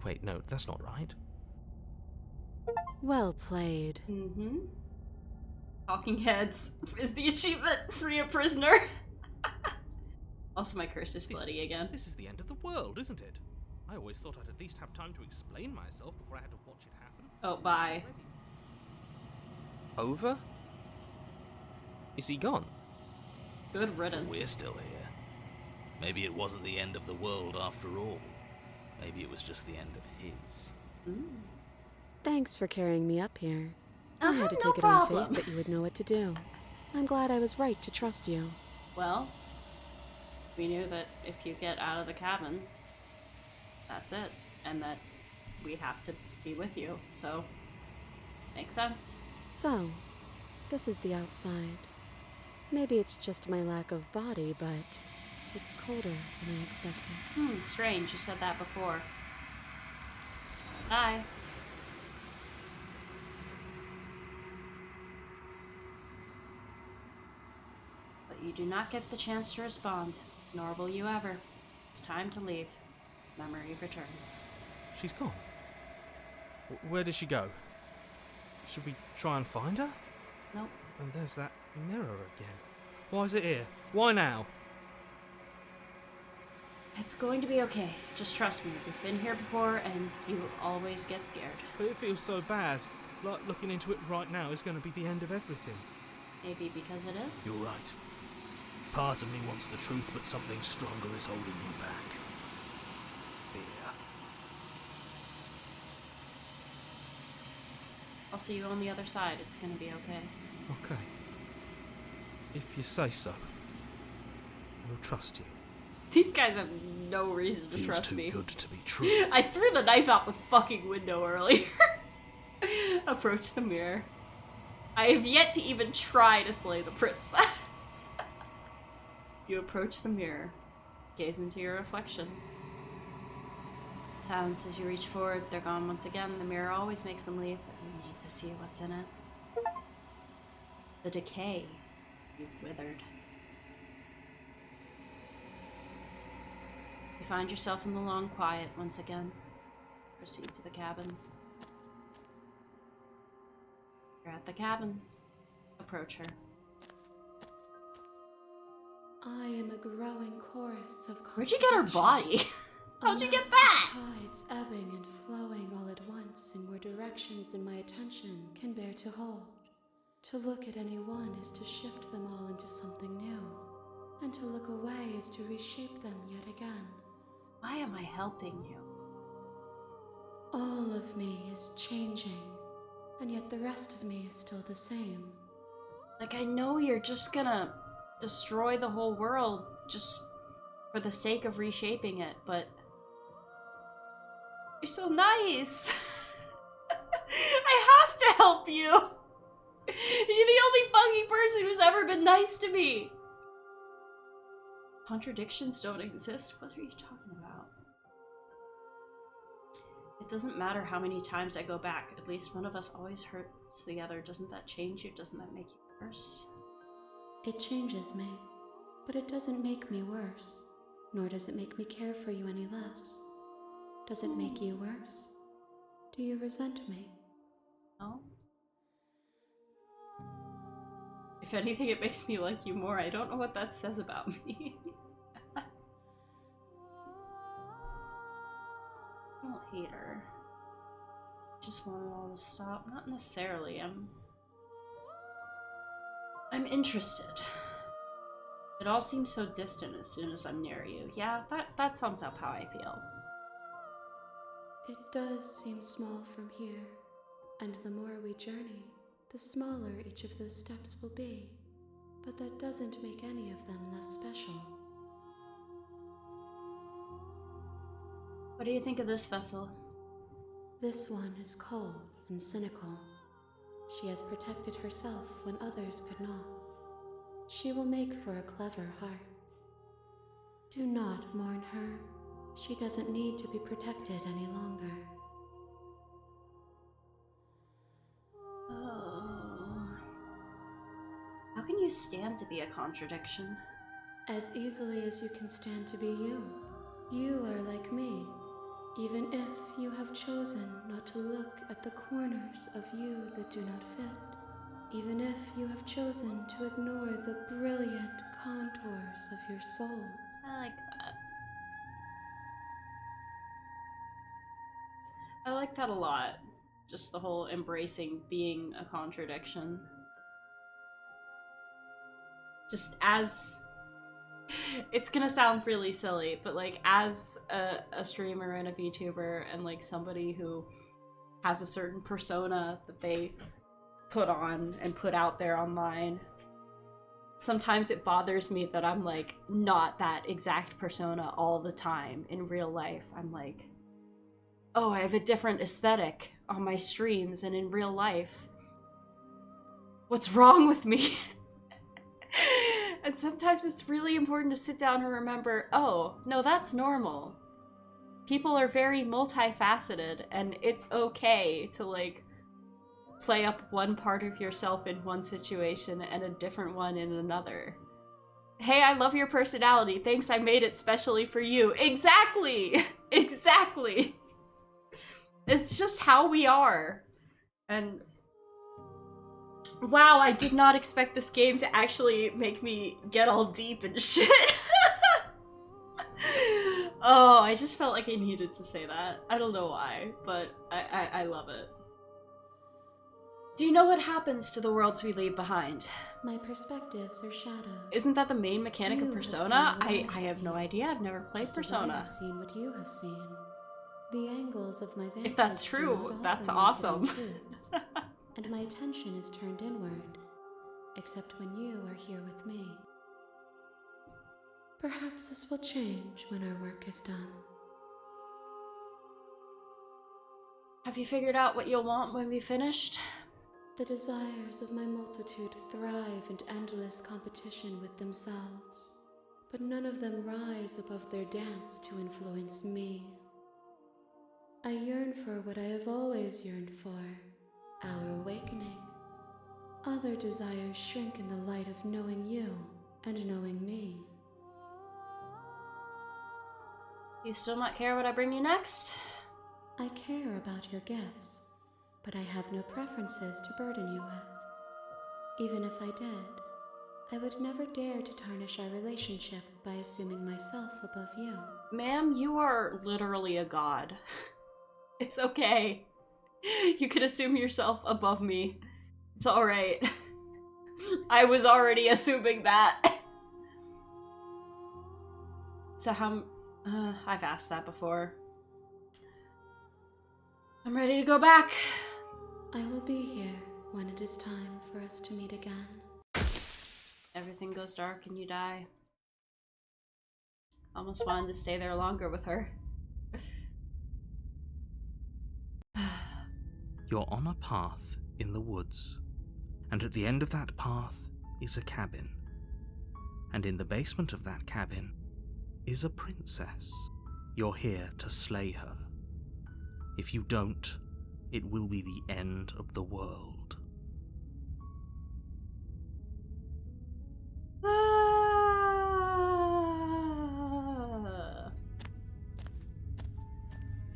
Wait, no, that's not right. Well played. Mm-hmm. Talking heads is the achievement. Free a prisoner. Also, my curse is bloody again. This is the end of the world, isn't it? I always thought I'd at least have time to explain myself before I had to watch it happen. Oh, bye. Over? Is he gone? Good riddance. We're still here. Maybe it wasn't the end of the world after all. Maybe it was just the end of his. Thanks for carrying me up here. I had to no take it on problem. faith that you would know what to do. I'm glad I was right to trust you. Well, we knew that if you get out of the cabin, that's it. And that we have to be with you. So, makes sense. So, this is the outside. Maybe it's just my lack of body, but it's colder than I expected. Strange. You said that before. Bye. But you do not get the chance to respond, nor will you ever. It's time to leave. Memory returns. She's gone. Where did she go? Should we try and find her? Nope. And there's that mirror again. Why is it here? Why now? It's going to be okay. Just trust me. We've been here before, and you always get scared. But it feels so bad. Like looking into it right now is going to be the end of everything. Maybe because it is? You're right. Part of me wants the truth, but something stronger is holding me back. Fear. I'll see you on the other side. It's gonna be okay. Okay. If you say so, we'll trust you. These guys have no reason to Feels trust too me. good to be true. I threw the knife out the fucking window earlier. Approach the mirror. I have yet to even try to slay the princess. You approach the mirror. Gaze into your reflection. Silence as you reach forward. They're gone once again. The mirror always makes them leave, but you need to see what's in it. The decay. You've withered. You find yourself in the long quiet once again. Proceed to the cabin. You're at the cabin. Approach her. I am a growing chorus of Where'd you get her body? How'd you get that? Tides ebbing and flowing all at once in more directions than my attention can bear to hold. To look at any one is to shift them all into something new, and to look away is to reshape them yet again. Why am I helping you? All of me is changing, and yet the rest of me is still the same. Like, I know you're just gonna destroy the whole world just for the sake of reshaping it, but you're so nice. I have to help you. You're the only fucking person who's ever been nice to me. Contradictions don't exist. What are you talking about? It doesn't matter how many times I go back. At least one of us always hurts the other. Doesn't that change you? Doesn't that make you worse? It changes me, but it doesn't make me worse, nor does it make me care for you any less. Does it make you worse? Do you resent me? No. If anything, it makes me like you more. I don't know what that says about me. later. Just want it all to stop. Not necessarily. I'm interested. It all seems so distant as soon as I'm near you. Yeah, that sums up how I feel. It does seem small from here, and the more we journey, the smaller each of those steps will be. But that doesn't make any of them less special. What do you think of this vessel? This one is cold and cynical. She has protected herself when others could not. She will make for a clever heart. Do not mourn her. She doesn't need to be protected any longer. Oh. How can you stand to be a contradiction? As easily as you can stand to be you. You are like me, even if you have chosen not to look at the corners of you that do not fit. Even if you have chosen to ignore the brilliant contours of your soul. I like that. I like that a lot. Just the whole embracing being a contradiction. Just as... It's gonna sound really silly, but like as a streamer and a VTuber and like somebody who has a certain persona that they put on and put out there online, sometimes it bothers me that I'm like not that exact persona all the time in real life. I'm like, oh, I have a different aesthetic on my streams and in real life. What's wrong with me? And sometimes it's really important to sit down and remember, oh, no, that's normal. People are very multifaceted, and it's okay to, like, play up one part of yourself in one situation and a different one in another. Hey, I love your personality. Thanks, I made it specially for you. Exactly! Exactly! It's just how we are. And wow, I did not expect this game to actually make me get all deep and shit. Oh, I just felt like I needed to say that. I don't know why, but I love it. Do you know what happens to the worlds we leave behind? My perspectives are shadows. Isn't that the main mechanic You of have Persona? seen what I have no seen. idea. I've never played Just as I Persona. have seen what you have seen. The angles of my vantage If that's do true, not that's offer me hidden awesome. truths, and my attention is turned inward, except when you are here with me. Perhaps this will change when our work is done. Have you figured out what you'll want when we finished? The desires of my multitude thrive in endless competition with themselves, but none of them rise above their dance to influence me. I yearn for what I have always yearned for, our awakening. Other desires shrink in the light of knowing you and knowing me. Do you still not care what I bring you next? I care about your gifts, but I have no preferences to burden you with. Even if I did, I would never dare to tarnish our relationship by assuming myself above you. Ma'am, you are literally a god. It's okay. You can assume yourself above me. It's alright. I was already assuming that. So I've asked that before. I'm ready to go back. I will be here when it is time for us to meet again. Everything goes dark and you die. Almost wanted to stay there longer with her. You're on a path in the woods, and at the end of that path is a cabin. And in the basement of that cabin is a princess. You're here to slay her. If you don't, it will be the end of the world.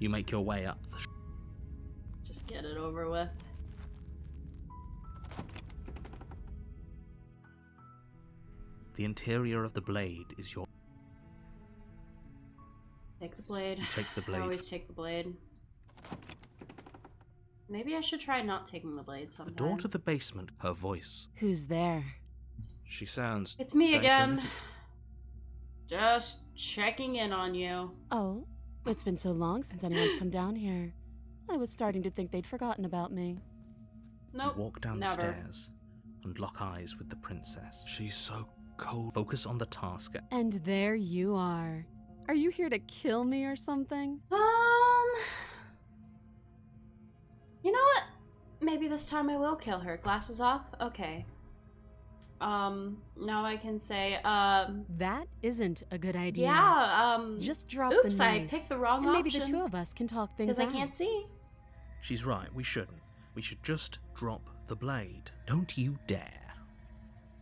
You make your way up the Just get it over with. The interior of the blade is your... Take the blade. You take the blade. I always take the blade. Maybe I should try not taking the blade The sometimes. door to the basement, her voice. Who's there? She sounds... It's me again. diabolical. Just checking in on you. Oh, it's been so long since anyone's come down here. I was starting to think they'd forgotten about me. Nope. You walk down never. the stairs and lock eyes with the princess. She's so cold. Focus on the task. And there you are. Are you here to kill me or something? You know what? Maybe this time I will kill her. Glasses off? Okay. Now I can say, That isn't a good idea. yeah, Just drop oops, the I knife. picked the wrong And maybe option. the two of us can talk things Because out. I can't see. She's right, we shouldn't. We should just drop the blade. Don't you dare.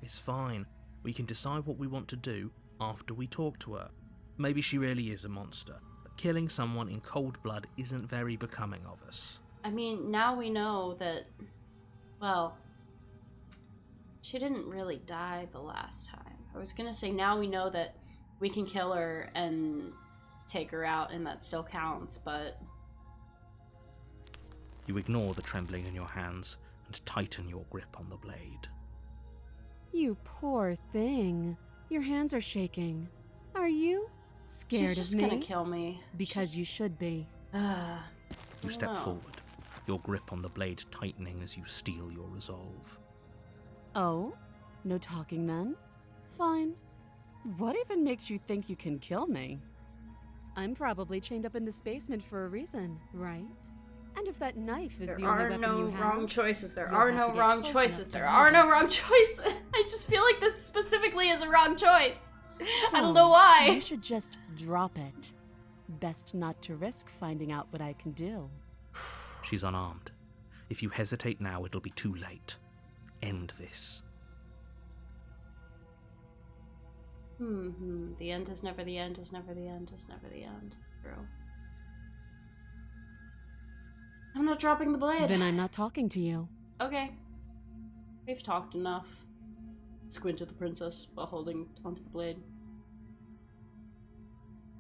It's fine. We can decide what we want to do after we talk to her. Maybe she really is a monster, but killing someone in cold blood isn't very becoming of us. I mean, now we know that, well, she didn't really die the last time. I was gonna say now we know that we can kill her and take her out and that still counts, but... You ignore the trembling in your hands and tighten your grip on the blade. You poor thing. Your hands are shaking. Are you scared She's of just me? gonna kill me. Because you should be. You step know. forward, your grip on the blade tightening as you steel your resolve. Oh? No talking then? Fine. What even makes you think you can kill me? I'm probably chained up in this basement for a reason, right? And if that knife is There the only are weapon no you have, wrong choices. There you'll are have no to get wrong close choices. enough to There use are no it. wrong choices. I just feel like this specifically is a wrong choice. I So, don't know why. You should just drop it. Best not to risk finding out what I can do. She's unarmed. If you hesitate now, it'll be too late. End this. The end is never the end, is never the end, is never the end. True. I'm not dropping the blade. Then I'm not talking to you. Okay. We've talked enough. Squint at the princess while holding onto the blade.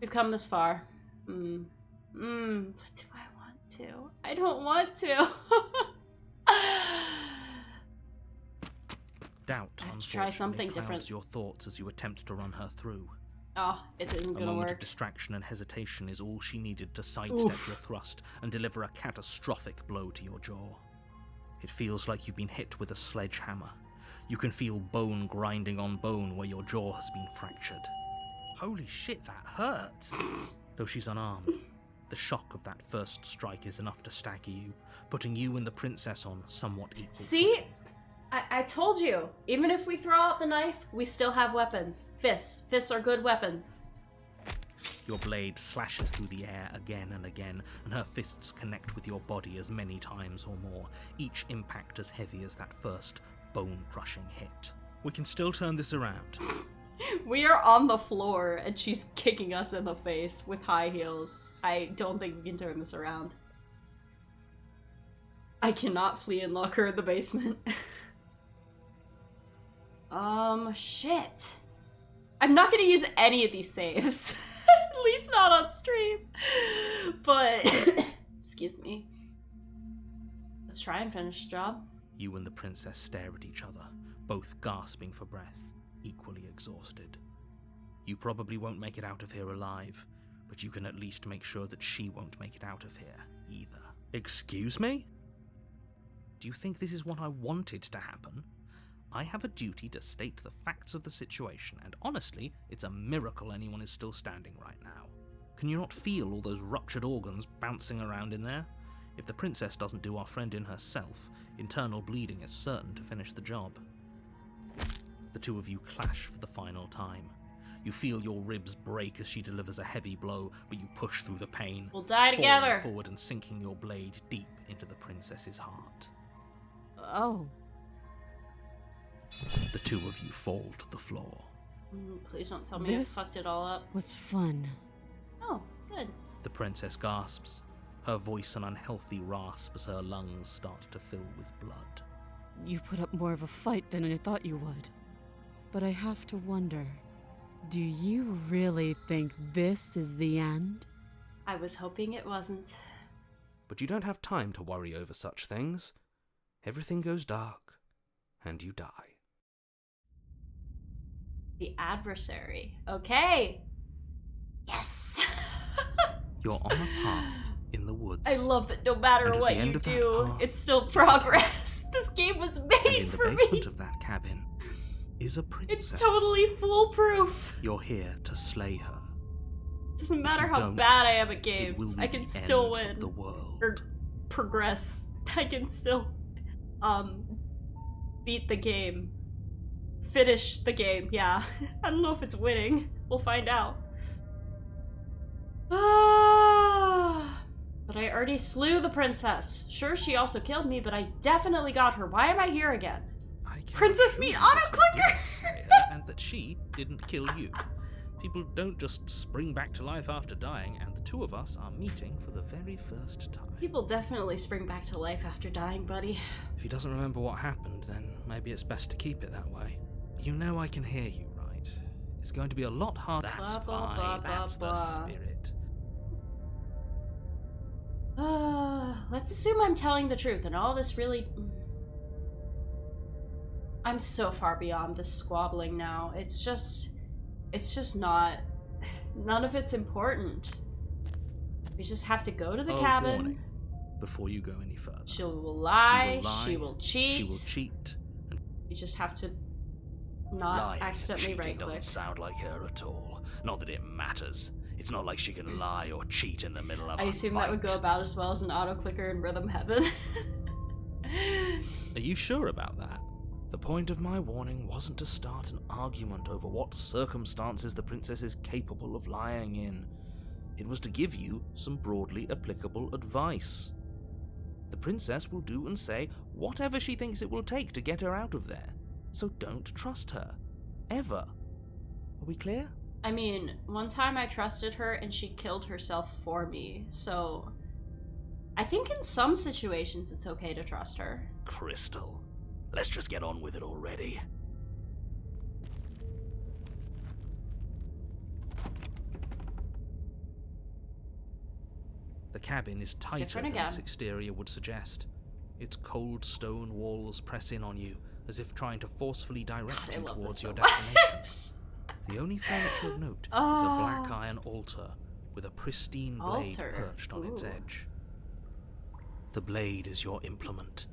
We've come this far. But do I want to? I don't want to. Doubt, I have to try unfortunately, something clouds different. your thoughts as you attempt to run her through. Oh, it isn't A gonna moment of work. distraction and hesitation is all she needed to sidestep Oof. your thrust and deliver a catastrophic blow to your jaw. It feels like you've been hit with a sledgehammer. You can feel bone grinding on bone where your jaw has been fractured. Holy shit, that hurts! Though she's unarmed, the shock of that first strike is enough to stagger you, putting you and the princess on somewhat equal See? footing. I told you. Even if we throw out the knife, we still have weapons. Fists. Fists are good weapons. Your blade slashes through the air again and again, and her fists connect with your body as many times or more, each impact as heavy as that first bone-crushing hit. We can still turn this around. We are on the floor, and she's kicking us in the face with high heels. I don't think we can turn this around. I cannot flee and lock her in the basement. Shit. I'm not gonna use any of these saves. At least not on stream. But, excuse me. Let's try and finish the job. You and the princess stare at each other, both gasping for breath, equally exhausted. You probably won't make it out of here alive, but you can at least make sure that she won't make it out of here either. Excuse me? Do you think this is what I wanted to happen? I have a duty to state the facts of the situation, and honestly, it's a miracle anyone is still standing right now. Can you not feel all those ruptured organs bouncing around in there? If the princess doesn't do our friend in herself, internal bleeding is certain to finish the job. The two of you clash for the final time. You feel your ribs break as she delivers a heavy blow, but you push through the pain. We'll die together. Falling forward and sinking your blade deep into the princess's heart. Oh. The two of you fall to the floor. Please don't tell me I This fucked it all up. was fun. Oh, good. The princess gasps, her voice an unhealthy rasp as her lungs start to fill with blood. You put up more of a fight than I thought you would. But I have to wonder, do you really think this is the end? I was hoping it wasn't. But you don't have time to worry over such things. Everything goes dark, and you die. The adversary. Okay. Yes. You're on a path in the woods. I love that no matter And at what the end you of that do, path it's still is a progress. This game was And made in the for basement me. of that cabin is a princess. It's totally foolproof. You're here to slay her. Doesn't If matter you how don't, bad I am at It will games. be I can the still end win. of the world. Or progress. I can still beat the game. Finish the game, yeah. I don't know if it's winning. We'll find out. But I already slew the princess. Sure, she also killed me, but I definitely got her. Why am I here again? I can Princess assure meet you auto that you clicker! didn't slay her, and that she didn't kill you. People don't just spring back to life after dying, and the two of us are meeting for the very first time. People definitely spring back to life after dying, buddy. If he doesn't remember what happened, then maybe it's best to keep it that way. You know I can hear you, right? It's going to be a lot harder. That's Blah, blah, fine. blah, That's blah, the blah. spirit. Let's assume I'm telling the truth and all this really... I'm so far beyond this squabbling now. It's just not... None of it's important. We just have to go to the cabin. Warning, before you go any further. She will lie, She will cheat. She will cheat. And You just have to not Lying and accidentally cheating right-click. doesn't sound like her at all. Not that it matters. It's not like she can lie or cheat in the middle of I a assume fight. that would go about as well as an auto-clicker in Rhythm Heaven. Are you sure about that? The point of my warning wasn't to start an argument over what circumstances the princess is capable of lying in. It was to give you some broadly applicable advice. The princess will do and say whatever she thinks it will take to get her out of there. So don't trust her. Ever. Are we clear? I mean, one time I trusted her and she killed herself for me, so... I think in some situations it's okay to trust her. Crystal, let's just get on with it already. The cabin is tighter different than its again. exterior would suggest. Its cold stone walls press in on you, as if trying to forcefully direct God, I you love towards this your so destination. much. The only furniture of note is a Oh. black iron altar with a pristine blade Altar. perched on its Ooh. edge. The blade is your implement.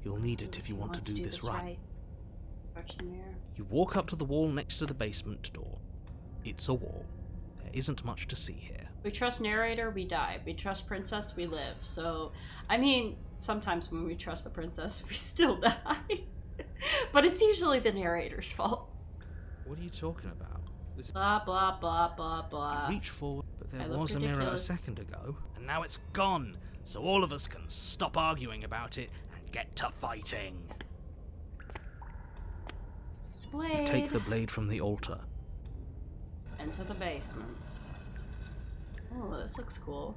You'll need it if you want to do this right. Approach the mirror. You walk up to the wall next to the basement door. It's a wall. There isn't much to see here. We trust narrator, we die. We trust princess, we live. So, I mean, sometimes when we trust the princess, we still die. But it's usually the narrator's fault. What are you talking about? This Blah, blah, blah, blah, blah. You reach forward, but I there look was a mirror a ridiculous. second ago. And now it's gone, so all of us can stop arguing about it and get to fighting. Blade. You take the blade from the altar. Enter the basement. Oh, this looks cool.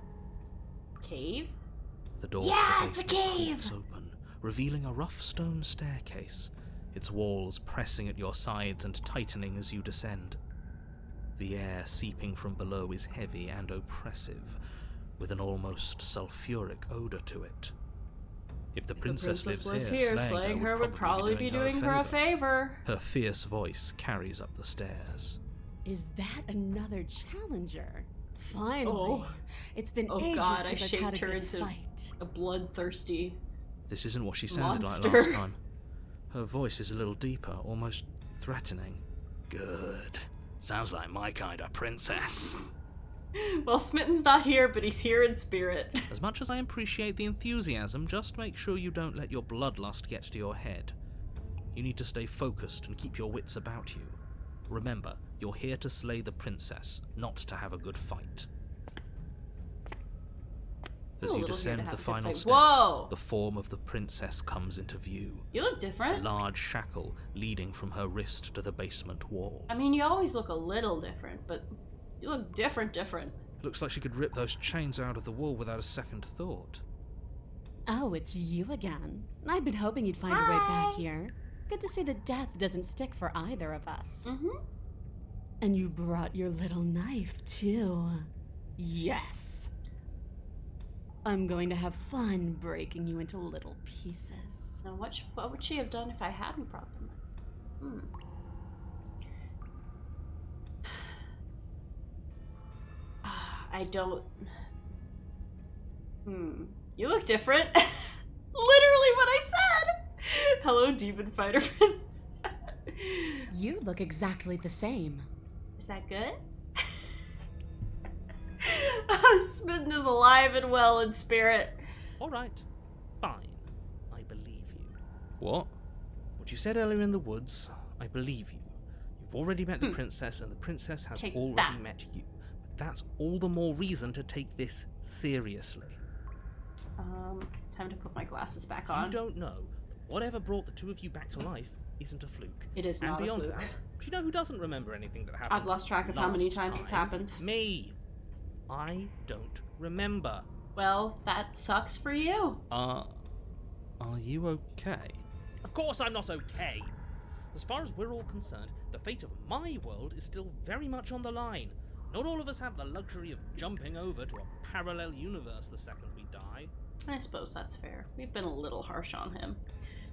Cave? The door Yeah, to the it's a basement cave! creaks open, revealing a rough stone staircase, its walls pressing at your sides and tightening as you descend. The air seeping from below is heavy and oppressive, with an almost sulphuric odor to it. If the princess lives here, slaying her would probably be doing her a favor. Her fierce voice carries up the stairs. Is that another challenger? Finally. Oh. It's been Oh ages god, I since I've had shaped a her good into fight. a bloodthirsty... This isn't what she sounded Monster. like last time. Her voice is a little deeper, almost threatening. Good. Sounds like my kind of princess. Well, Smitten's not here, but he's here in spirit. As much as I appreciate the enthusiasm, just make sure you don't let your bloodlust get to your head. You need to stay focused and keep your wits about you. Remember, you're here to slay the princess, not to have a good fight. As Ooh, a you little here to descend have the a good final fight. step, Whoa! the form of the princess comes into view. You look A different. large shackle leading from her wrist to the basement wall. I mean, you always look a little different, but you look different. Looks like she could rip those chains out of the wall without a second thought. Oh, it's you again. I'd been hoping you'd find your way back here. Good to see that death doesn't stick for either of us. Mm-hmm. And you brought your little knife, too. Yes. I'm going to have fun breaking you into little pieces. Now, what would she have done if I hadn't brought them up? I don't... You look different. Literally what I said! Hello, demon fighter. You look exactly the same. Is that good? Smitten is alive and well in spirit. Alright, fine. I believe you. What? What you said earlier in the woods, I believe you. You've already met the princess, and the princess has already met you. But that's all the more reason to take this seriously. Time to put my glasses back on. You don't know that whatever brought the two of you back to life isn't a fluke. It is and not a beyond fluke. That, do you know who doesn't remember anything that happened? I've lost track of how many times it's happened. Me. I don't remember. Well, that sucks for you. Are you okay? Of course I'm not okay. As far as we're all concerned, the fate of my world is still very much on the line. Not all of us have the luxury of jumping over to a parallel universe the second we die. I suppose that's fair. We've been a little harsh on him.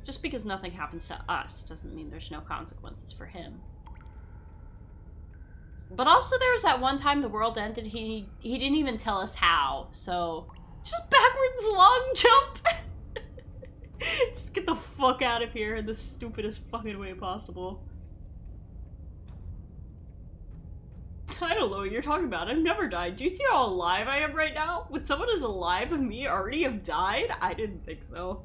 Just because nothing happens to us doesn't mean there's no consequences for him. But also there was that one time the world ended, he didn't even tell us how, so just backwards long jump. Just get the fuck out of here in the stupidest fucking way possible. I don't know what you're talking about. I've never died. Do you see how alive I am right now? Would someone as alive as me already have died? I didn't think so.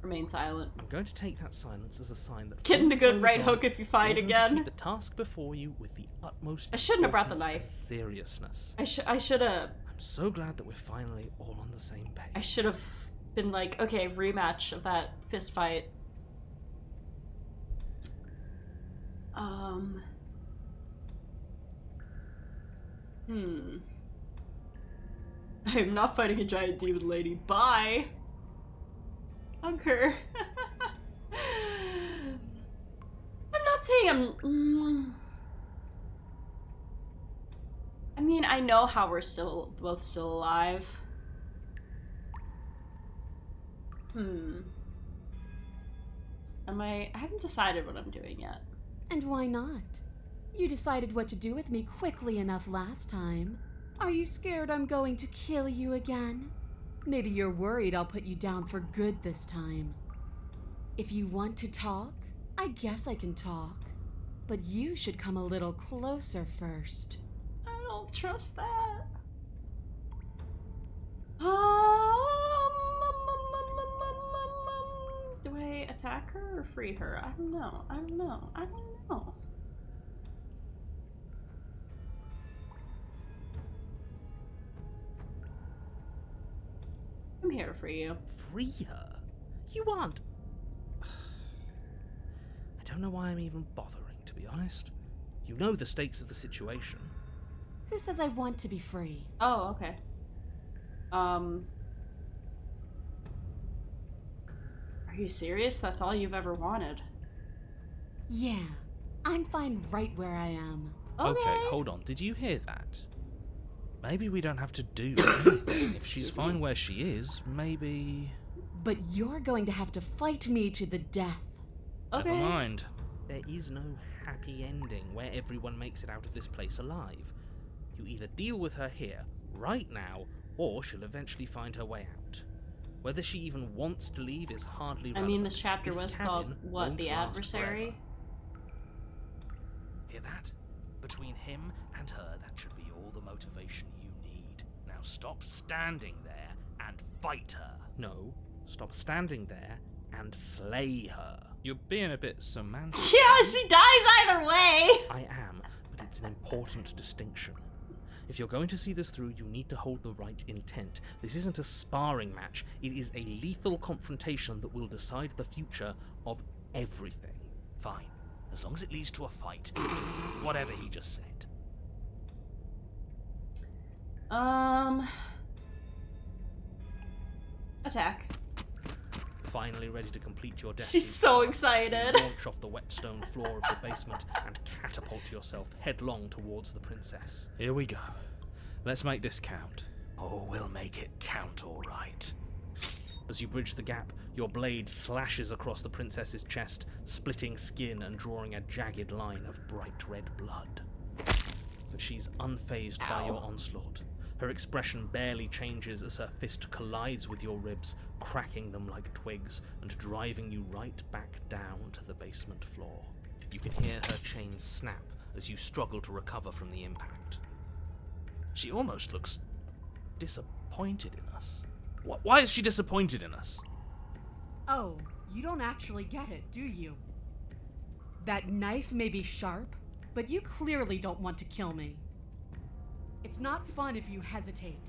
Remain silent. I'm going to take that silence as a sign that... Get in a good right hook if you fight again. Keep the task before you with the utmost I shouldn't have brought the knife. Seriousness. I should have... I'm so glad that we're finally all on the same page. I should have been like, okay, rematch of that fist fight. I'm not fighting a giant demon lady. Bye! Hunker. I'm not saying I'm... I mean, I know how we're both still alive. I haven't decided what I'm doing yet. And why not? You decided what to do with me quickly enough last time. Are you scared I'm going to kill you again? Maybe you're worried I'll put you down for good this time. If you want to talk, I guess I can talk. But you should come a little closer first. I don't trust that. Do I attack her or free her? I don't know. I don't know. I don't know. I'm here to free you. Free her? You aren't... I don't know why I'm even bothering, to be honest. You know the stakes of the situation. Who says I want to be free? Oh, okay. Are you serious? That's all you've ever wanted? Yeah, I'm fine right where I am. Okay, hold on. Did you hear that? Maybe we don't have to do anything. If she's fine where she is, maybe... But you're going to have to fight me to the death. Okay. Never mind. There is no happy ending where everyone makes it out of this place alive. You either deal with her here, right now, or she'll eventually find her way out. Whether she even wants to leave is hardly relevant. I mean, this chapter was called, cabin what, won't The last Adversary? Hear that? Between him and her, that should be all the motivation you need. Now stop standing there and fight her. No, stop standing there and slay her. You're being a bit semantic. Yeah, she dies either way! I am, but it's an important distinction. If you're going to see this through, you need to hold the right intent. This isn't a sparring match. It is a lethal confrontation that will decide the future of everything. Fine. As long as it leads to a fight. Whatever he just said. Attack. finally ready to complete your destiny. She's so excited. You launch off the wet stone floor of the basement and catapult yourself headlong towards the princess. Here we go. Let's make this count. Oh, we'll make it count, all right. As you bridge the gap, your blade slashes across the princess's chest, splitting skin and drawing a jagged line of bright red blood. But she's unfazed by your onslaught. Her expression barely changes as her fist collides with your ribs, cracking them like twigs and driving you right back down to the basement floor. You can hear her chains snap as you struggle to recover from the impact. She almost looks disappointed in us. Why is she disappointed in us? Oh, you don't actually get it, do you? That knife may be sharp, but you clearly don't want to kill me. It's not fun if you hesitate.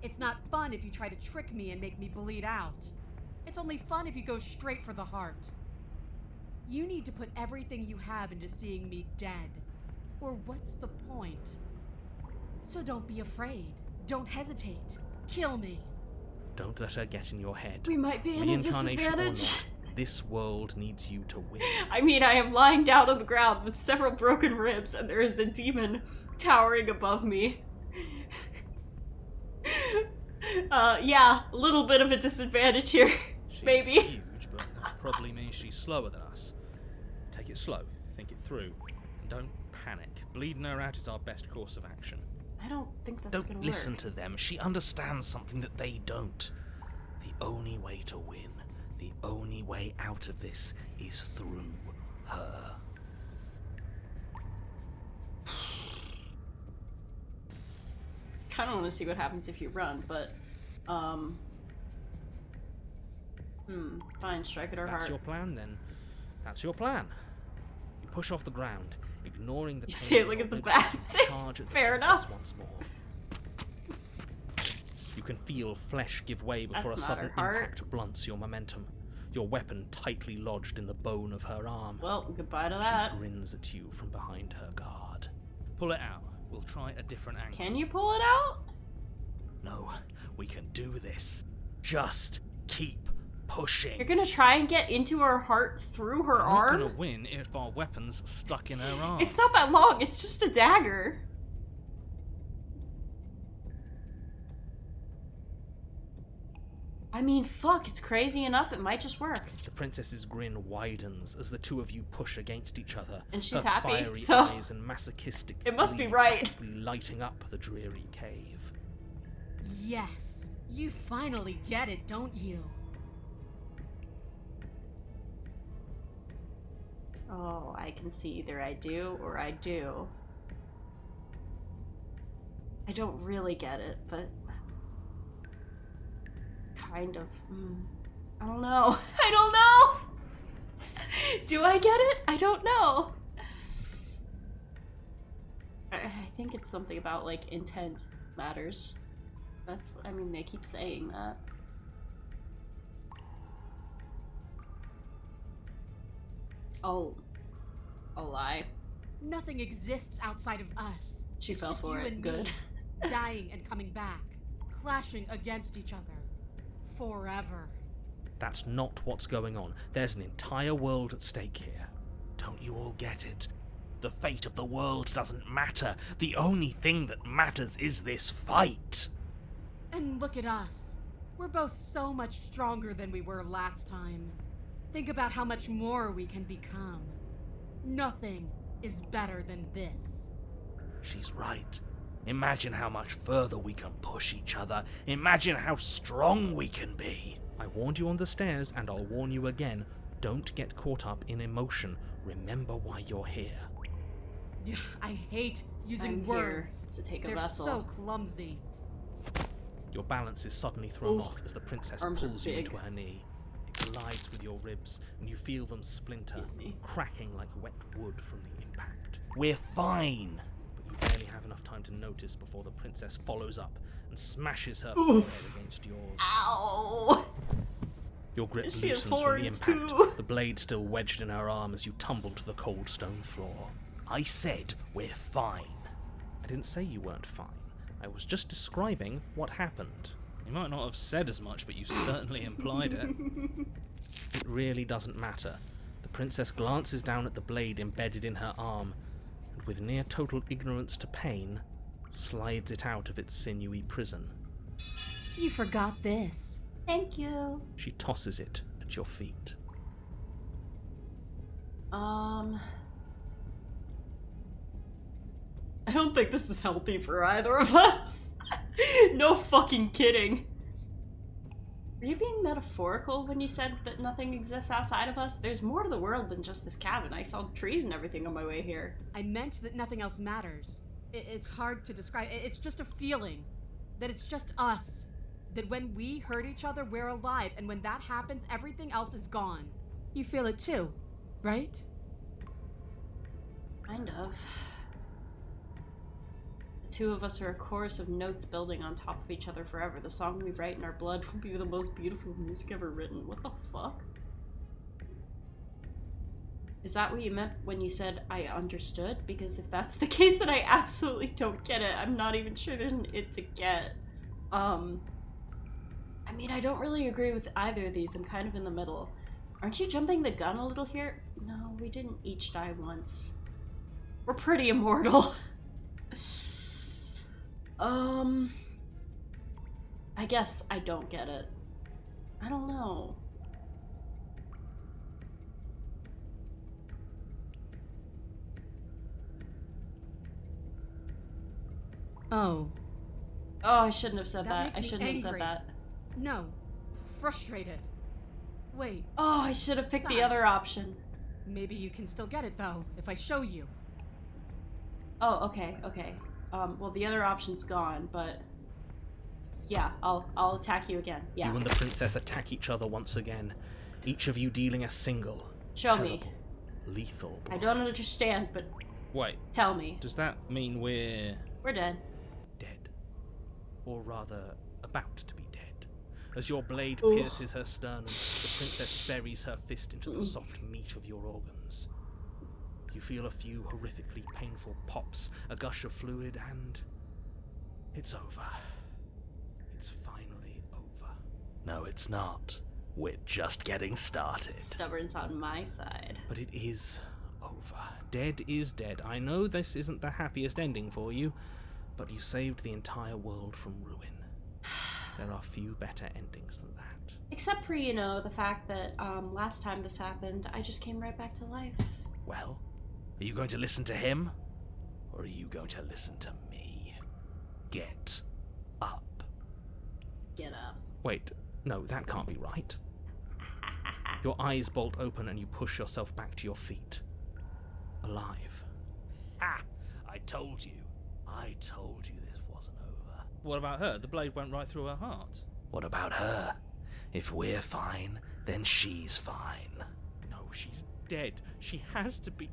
It's not fun if you try to trick me and make me bleed out. It's only fun if you go straight for the heart. You need to put everything you have into seeing me dead. Or what's the point? So don't be afraid. Don't hesitate. Kill me. Don't let her get in your head. We might be in a Reincarnation or disadvantage. not, this world needs you to win. I mean, I am lying down on the ground with several broken ribs, and there is a demon towering above me. Yeah, a little bit of a disadvantage here. She's Maybe. huge, but that probably means she's slower than us. Take it slow, think it through, and don't panic. Bleeding her out is our best course of action. I don't think that's Don't gonna listen work. to them. She understands something that they don't. The only way to win, the only way out of this is through her. Kind of want to see what happens if you run, but fine, strike at her That's heart. your plan, then. That's your plan. You push off the ground, ignoring the You pain say it in like your it's a ribs bad as you thing. charge at the Fair princess enough. once more. You can feel flesh give way before That's a not sudden her heart. impact blunts your momentum. Your weapon tightly lodged in the bone of her arm. Well, goodbye to She that. grins at you from behind her guard. Pull it out. We'll try a different angle. Can you pull it out? No, we can do this. Just keep pushing. You're gonna try and get into her heart through her We're not arm? gonna win if our weapon's stuck in her arm. It's not that long, it's just a dagger. I mean, fuck, it's crazy enough, it might just work. The princess's grin widens as the two of you push against each other. And she's her happy, fiery so eyes and masochistic it must be glee right. practically lighting up the dreary cave. Yes, you finally get it, don't you? Oh, I can see either I do or I do. I don't really get it, but kind of. I don't know. I don't know! Do I get it? I don't know. I think it's something about, like, intent matters. That's, I mean, they keep saying that. I'll lie. Nothing exists outside of us. She It's fell just for you it. and Good. me, dying and coming back, clashing against each other. Forever. That's not what's going on. There's an entire world at stake here. Don't you all get it? The fate of the world doesn't matter. The only thing that matters is this fight. And look at us. We're both so much stronger than we were last time. Think about how much more we can become. Nothing is better than this. She's right. Imagine how much further we can push each other. Imagine how strong we can be. I warned you on the stairs, and I'll warn you again. Don't get caught up in emotion. Remember why you're here. I hate using I'm words. here to take a They're vessel. so clumsy. Your balance is suddenly thrown Ooh, off as the princess arms are pulls you big. into her knee. It collides with your ribs, and you feel them splinter, Excuse me. cracking like wet wood from the impact. We're fine. But you barely have enough time to notice before the princess follows up and smashes her forehead against yours. Ow! Your grip She has loosens from the horns, impact, too. the blade still wedged in her arm as you tumble to the cold stone floor. I said we're fine. I didn't say you weren't fine. I was just describing what happened. You might not have said as much, but you certainly implied it. It really doesn't matter. The princess glances down at the blade embedded in her arm, and with near total ignorance to pain, slides it out of its sinewy prison. You forgot this. Thank you. She tosses it at your feet. I don't think this is healthy for either of us. No fucking kidding. Were you being metaphorical when you said that nothing exists outside of us? There's more to the world than just this cabin. I saw trees and everything on my way here. I meant that nothing else matters. It's hard to describe. It's just a feeling. That it's just us. That when we hurt each other, we're alive. And when that happens, everything else is gone. You feel it too, right? Kind of. The two of us are a chorus of notes building on top of each other forever. The song we write in our blood will be the most beautiful music ever written. What the fuck? Is that what you meant when you said I understood? Because if that's the case, then I absolutely don't get it. I'm not even sure there's an it to get. I mean, I don't really agree with either of these. I'm kind of in the middle. Aren't you jumping the gun a little here? No, we didn't each die once. We're pretty immortal. I guess I don't get it. I don't know. Oh. Oh, I shouldn't have said that. Makes I me shouldn't have said angry. that. No. Frustrated. Wait, Oh, I should have picked the Sorry. other option. maybe you can still get it though, if I show you. Oh, okay, okay. Well, the other option's gone, but yeah, I'll attack you again. Yeah. You and the princess attack each other once again, each of you dealing a single, Show me. terrible, lethal blow. I don't understand, but Wait, tell me. does that mean we're We're dead. dead? Or rather, about to be dead. As your blade Ugh. pierces her sternum, the princess buries her fist into the soft meat of your organs. You feel a few horrifically painful pops, a gush of fluid, and it's over. It's finally over. No, it's not. We're just getting started. Stubborn's on my side. But it is over. Dead is dead. I know this isn't the happiest ending for you, but you saved the entire world from ruin. There are few better endings than that. Except for, you know, the fact that last time this happened, I just came right back to life. Well, are you going to listen to him? Or are you going to listen to me? Get up. Get up. Wait, no, that can't be right. Your eyes bolt open and you push yourself back to your feet. Alive. Ah! I told you. I told you this wasn't over. What about her? The blade went right through her heart. What about her? If we're fine, then she's fine. No, she's dead. She has to be...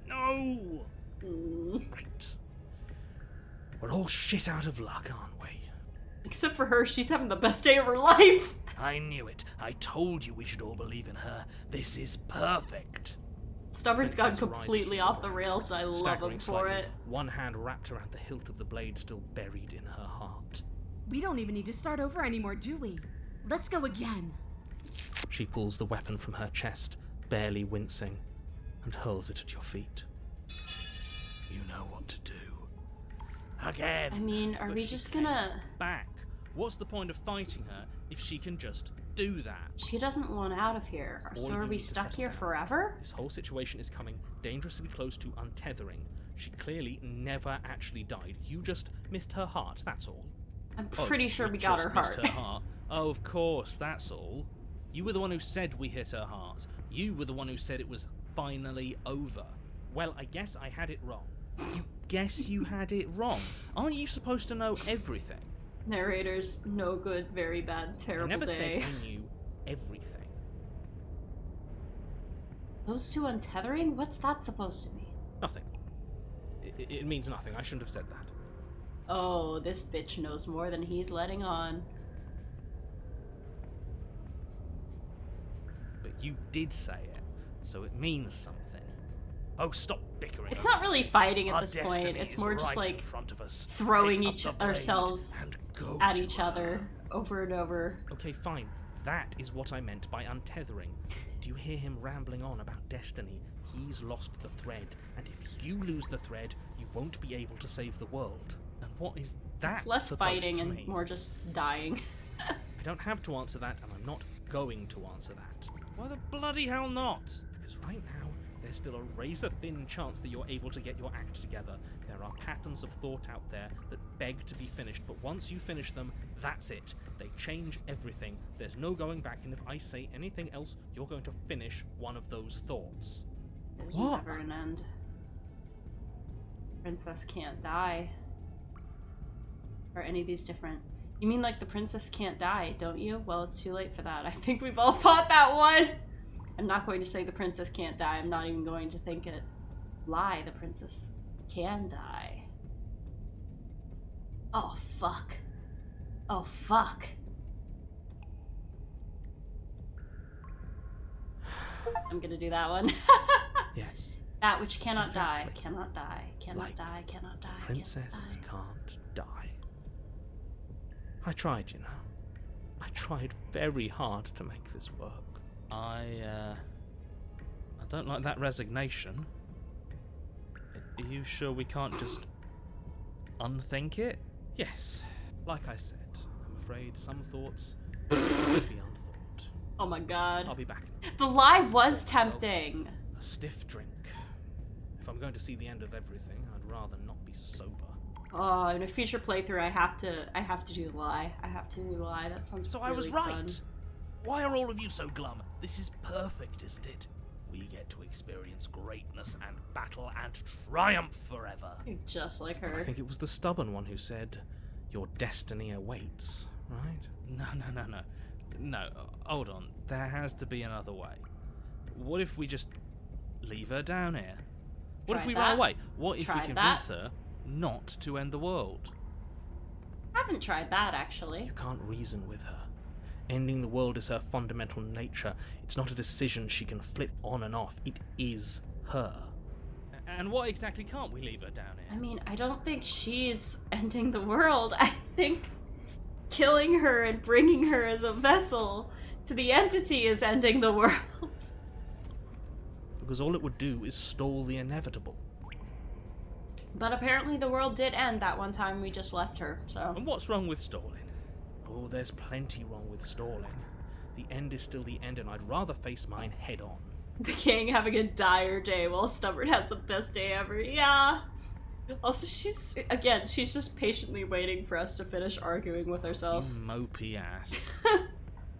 No! Right. We're all shit out of luck, aren't we? Except for her, she's having the best day of her life. I knew it. I told you we should all believe in her. This is perfect. Stubborn's gone Princess rises completely from off the the ground, rails, and I love staggering him for slightly, it. one hand wrapped around the hilt of the blade still buried in her heart. We don't even need to start over anymore, do we? Let's go again. She pulls the weapon from her chest, barely wincing, and hurls it at your feet. You know what to do. Again. I mean, are But we she just came gonna... back? What's the point of fighting her if she can just do that? She doesn't want out of here. All So of are you we need to stuck settle here down. forever? This whole situation is coming dangerously close to untethering. She clearly never actually died. You just missed her heart, that's all. I'm Oh, pretty sure you we got just her missed heart. her heart. Oh, of course, that's all. You were the one who said we hit her heart. You were the one who said it was finally over. Well, I guess I had it wrong. You guess you had it wrong. Aren't you supposed to know everything? Narrators, no good, very bad, terrible I never day. said I knew everything. Those two untethering? What's that supposed to mean? Nothing. It means nothing. I shouldn't have said that. Oh, this bitch knows more than he's letting on. But you did say it, so it means something. Oh, stop bickering. It's over not really me. fighting at Our this point. destiny It's is more just right in like front of us. throwing Pick up the blade ourselves and go at to each her. other over and over. Okay, fine. That is what I meant by untethering. Do you hear him rambling on about destiny? He's lost the thread, and if you lose the thread, you won't be able to save the world. And what is that It's less supposed fighting to and mean? more just dying. I don't have to answer that, and I'm not going to answer that. Why the bloody hell not? Because right now, there's still a razor-thin chance that you're able to get your act together. There are patterns of thought out there that beg to be finished, but once you finish them, that's it. They change everything. There's no going back, and if I say anything else, you're going to finish one of those thoughts. There's What? never an end. Princess can't die. Or any of these different... You mean like the princess can't die, don't you? Well, it's too late for that. I think we've all fought that one! I'm not going to say the princess can't die. I'm not even going to think it. Lie, the princess can die. Oh, fuck. Oh, fuck. I'm gonna do that one. Yes. That which cannot Exactly. die, cannot die, cannot Like die, cannot die, Princess cannot die. can't die. I tried, you know. I tried very hard to make this work. I don't like that resignation. Are you sure we can't just unthink it? Yes. Like I said, I'm afraid some thoughts should be unthought. Oh my god. I'll be back. The lie was Pour myself tempting. A stiff drink. If I'm going to see the end of everything, I'd rather not be sober. Oh, in a future playthrough, I have to do the lie. I have to do the lie. That sounds So really I was fun. right. Why are all of you so glum? This is perfect, isn't it? We get to experience greatness and battle and triumph forever. You're just like I her. think it was the stubborn one who said, "Your destiny awaits," right? No. No, hold on. There has to be another way. What if we just leave her down here? What if Tried we that. run away? What if Tried we convince her not to end the world? I haven't tried that, actually. You can't reason with her. Ending the world is her fundamental nature. It's not a decision she can flip on and off. It is her. And what exactly can't we leave her down here? I mean, I don't think she's ending the world. I think killing her and bringing her as a vessel to the entity is ending the world. Because all it would do is stall the inevitable. But apparently the world did end that one time we just left her, so... And what's wrong with stalling? Oh, there's plenty wrong with stalling. The end is still the end, and I'd rather face mine head on. The king having a dire day while Stubborn has the best day ever. Yeah. Also, she's just patiently waiting for us to finish arguing with herself. You mopey ass.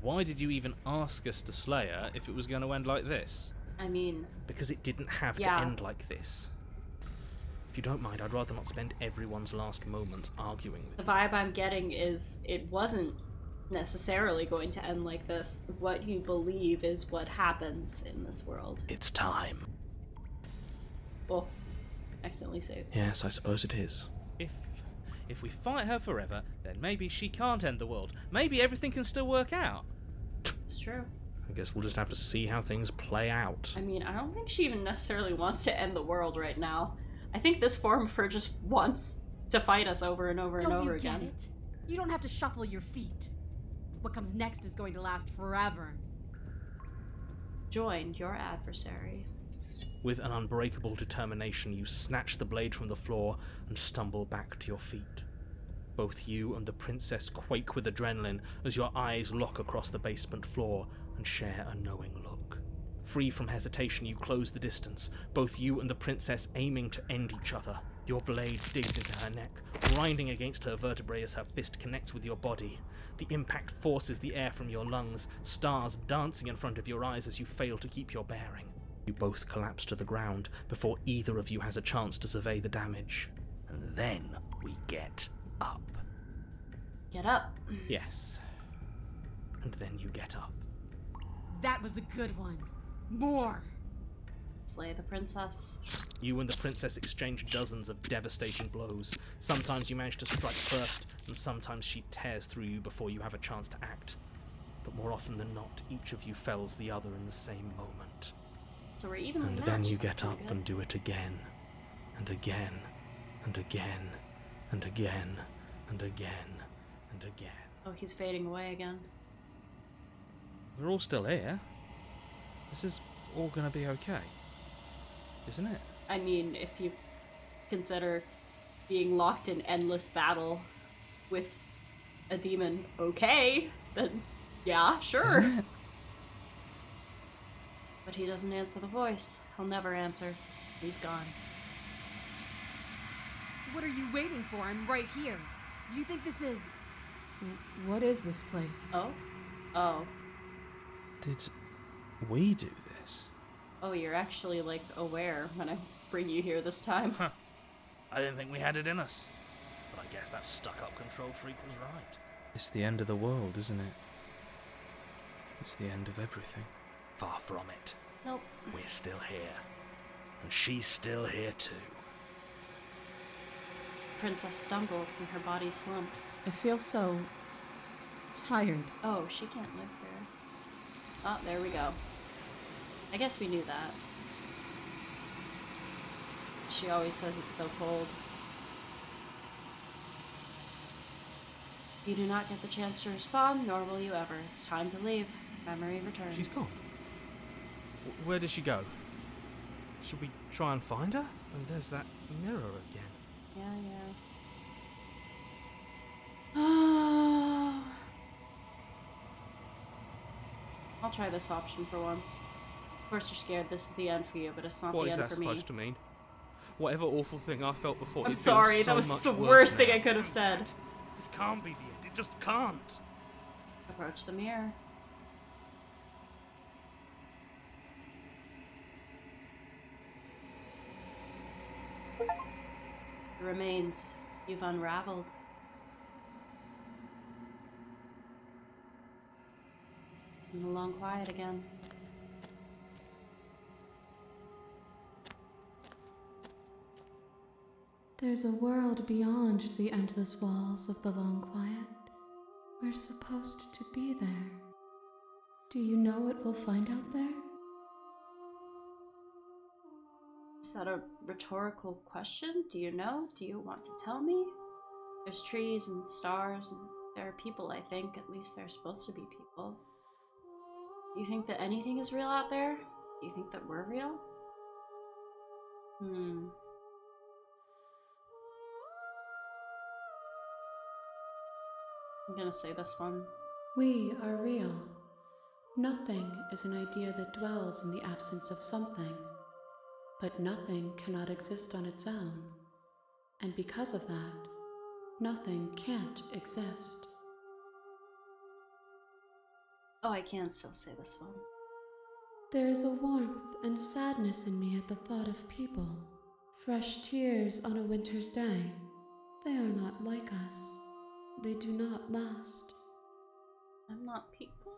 Why did you even ask us to slay her if it was going to end like this? I mean... Because it didn't have Yeah. to end like this. If you don't mind, I'd rather not spend everyone's last moments arguing with The vibe I'm getting is it wasn't necessarily going to end like this. What you believe is what happens in this world. It's time. Oh, accidentally saved. Yes, I suppose it is. If we fight her forever, then maybe she can't end the world. Maybe everything can still work out. It's true. I guess we'll just have to see how things play out. I mean, I don't think she even necessarily wants to end the world right now. I think this form of her just wants to fight us over and over and Don't over you again. get it? You don't have to shuffle your feet. What comes next is going to last forever. Join your adversary. With an unbreakable determination, you snatch the blade from the floor and stumble back to your feet. Both you and the princess quake with adrenaline as your eyes lock across the basement floor and share a knowing look. Free from hesitation, you close the distance, both you and the princess aiming to end each other. Your blade digs into her neck, grinding against her vertebrae as her fist connects with your body. The impact forces the air from your lungs, stars dancing in front of your eyes as you fail to keep your bearing. You both collapse to the ground before either of you has a chance to survey the damage. And then we get up. Get up. Yes. And then you get up. That was a good one. More. Slay the princess. You and the princess exchange dozens of devastating blows. Sometimes you manage to strike first, and sometimes she tears through you before you have a chance to act. But more often than not, each of you fells the other in the same moment. So we're evenly And matched. then you That's get pretty up good. and do it again, and again, and again, and again, and again, and again. Oh, he's fading away again. We're all still here. This is all gonna be okay, isn't it? I mean, if you consider being locked in endless battle with a demon okay, then yeah, sure. Isn't it? But he doesn't answer the voice. He'll never answer. He's gone. What are you waiting for? I'm right here. Do you think this is... What is this place? Oh? Oh. Did we do this? Oh, you're actually, like, aware when I bring you here this time. Huh. I didn't think we had it in us. But I guess that stuck-up control freak was right. It's the end of the world, isn't it? It's the end of everything. Far from it. Nope. We're still here. And she's still here too. Princess stumbles and her body slumps. I feel so tired. Oh, she can't live here. Oh, there we go. I guess we knew that. She always says it's so cold. You do not get the chance to respond, nor will you ever. It's time to leave. Memory returns. She's gone. Where did she go? Should we try and find her? And there's that mirror again. Yeah. Oh. I'll try this option for once. Of course you're scared this is the end for you, but it's not What the is end that for me. supposed to mean? Whatever awful thing I felt before. I'm it feels sorry, so that was much the worse worst thing now. I could have said. This can't be the end. It just can't. Approach the mirror. The remains you've unraveled. In the long quiet again. There's a world beyond the endless walls of the long quiet. We're supposed to be there. Do you know what we'll find out there? Is that a rhetorical question? Do you know? Do you want to tell me? There's trees and stars, and there are people, I think. At least there's supposed to be people. Do you think that anything is real out there? Do you think that we're real? I'm gonna say this one. We are real. Nothing is an idea that dwells in the absence of something. But nothing cannot exist on its own. And because of that, nothing can't exist. Oh, I can still say this one. There is a warmth and sadness in me at the thought of people. Fresh tears on a winter's day. They are not like us. They do not last. I'm not people.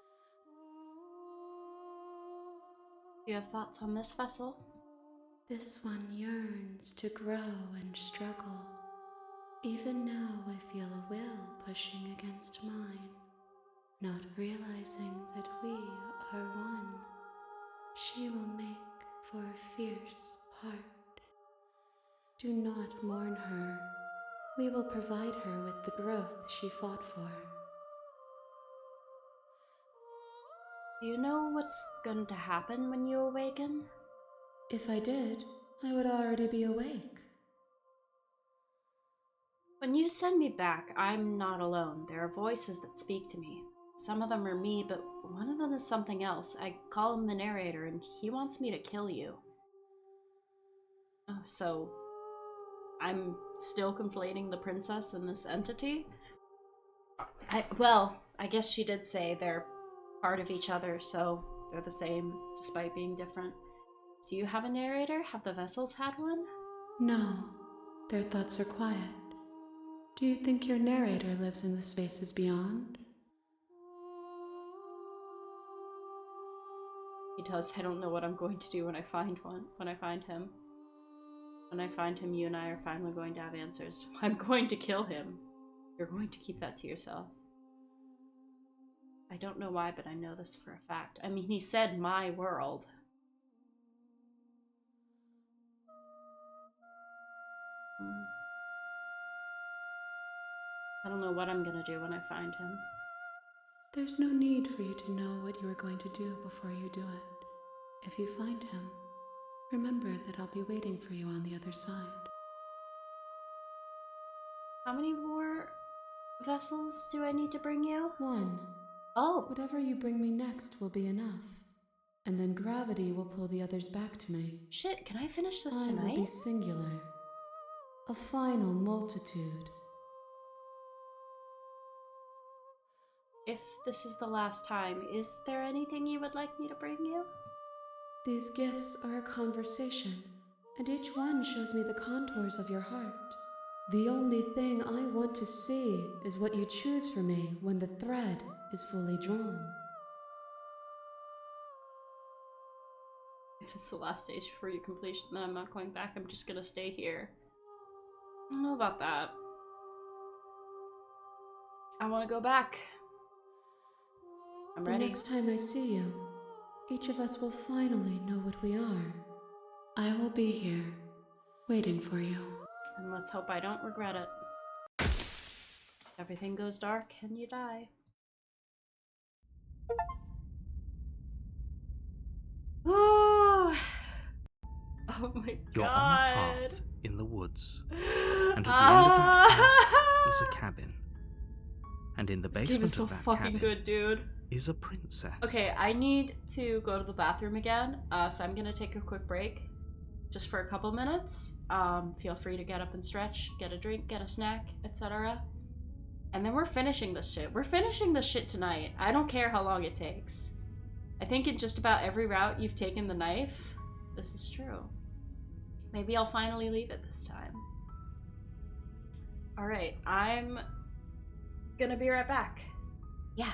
Do you have thoughts on this vessel? This one yearns to grow and struggle. Even now I feel a will pushing against mine, not realizing that we are one. She will make for a fierce heart. Do not mourn her. We will provide her with the growth she fought for. Do you know what's going to happen when you awaken? If I did, I would already be awake. When you send me back, I'm not alone. There are voices that speak to me. Some of them are me, but one of them is something else. I call him the narrator, and he wants me to kill you. Oh, so I'm still conflating the princess and this entity? Well, I guess she did say they're part of each other, so they're the same, despite being different. Do you have a narrator? Have the vessels had one? No, their thoughts are quiet. Do you think your narrator lives in the spaces beyond? He does. I don't know what I'm going to do when I find one. When I find him. When I find him, you and I are finally going to have answers. I'm going to kill him. You're going to keep that to yourself. I don't know why, but I know this for a fact. I mean, he said my world. I don't know what I'm gonna do when I find him. There's no need for you to know what you are going to do before you do it. If you find him, remember that I'll be waiting for you on the other side. How many more vessels do I need to bring you? 1. Oh, Whatever you bring me next will be enough. And then gravity will pull the others back to me. shit, can I finish this I will tonight? be singular. A final multitude. If this is the last time, is there anything you would like me to bring you? These gifts are a conversation, and each one shows me the contours of your heart. The only thing I want to see is what you choose for me when the thread is fully drawn. If it's the last stage before your completion, then I'm not going back. I'm just gonna stay here. I don't know about that. I want to go back. I'm The ready. next time I see you, each of us will finally know what we are. I will be here, waiting for you. And let's hope I don't regret it. Everything goes dark and you die. Ooh. Oh my You're on a god. path in the woods, and at the end of that path is a cabin. And in the This game is basement so of that fucking cabin good, dude. is a princess. Okay, I need to go to the bathroom again, so I'm gonna take a quick break, just for a couple minutes. Feel free to get up and stretch, get a drink, get a snack, etc. And then we're finishing this shit. We're finishing this shit tonight. I don't care how long it takes. I think in just about every route you've taken the knife, this is true. Maybe I'll finally leave it this time. Alright, I'm gonna be right back. Yeah.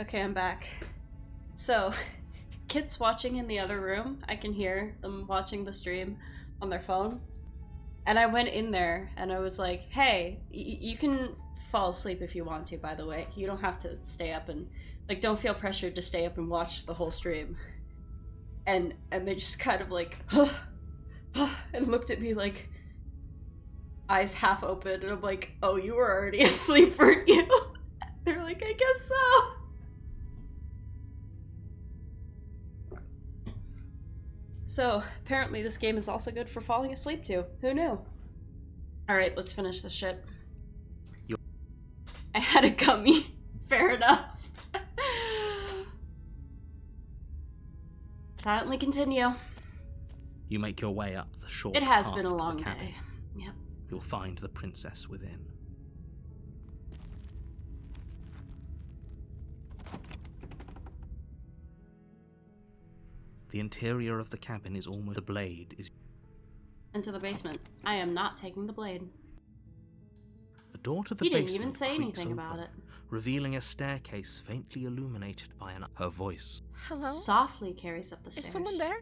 Okay, I'm back. So, kids watching in the other room. I can hear them watching the stream on their phone. And I went in there and I was like, hey, you can fall asleep if you want to, by the way. You don't have to stay up and, like, don't feel pressured to stay up and watch the whole stream. And they just kind of like, and looked at me like, eyes half open, and I'm like, oh, you were already asleep, weren't you? They're like, I guess so. So, apparently this game is also good for falling asleep too. Who knew? Alright, let's finish this shit. I had a gummy. Fair enough. Silently continue. You make your way up the short It has path been a to the long cabin. day. Yep. You'll find the princess within. The interior of the cabin is almost... The blade is... Into the basement. I am not taking the blade. The door to the He basement didn't even say creaks anything open, about it. revealing a staircase faintly illuminated by her voice. Hello? Softly carries up the stairs. Is someone there?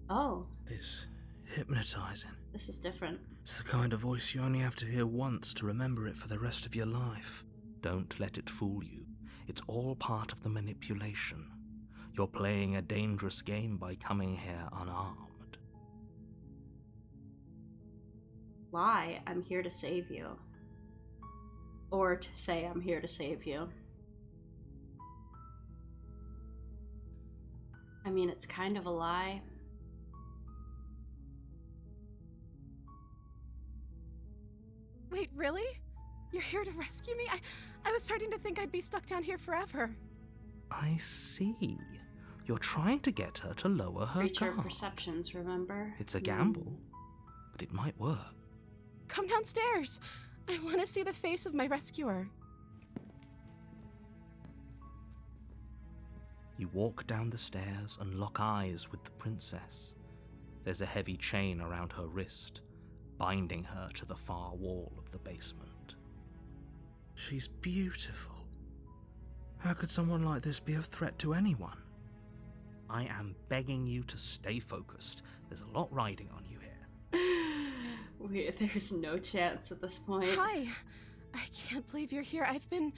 Oh, It's hypnotizing. this is different. It's the kind of voice you only have to hear once to remember it for the rest of your life. Don't let it fool you. It's all part of the manipulation. You're playing a dangerous game by coming here unarmed. Lie, I'm here to save you. Or to say I'm here to save you. I mean, it's kind of a lie. Wait, really? You're here to rescue me? I was starting to think I'd be stuck down here forever. I see. You're trying to get her to lower her Creature guard. perceptions, remember? It's a gamble, but it might work. Come downstairs. I want to see the face of my rescuer. You walk down the stairs and lock eyes with the princess. There's a heavy chain around her wrist, binding her to the far wall of the basement. She's beautiful. How could someone like this be a threat to anyone? I am begging you to stay focused. There's a lot riding on you here. There's no chance at this point. Hi. I can't believe you're here. I've been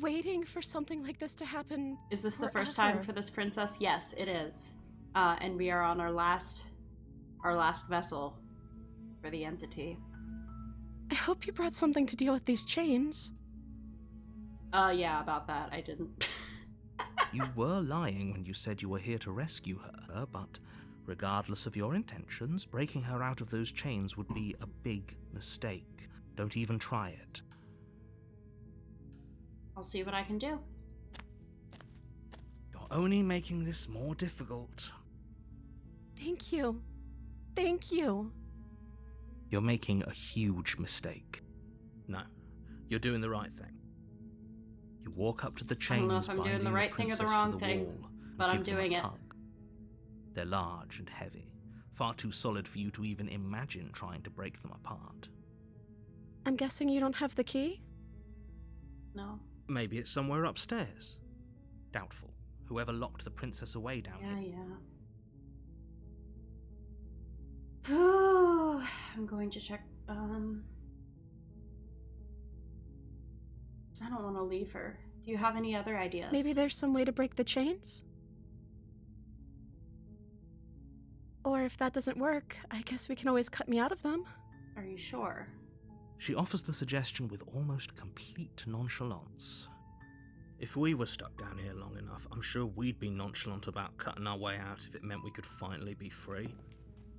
waiting for something like this to happen. Is this the first time forever. for this princess? Yes, it is. And we are on our last vessel for the entity. I hope you brought something to deal with these chains. Yeah, about that, I didn't. You were lying when you said you were here to rescue her, but regardless of your intentions, breaking her out of those chains would be a big mistake. Don't even try it. I'll see what I can do. You're only making this more difficult. Thank you. Thank you. You're making a huge mistake. No, you're doing the right thing. You walk up to the chains, I don't know if I'm doing binding the right thing or the princess to wrong the thing, wall, and but I'm give them a doing it. tug. They're large and heavy, far too solid for you to even imagine trying to break them apart. I'm guessing you don't have the key? No. Maybe it's somewhere upstairs. Doubtful. Whoever locked the princess away down here. Yeah. I'm going to check. I don't want to leave her. Do you have any other ideas? Maybe there's some way to break the chains? Or if that doesn't work, I guess we can always cut me out of them. Are you sure? She offers the suggestion with almost complete nonchalance. If we were stuck down here long enough, I'm sure we'd be nonchalant about cutting our way out if it meant we could finally be free.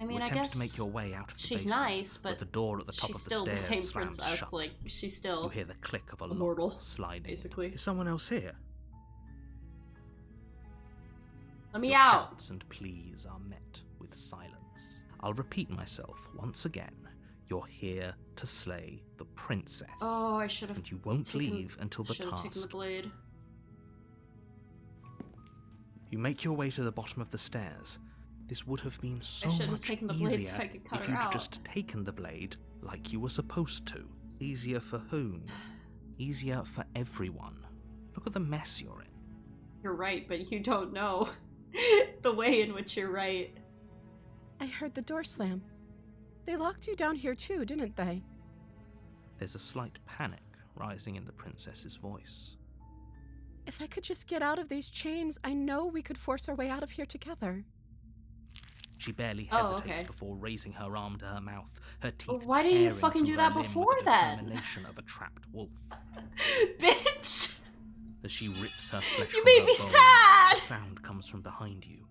I mean, You I attempt guess to make your way out of the she's basement, nice, but with the door at the top she's of the still the stairs same slams princess. shut. Like, she's still You hear the click of a lock mortal, sliding. basically. Is someone else here? Let me Your out. shouts and pleas are met with silence. I'll repeat myself once again. You're here to slay the princess. Oh, I should have. And you won't leave until the Should have taken the task. blade. You make your way to the bottom of the stairs. This would have been so should have much taken the blade easier so I could cut if her you'd out. just taken the blade like you were supposed to. Easier for whom? Easier for everyone. Look at the mess you're in. You're right, but you don't know. the way in which you're right. I heard the door slam. They locked you down here too, didn't they? There's a slight panic rising in the princess's voice. If I could just get out of these chains, I know we could force our way out of here together. She barely Oh, hesitates okay. before raising her arm to her mouth, her teeth Well, why didn't you tearing fucking through do her that limb before with the then? determination of a trapped wolf. Bitch! As she rips her flesh You from made her me bone, sad! a sound comes from behind you,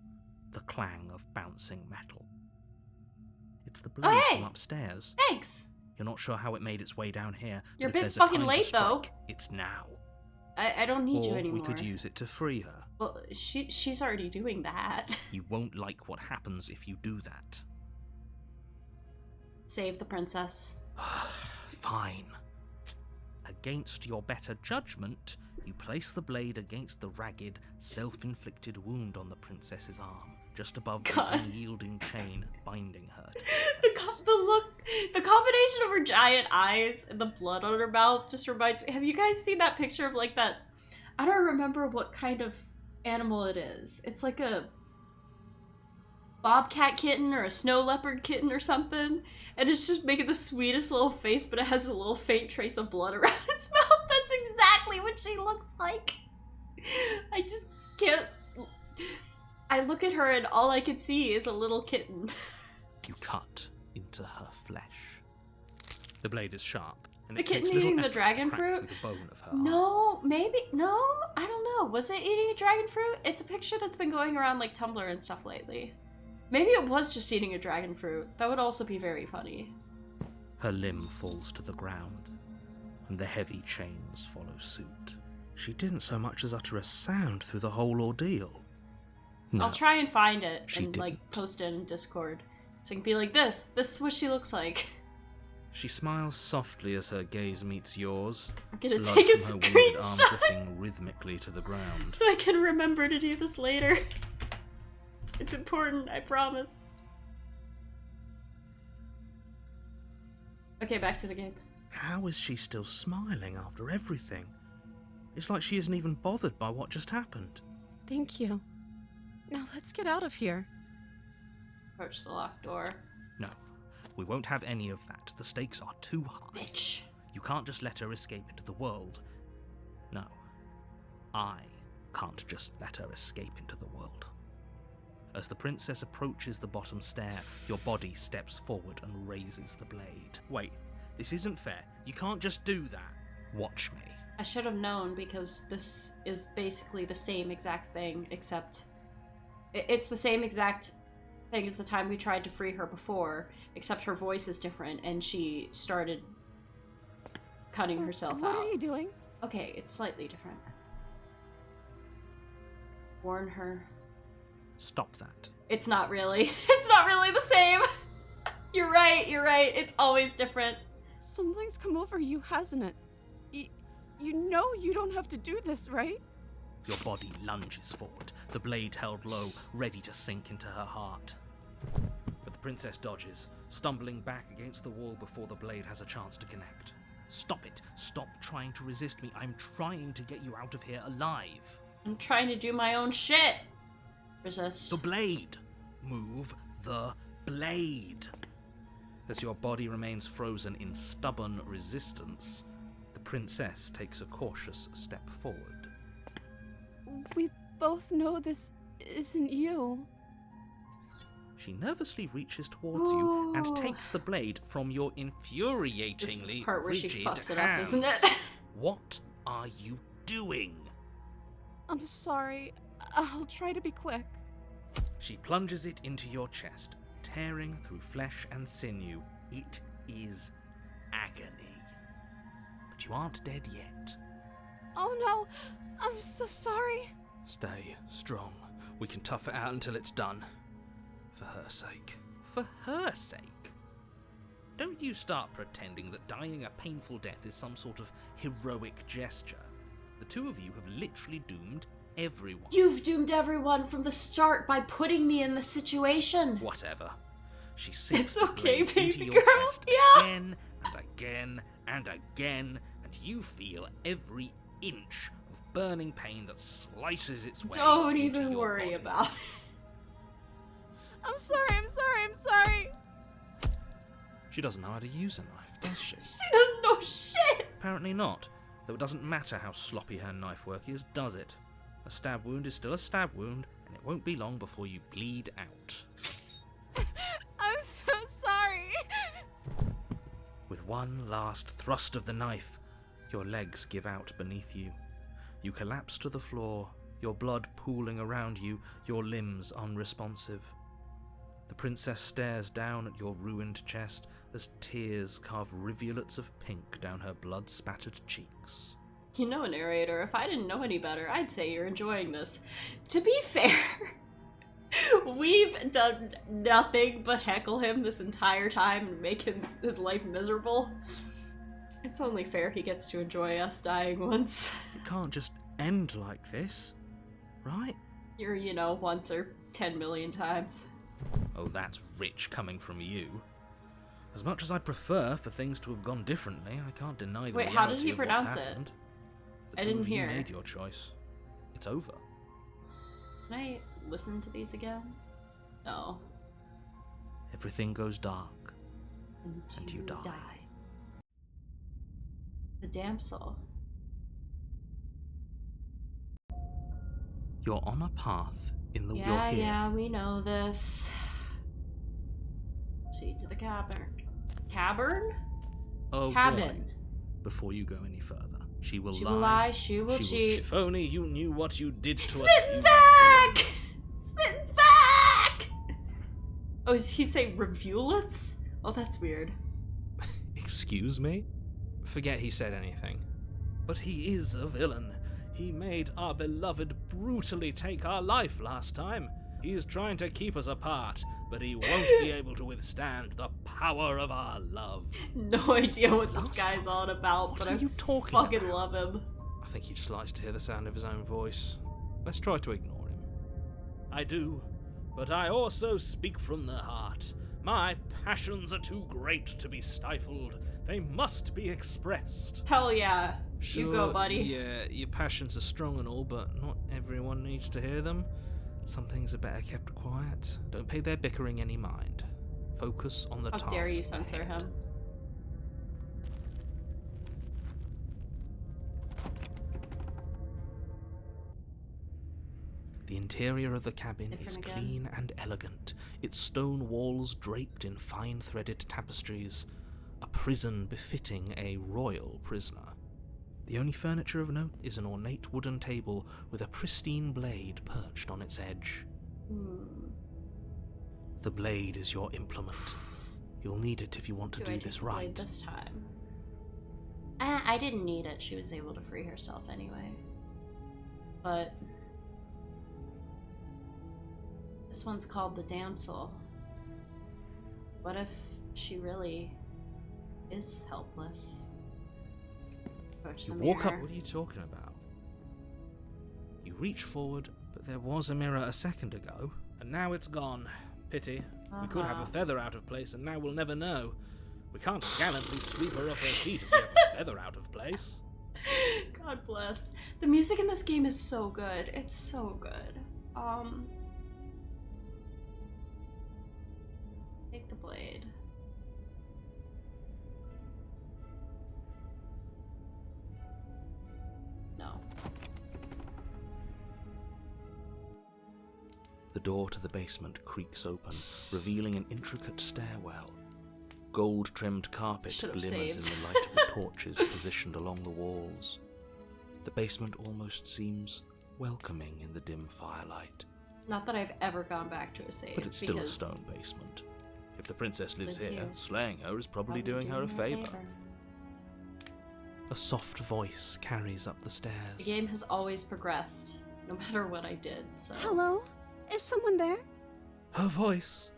the clang of bouncing metal. It's the blade hey! from upstairs. Thanks! You're not sure how it made its way down here. You're a but if bit there's fucking time to late, though. strike, it's now. I don't need you Or anymore. we could use it to free her. Well, she's already doing that. You won't like what happens if you do that. Save the princess. Fine. Against your better judgment, you place the blade against the ragged, self-inflicted wound on the princess's arm, just above God. the unyielding chain binding her to The look, the combination of her giant eyes and the blood on her mouth just reminds me. Have you guys seen that picture of like that? I don't remember what kind of animal it is. It's like a bobcat kitten or a snow leopard kitten or something, and it's just making the sweetest little face, but it has a little faint trace of blood around its mouth. That's exactly what she looks like. I just can't. I look at her and all I can see is a little kitten. You cut into her flesh. The blade is sharp, and The it takes kitten little eating the effort to dragon crack fruit? through the bone of her arm. No, maybe. No, I don't know. Was it eating a dragon fruit? It's a picture that's been going around like Tumblr and stuff lately. Maybe it was just eating a dragon fruit. That would also be very funny. Her limb falls to the ground, and the heavy chains follow suit. She didn't so much as utter a sound through the whole ordeal. No, I'll try and find it she and like didn't. post it in Discord. So I can be like, this is what she looks like. She smiles softly as her gaze meets yours, I'm gonna blood take a from her wounded arm screenshot dripping rhythmically to the ground. so I can remember to do this later. It's important, I promise. Okay, back to the game. How is she still smiling after everything? It's like she isn't even bothered by what just happened. Thank you. Now let's get out of here. Approach the locked door. No, we won't have any of that. The stakes are too high. Bitch. You can't just let her escape into the world. No, I can't just let her escape into the world. As the princess approaches the bottom stair, your body steps forward and raises the blade. Wait, this isn't fair. You can't just do that. Watch me. I should have known because this is basically the same exact thing, except it's the same exact thing as the time we tried to free her before, except her voice is different and she started cutting herself What out. are you doing? Okay, it's slightly different. Warn her. Stop that. It's not really. It's not really the same. You're right, It's always different. Something's come over you, hasn't it? You know you don't have to do this, right? Your body lunges forward, the blade held low, ready to sink into her heart. But the princess dodges, stumbling back against the wall before the blade has a chance to connect. Stop it. Stop trying to resist me. I'm trying to get you out of here alive. I'm trying to do my own shit. Resist. The blade. Move the blade. As your body remains frozen in stubborn resistance, the princess takes a cautious step forward. We both know this isn't you. She nervously reaches towards you and Ooh. takes the blade from your infuriatingly This is the part where she rigid fucks it up, hands. isn't it? What are you doing? I'm sorry. I'll try to be quick. She plunges it into your chest, tearing through flesh and sinew. It is agony. But you aren't dead yet. Oh no! I'm so sorry. Stay strong. We can tough it out until it's done. For her sake. For her sake. Don't you start pretending that dying a painful death is some sort of heroic gesture. The two of you have literally doomed everyone. You've doomed everyone from the start by putting me in this situation. Whatever. She sinks It's the okay, blade into baby your girl. chest Yeah. again and again and again, and you feel every inch of burning pain that slices its way Don't into even your worry body. about it. I'm sorry. She doesn't know how to use a knife, does she? She doesn't know shit! Apparently not, though it doesn't matter how sloppy her knife work is, does it? A stab wound is still a stab wound, and it won't be long before you bleed out. I'm so sorry. With one last thrust of the knife, your legs give out beneath you. You collapse to the floor, your blood pooling around you, your limbs unresponsive. The princess stares down at your ruined chest as tears carve rivulets of pink down her blood-spattered cheeks. You know, narrator, if I didn't know any better, I'd say you're enjoying this. To be fair, we've done nothing but heckle him this entire time and make his life miserable. It's only fair he gets to enjoy us dying once. It can't just end like this, right? You're, you know, once or 10 million times. Oh, that's rich coming from you. As much as I'd prefer for things to have gone differently, I can't deny the Wait, reality how did he of what's pronounce it? happened. The I two didn't of you hear. made your choice. It's over. Can I listen to these again? No. Everything goes dark, and you die. The damsel. You're on a path in the you're Yeah, here. yeah, we know this. Proceed to the cavern. Cavern? Oh, Cabin. boy. Before you go any further, she will She lie. will lie, she will cheat. If only you knew what you did to us. Spittin's back! Spittin's back! Oh, did he say rivulets? Oh, that's weird. Excuse me? Forget he said anything. But he is a villain. He made our beloved brutally take our life last time. He's trying to keep us apart, but he won't be able to withstand the power of our love. No idea what this Last guy's on about, What but are I you talking fucking about? love him. I think he just likes to hear the sound of his own voice. Let's try to ignore him. I do, but I also speak from the heart. My passions are too great to be stifled. They must be expressed. Hell yeah. You go, Sure, buddy. Yeah, your passions are strong and all, but not everyone needs to hear them. Some things are better kept quiet. Don't pay their bickering any mind. Focus on the How task. dare you censor ahead. him? The interior of the cabin is Different again. clean and elegant, its stone walls draped in fine-threaded tapestries, a prison befitting a royal prisoner. The only furniture of note is an ornate wooden table with a pristine blade perched on its edge. The blade is your implement. You'll need it if you want to I do take this the blade right. this time? I didn't need it. She was able to free herself anyway. But this one's called the damsel. What if she really is helpless? Approach the You walk up. mirror. What are you talking about? You reach forward, but there was a mirror a second ago, and now it's gone. Pity. We could have a feather out of place, and now we'll never know. We can't gallantly sweep her off her feet if we have a feather out of place. God bless. The music in this game is so good. It's so good. Take the blade. No. The door to the basement creaks open, revealing an intricate stairwell. Gold-trimmed carpet Should've glimmers saved. in the light of the torches positioned along the walls. The basement almost seems welcoming in the dim firelight. Not that I've ever gone back to a save. But it's still a because stone basement. If the princess lives Lives here, here. slaying her is probably doing her a favor. A soft voice carries up the The stairs. game has always progressed, no matter what I did, so... Hello? Is someone there? Her voice.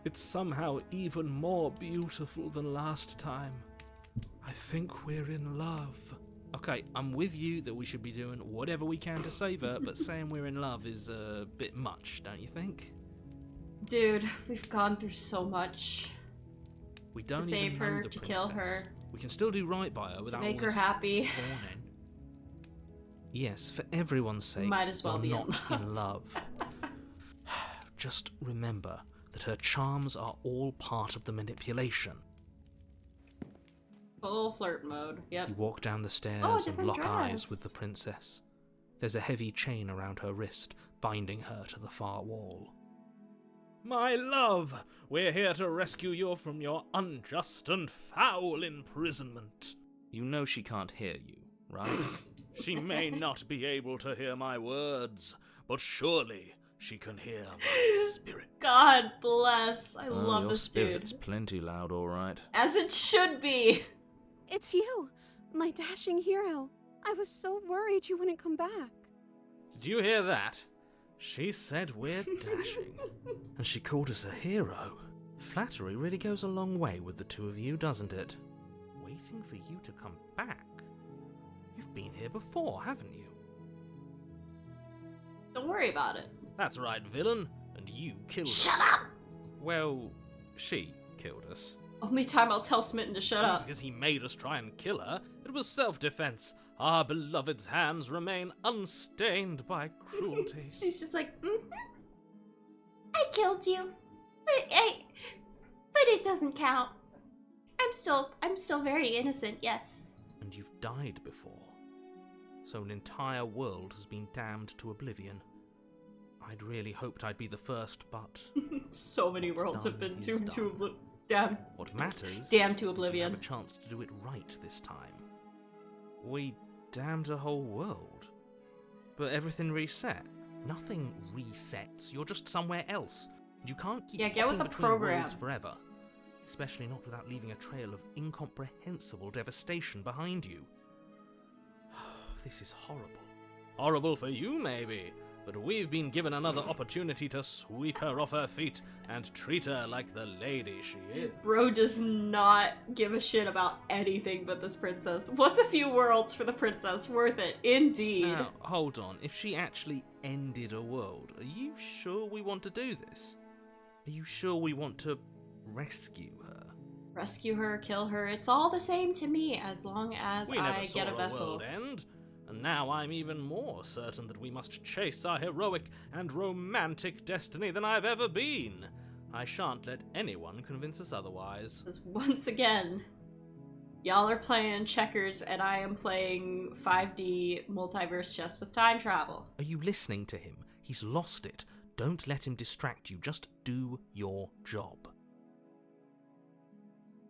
It's somehow even more beautiful than last time. I think we're in love. Okay, I'm with you that we should be doing whatever we can to save her, but saying we're in love is a bit much, don't you think? Dude, we've gone through so much. We don't save even know her, the to kill princess. her, We can still do right by her without make all her this happy. fawning. Yes, for everyone's sake, Might as well you're be not in love. Just remember that her charms are all part of the manipulation. Full flirt mode. Yep. You walk down the stairs and different lock eyes dress. with the princess. There's a heavy chain around her wrist, binding her to the far wall. My love, we're here to rescue you from your unjust and foul imprisonment. You know she can't hear you, right? She may not be able to hear my words, but surely she can hear my spirit. God bless. I love your this spirit's dude. plenty loud, all right. As it should be. It's you, my dashing hero. I was so worried you wouldn't come back. Did you hear that? She said we're dashing. And she called us a hero. Flattery really goes a long way with the two of you, doesn't it? Waiting for you to come back. You've been here before, haven't you? Don't worry about it. That's right, villain. And you killed us. Shut up! Well, she killed us. Only time I'll tell Smitten to shut Not up. because he made us try and kill her. It was self-defense. Our beloved's hands remain unstained by cruelty. She's just like, I killed you. But it doesn't count. I'm still very innocent, yes. And you've died before. So an entire world has been damned to oblivion. I'd really hoped I'd be the first, but so many What's worlds have done been is doomed to done. damn what matters damned to is you oblivion. have a chance to do it right this time. We damned a whole world. But everything reset. Nothing resets. You're just somewhere else. You can't keep Yeah, get with hopping the between program. worlds forever. Especially not without leaving a trail of incomprehensible devastation behind you. This is horrible. Horrible for you, maybe, but we've been given another opportunity to sweep her off her feet and treat her like the lady she is. Bro does not give a shit about anything but this princess. What's a few worlds for the princess? Worth it, indeed. Now, hold on. If she actually ended a world, are you sure we want to do this? Are you sure we want to rescue her? Rescue her, kill her, it's all the same to me as long as We never I saw get a a vessel. world end, and now I'm even more certain that we must chase our heroic and romantic destiny than I've ever been. I shan't let anyone convince us otherwise. Because once again, y'all are playing checkers and I am playing 5D multiverse chess with time travel. Are you listening to him? He's lost it. Don't let him distract you. Just do your job.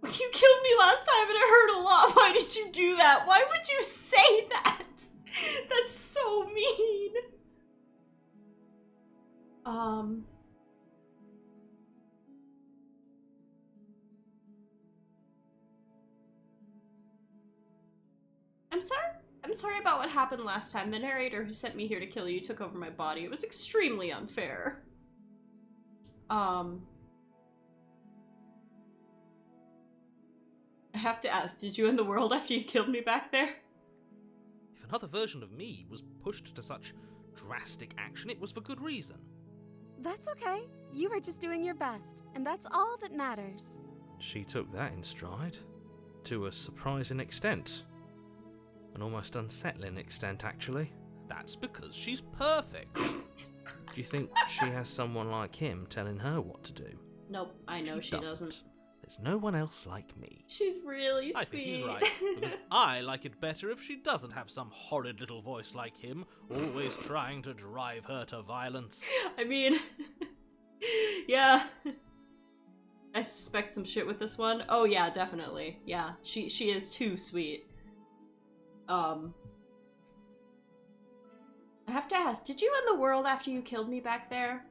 You killed me last time and it hurt a lot. Why did you do that? Why would you say that? That's so mean. I'm sorry about what happened last time. The narrator who sent me here to kill you took over my body. It was extremely unfair. I have to ask, did you end the world after you killed me back there? If another version of me was pushed to such drastic action, it was for good reason. That's okay. You were just doing your best, and that's all that matters. She took that in stride. To a surprising extent. An almost unsettling extent, actually. That's because she's perfect. Do you think she has someone like him telling her what to do? Nope, I know she doesn't. There's no one else like me. She's really I sweet. think he's right, because I like it better if she doesn't have some horrid little voice like him, always trying to drive her to violence. I mean, yeah. I suspect some shit with this one. Oh yeah, definitely. Yeah, she is too sweet. I have to ask, did you end the world after you killed me back there?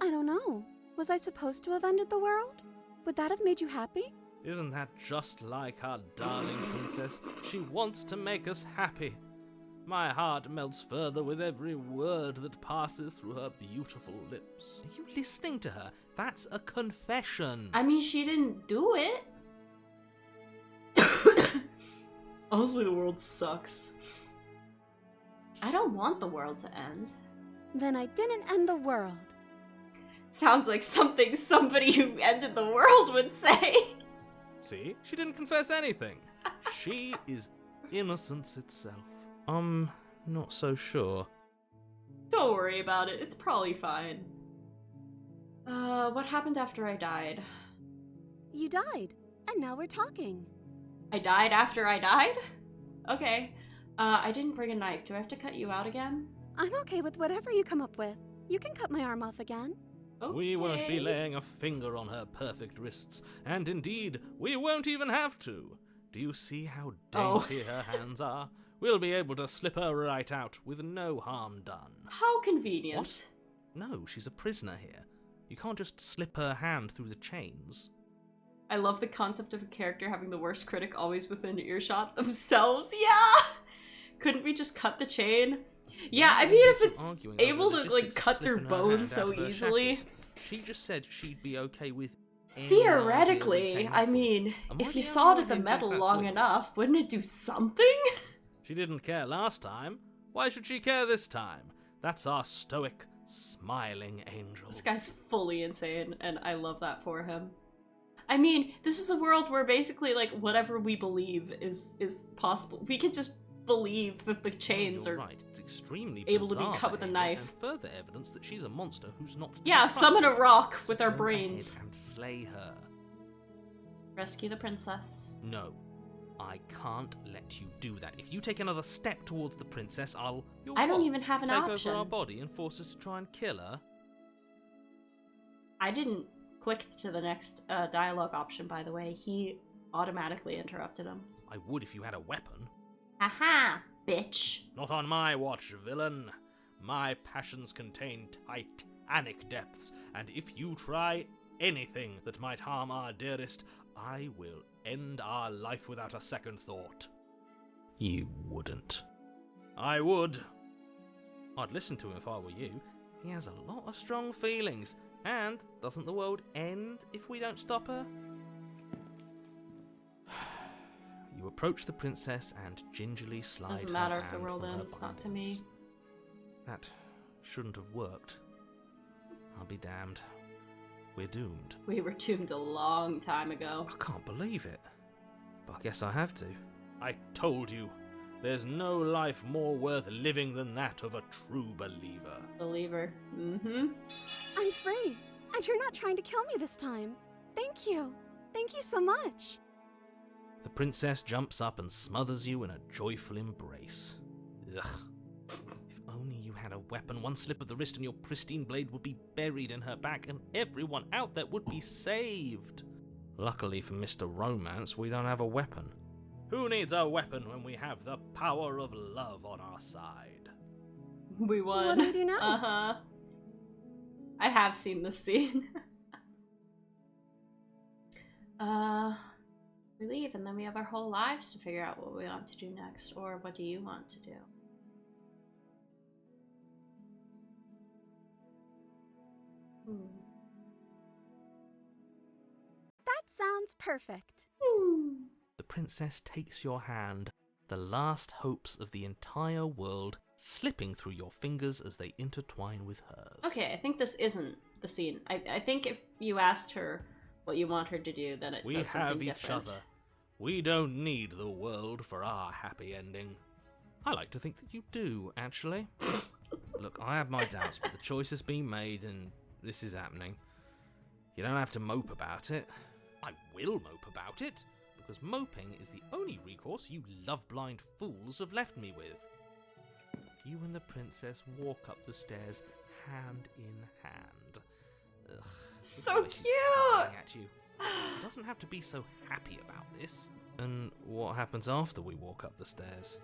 I don't know. Was I supposed to have ended the world? Would that have made you happy? Isn't that just like our darling princess? She wants to make us happy. My heart melts further with every word that passes through her beautiful lips. Are you listening to her? That's a confession. I mean, she didn't do it. Honestly, the world sucks. I don't want the world to end. Then I didn't end the world. Sounds like something somebody who ended the world would say. See? She didn't confess anything. She is innocence itself. not so sure. Don't worry about it. It's probably fine. What happened after I died? You died, and now we're talking. I died after I died? Okay. I didn't bring a knife. Do I have to cut you out again? I'm okay with whatever you come up with. You can cut my arm off again. Okay. We won't be laying a finger on her perfect wrists, and indeed, we won't even have to. Do you see how dainty her hands are? We'll be able to slip her right out with no harm done. How convenient. What? No, she's a prisoner here. You can't just slip her hand through the chains. I love the concept of a character having the worst critic always within earshot themselves. Yeah! Couldn't we just cut the chain? Yeah, I mean, if it's able to, like, cut through bones so easily. She just said she'd be okay with any Theoretically, idea we came I up with. mean, And if what you the hell sawed do at the you think metal that's long worth? enough, wouldn't it do something? She didn't care last time. Why should she care this time? That's our stoic, smiling angel. This guy's fully insane, and I love that for him. I mean, this is a world where basically, like, whatever we believe is possible. We can just believe that the chains You're are right. It's extremely able to be bizarre cut with a behavior knife. And further evidence that she's a monster who's not to be Yeah, summon a trusted. rock So with our go brains. ahead and slay her. Rescue the princess. No, I can't let you do that. If you take another step towards the princess, you'll I don't what? even have an take option. over our body and force us to try and kill her. I didn't click to the next dialogue option, by the way. He automatically interrupted him. I would if you had a weapon. Aha, bitch. Not on my watch, villain. My passions contain titanic depths, and if you try anything that might harm our dearest, I will end our life without a second thought. You wouldn't. I would. I'd listen to him if I were you. He has a lot of strong feelings, and doesn't the world end if we don't stop her? You approach the princess and gingerly slide Doesn't her matter if the hand world from her ends, not to me. bindings. That shouldn't have worked. I'll be damned. We're doomed. We were doomed a long time ago. I can't believe it. But I guess I have to. I told you. There's no life more worth living than that of a true believer. Believer. Mm-hmm. I'm free, and you're not trying to kill me this time. Thank you. Thank you so much. The princess jumps up and smothers you in a joyful embrace. Ugh. If only you had a weapon, one slip of the wrist and your pristine blade would be buried in her back and everyone out there would be saved. Luckily for Mr. Romance, we don't have a weapon. Who needs a weapon when we have the power of love on our side? We won. What do we do now? Uh-huh. I have seen this scene. We leave, and then we have our whole lives to figure out what we want to do next, or what do you want to do? That sounds perfect. The princess takes your hand, the last hopes of the entire world slipping through your fingers as they intertwine with hers. Okay, I think this isn't the scene. I think if you asked her what you want her to do, then it We does something have each different. other. We don't need the world for our happy ending. I like to think that you do, actually. Look, I have my doubts, but the choice has been made and this is happening. You don't have to mope about it. I will mope about it, because moping is the only recourse you love-blind fools have left me with. You and the princess walk up the stairs, hand in hand. Ugh, So look at her, she's cute! smiling at you. She doesn't have to be so happy about this. And what happens after we walk up the stairs?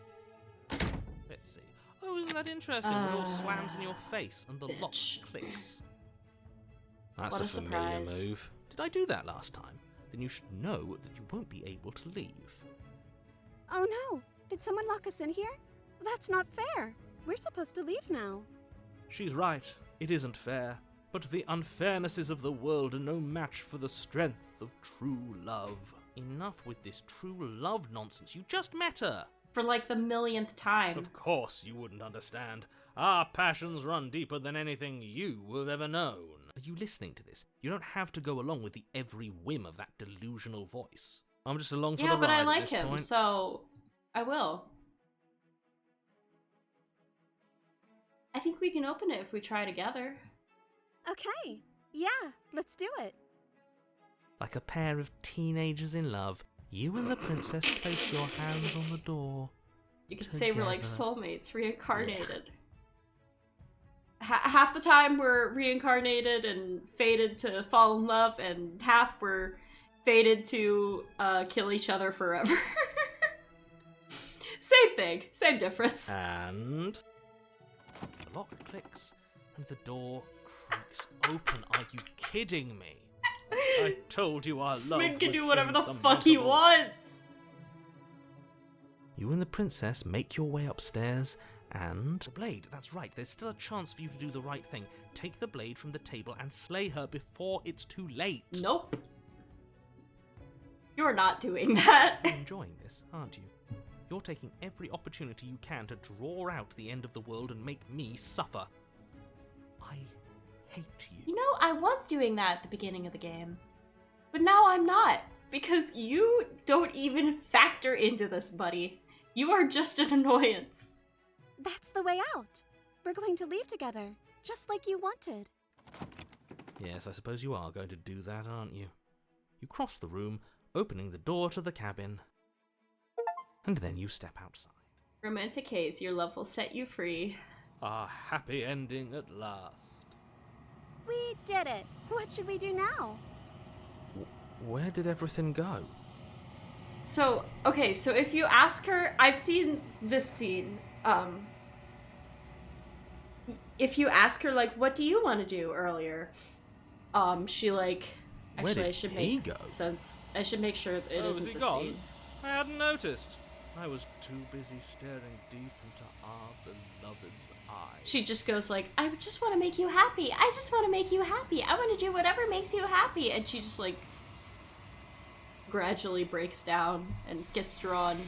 Let's see. Oh, isn't that interesting? The door slams in your face and the lock bitch. clicks. That's What a a familiar surprise. move. Did I do that last time? Then you should know that you won't be able to leave. Oh no! Did someone lock us in here? That's not fair. We're supposed to leave now. She's right. It isn't fair. But the unfairnesses of the world are no match for the strength of true love. Enough with this true love nonsense. You just met her. For like the millionth time. Of course you wouldn't understand. Our passions run deeper than anything you have ever known. Are you listening to this? You don't have to go along with the every whim of that delusional voice. I'm just along for the Yeah, ride but I at like this him, point. so I will. I think we can open it if we try together. Okay, yeah, let's do it. Like a pair of teenagers in love, you and the princess place your hands on the door. You could say we're like Together. soulmates, reincarnated. Half the time we're reincarnated and fated to fall in love, and half we're fated to kill each other forever. Same thing, same difference. And the lock clicks and the door creaks open. Are you kidding me? I told you our love Smith can was do whatever the fuck he insurmountable. wants. You and the princess make your way upstairs and... The blade, that's right. There's still a chance for you to do the right thing. Take the blade from the table and slay her before it's too late. Nope. You're not doing that. You're enjoying this, aren't you? You're taking every opportunity you can to draw out the end of the world and make me suffer. I hate you. You know, I was doing that at the beginning of the game. But now I'm not. Because you don't even factor into this, buddy. You are just an annoyance. That's the way out. We're going to leave together, just like you wanted. Yes, I suppose you are going to do that, aren't you? You cross the room, opening the door to the cabin. And then you step outside. Romantic haze, your love will set you free. A happy ending at last. We did it. What should we do now? Where did everything go? So, okay, so if you ask her, I've seen this scene, if you ask her, like, what do you want to do earlier? She, like, Where actually, did I should he make go? sense. I should make sure it Oh, isn't is he the gone? scene. I hadn't noticed. I was too busy staring deep into our beloved's eyes. She just goes like, I just want to make you happy. I just want to make you happy. I want to do whatever makes you happy. And she just, like, gradually breaks down and gets drawn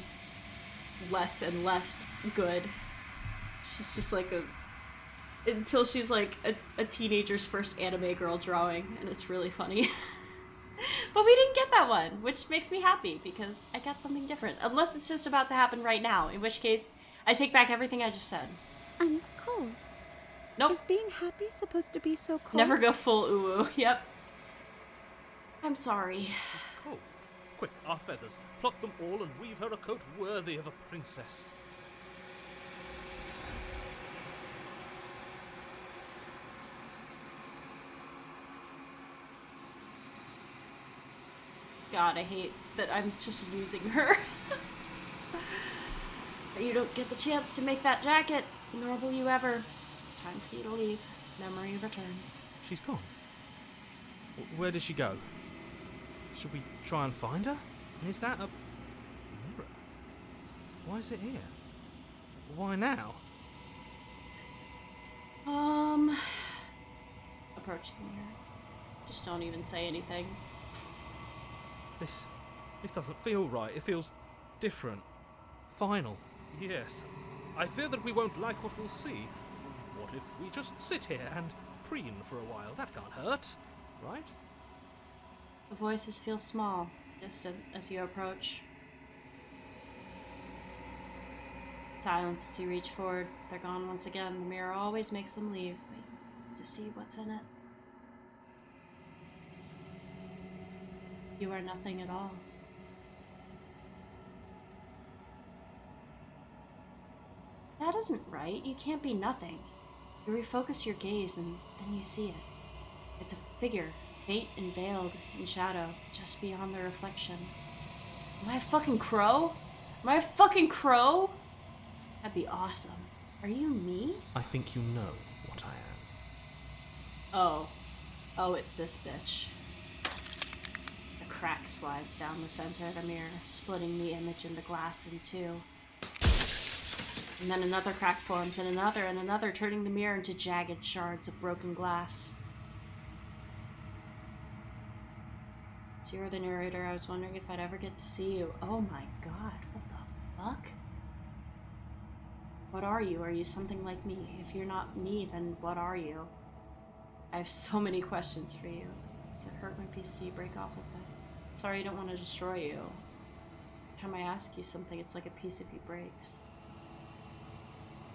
less and less good. She's just like until she's like a teenager's first anime girl drawing, and it's really funny. But we didn't get that one, which makes me happy because I got something different. Unless it's just about to happen right now, in which case I take back everything I just said. I'm cold. Nope. Is being happy supposed to be so cold? Never go full uwu. Yep. I'm sorry. She's cold. Quick, our feathers. Pluck them all and weave her a coat worthy of a princess. God, I hate that I'm just losing her. But you don't get the chance to make that jacket, nor will you ever. It's time for you to leave. Memory returns. She's gone. Where did she go? Should we try and find her? And is that a mirror? Why is it here? Why now? Approach the mirror. Just don't even say anything. This doesn't feel right. It feels different. Final. Yes. I fear that we won't like what we'll see. What if we just sit here and preen for a while? That can't hurt, right? The voices feel small, distant as you approach. Silence as you reach forward. They're gone once again. The mirror always makes them leave, but you get to see what's in it. You are nothing at all. That isn't right. You can't be nothing. You refocus your gaze and then you see it. It's a figure, faint and veiled in shadow, just beyond the reflection. Am I a fucking crow? Am I a fucking crow? That'd be awesome. Are you me? I think you know what I am. Oh. Oh, it's this bitch. A crack slides down the center of the mirror, splitting the image in the glass in two. And then another crack forms, and another, turning the mirror into jagged shards of broken glass. So you're the narrator. I was wondering if I'd ever get to see you. Oh my god, what the fuck? What are you? Are you something like me? If you're not me, then what are you? I have so many questions for you. Does it hurt when pieces you break off with them? Sorry, I don't want to destroy you. Every time I ask you something, it's like a piece of you breaks.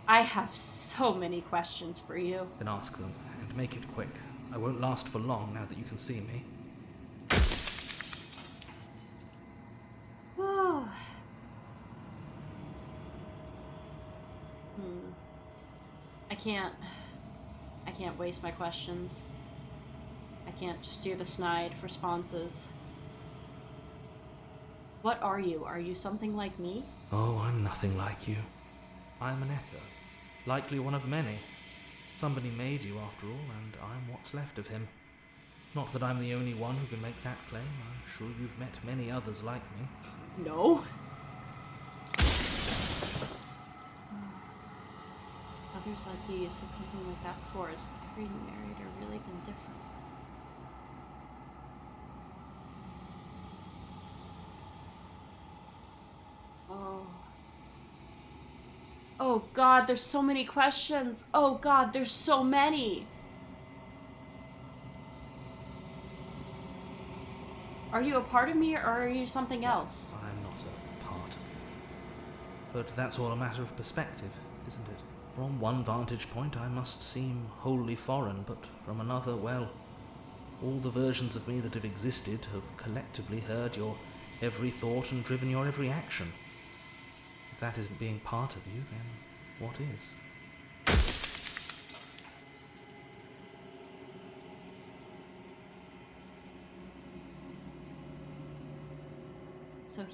I have so many questions for you. Then ask them, and make it quick. I won't last for long now that you can see me. Whew. I can't waste my questions. I can't just do the snide responses. What are you? Are you something like me? Oh, I'm nothing like you. I'm an echo. Likely one of many. Somebody made you after all, and I'm what's left of him. Not that I'm the only one who can make that claim. I'm sure you've met many others like me. No. Others like you said something like that before. Has every narrator really been different? Oh. Oh God, there's so many questions. Oh God, there's so many. Are you a part of me or are you something else? I'm not a part of you. But that's all a matter of perspective, isn't it? From one vantage point I must seem wholly foreign, but from another, well, all the versions of me that have existed have collectively heard your every thought and driven your every action. If that isn't being part of you, then what is? So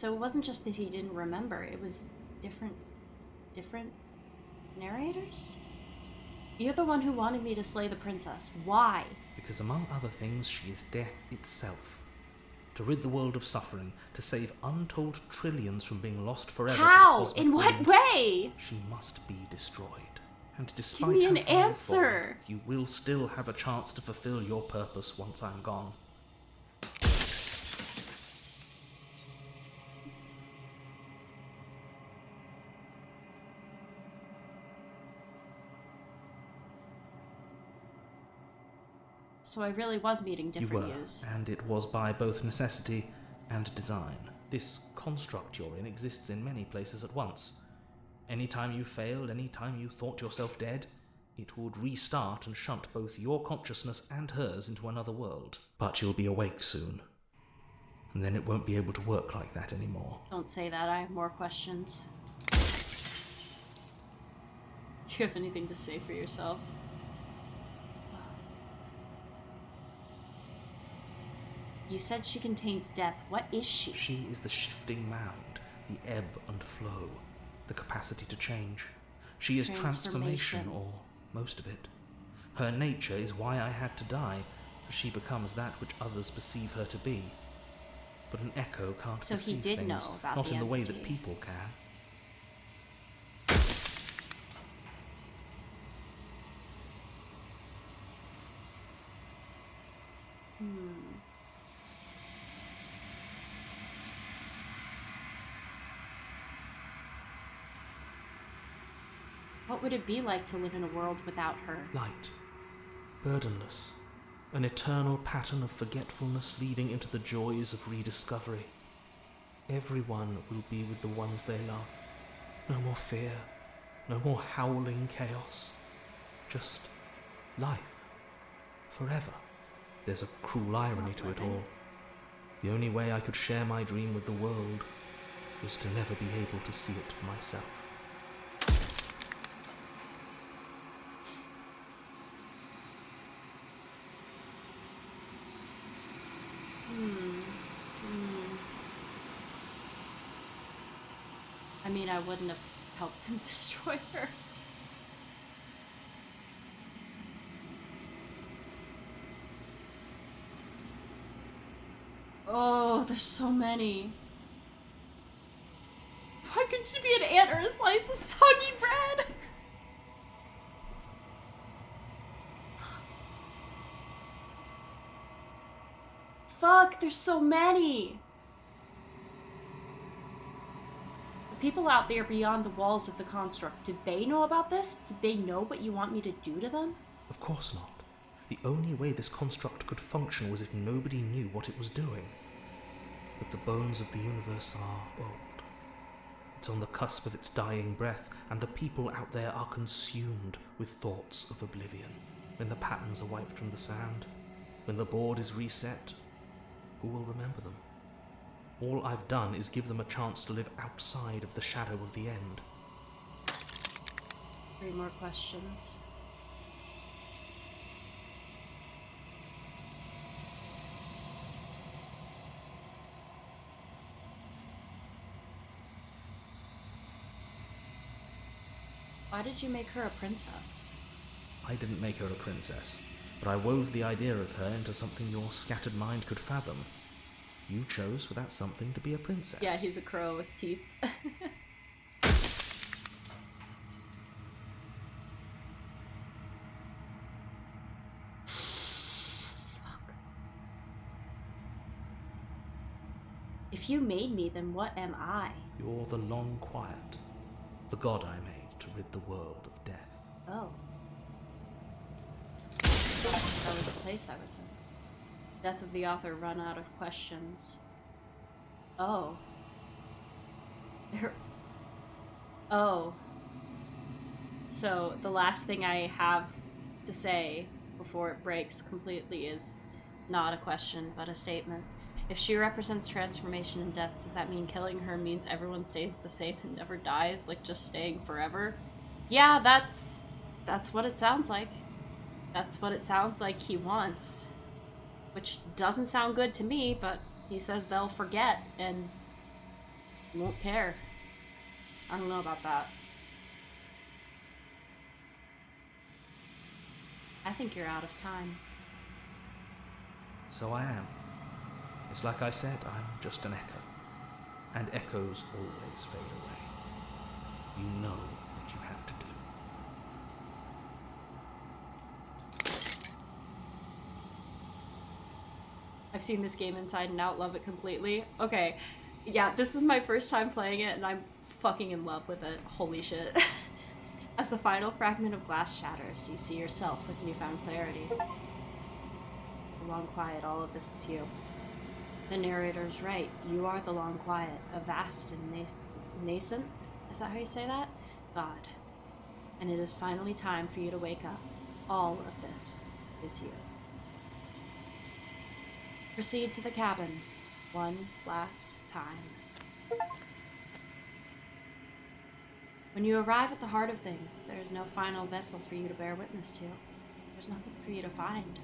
it wasn't just that he didn't remember, it was different narrators? You're the one who wanted me to slay the princess. Why? Because among other things, she is death itself. To rid the world of suffering, to save untold trillions from being lost forever. How? To the cosmic In what wind, way? she must be destroyed. And Give despite me an how far you answer. fall, you will still have a chance to fulfill your purpose once I'm gone. So I really was meeting different You were, yous. and it was by both necessity and design. This construct you're in exists in many places at once. Any time you failed, any time you thought yourself dead, it would restart and shunt both your consciousness and hers into another world. But you'll be awake soon, and then it won't be able to work like that anymore. Don't say that, I have more questions. Do you have anything to say for yourself? You said she contains death. What is she? She is the shifting mound, the ebb and flow, the capacity to change. She is transformation, or most of it. Her nature is why I had to die, for she becomes that which others perceive her to be. But an echo can't So he perceive did things, know about not the in the way entity. that people can. What would it be like to live in a world without her? Light, burdenless, an eternal pattern of forgetfulness leading into the joys of rediscovery. Everyone will be with the ones they love. No more fear, no more howling chaos. Just life, forever. There's a cruel irony to it all. The only way I could share my dream with the world was to never be able to see it for myself. I mean, I wouldn't have helped him destroy her. Oh, there's so many. Why couldn't she be an ant or a slice of soggy bread? Fuck, there's so many. The people out there beyond the walls of the construct, did they know about this? Did they know what you want me to do to them? Of course not. The only way this construct could function was if nobody knew what it was doing. But the bones of the universe are old. It's on the cusp of its dying breath, and the people out there are consumed with thoughts of oblivion. When the patterns are wiped from the sand, when the board is reset, who will remember them? All I've done is give them a chance to live outside of the shadow of the end. 3 more questions. Why did you make her a princess? I didn't make her a princess, but I wove the idea of her into something your scattered mind could fathom. You chose for that something to be a princess. Yeah, he's a crow with teeth. Fuck. If you made me, then what am I? You're the long quiet, the god I made to rid the world of death. Oh. That was the place I was in. Death of the author run out of questions. Oh. Oh. So the last thing I have to say before it breaks completely is not a question, but a statement. If she represents transformation and death, does that mean killing her means everyone stays the same and never dies, like just staying forever? Yeah, that's what it sounds like. That's what it sounds like he wants. Which doesn't sound good to me, but he says they'll forget and won't care. I don't know about that. I think you're out of time. So I am. It's like I said, I'm just an echo. And echoes always fade away. You know what you have to do. I've seen this game inside and out, love it completely. Okay, yeah, this is my first time playing it and I'm fucking in love with it. Holy shit. As the final fragment of glass shatters, you see yourself with newfound clarity. The long quiet, all of this is you. The narrator's right. You are the long quiet, a vast and nascent, is that how you say that? God. And it is finally time for you to wake up. All of this is you. Proceed to the cabin, one last time. When you arrive at the heart of things, there is no final vessel for you to bear witness to. There's nothing for you to find.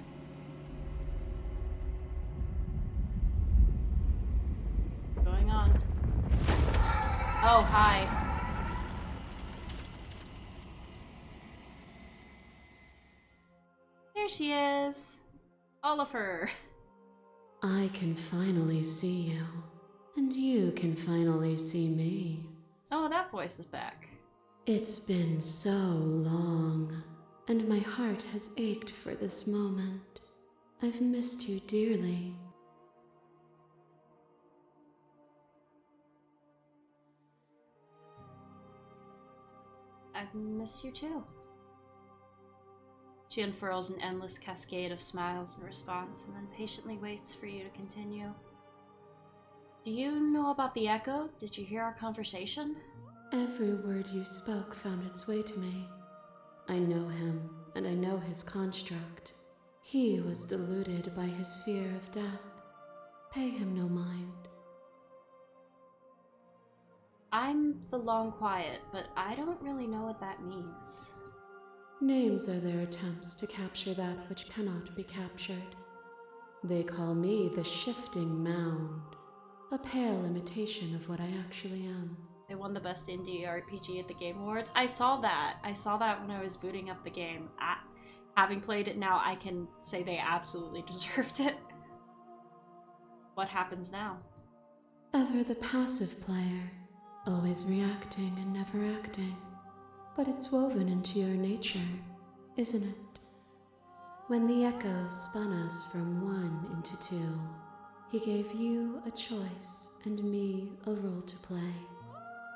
What's going on? Oh, hi. There she is. Oliver. I can finally see you, and you can finally see me. Oh, that voice is back. It's been so long, and my heart has ached for this moment. I've missed you dearly. I've missed you too. She unfurls an endless cascade of smiles in response and then patiently waits for you to continue. Do you know about the echo? Did you hear our conversation? Every word you spoke found its way to me. I know him, and I know his construct. He was deluded by his fear of death. Pay him no mind. I'm the long quiet, but I don't really know what that means. Names are their attempts to capture that which cannot be captured. They call me the Shifting Mound, a pale imitation of what I actually am. They won the best indie RPG at the Game Awards. I saw that. I saw that when I was booting up the game. Having played it now, I can say they absolutely deserved it. What happens now? Ever the passive player, always reacting and never acting. But it's woven into your nature, isn't it? When the echo spun us from one into two, he gave you a choice and me a role to play.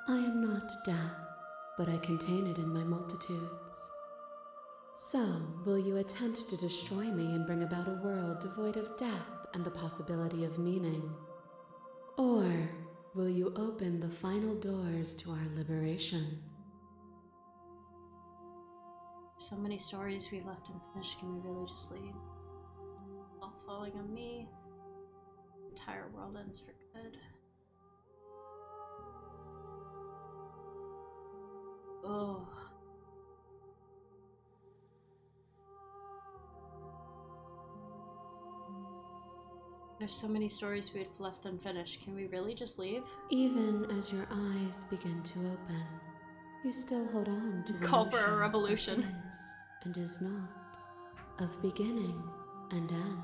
I am not death, but I contain it in my multitudes. So, will you attempt to destroy me and bring about a world devoid of death and the possibility of meaning? Or will you open the final doors to our liberation? So many stories we left unfinished. Can we really just leave? It's all falling on me. The entire world ends for good. Oh. There's so many stories we've left unfinished. Can we really just leave? Even as your eyes begin to open, you still hold on to the Call for a notions revolution. of is and is not, of beginning and end.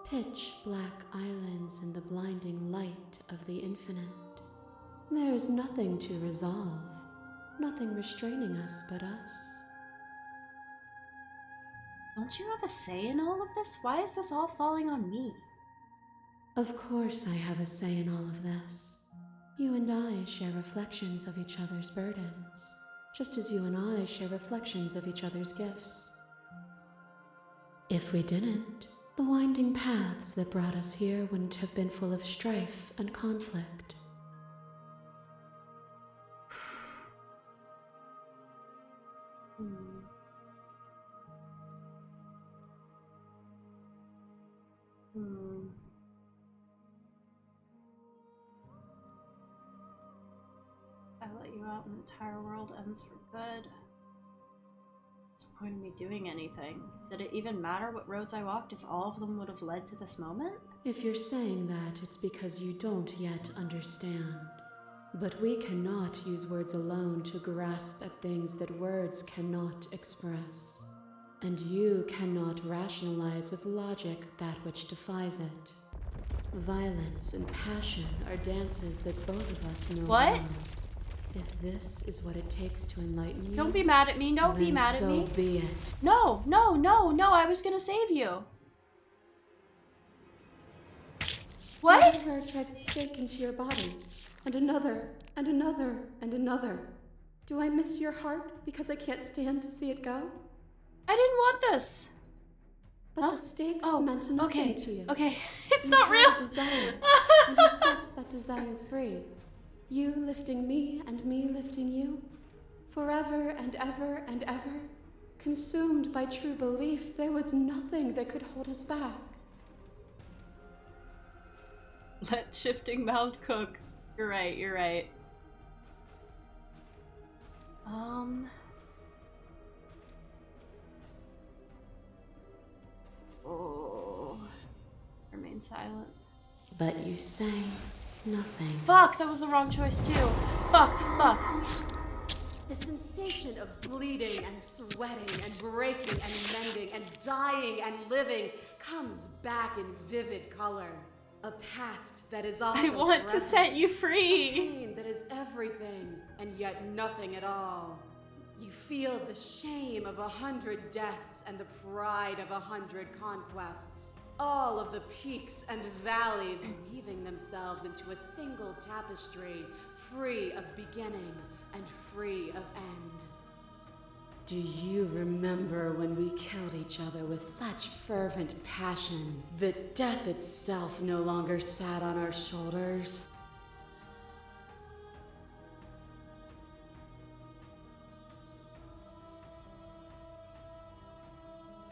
Pitch black islands in the blinding light of the infinite. There is nothing to resolve, nothing restraining us but us. Don't you have a say in all of this? Why is this all falling on me? Of course I have a say in all of this. You and I share reflections of each other's burdens, just as you and I share reflections of each other's gifts. If we didn't, the winding paths that brought us here wouldn't have been full of strife and conflict. I let you out and the entire world ends for good. What's the point of me doing anything? Did it even matter what roads I walked if all of them would have led to this moment? If you're saying that, it's because you don't yet understand. But we cannot use words alone to grasp at things that words cannot express. And you cannot rationalize with logic that which defies it. Violence and passion are dances that both of us know What? well. If this is what it takes to enlighten you, Don't be mad at me. Don't be then mad at me. so be it. No, no, no, no. I was gonna save you. What? Another drives a stake into your body, and another, and another, and another. Do I miss your heart because I can't stand to see it go? I didn't want this. But Huh? the stakes Oh, meant nothing okay. to you. Okay, it's You not had real. a desire, and you set that desire free. You lifting me and me lifting you. Forever and ever and ever. Consumed by true belief, there was nothing that could hold us back. Let shifting mound cook. You're right, you're right. Oh. Remain silent. But you say nothing. Fuck, that was the wrong choice too. Fuck, fuck. The sensation of bleeding and sweating and breaking and mending and dying and living comes back in vivid color. A past that is also I want to present. set you A free. pain that is everything and yet nothing at all. You feel the shame of 100 deaths and the pride of 100 conquests. All of the peaks and valleys weaving themselves into a single tapestry, free of beginning and free of end. Do you remember when we killed each other with such fervent passion that death itself no longer sat on our shoulders?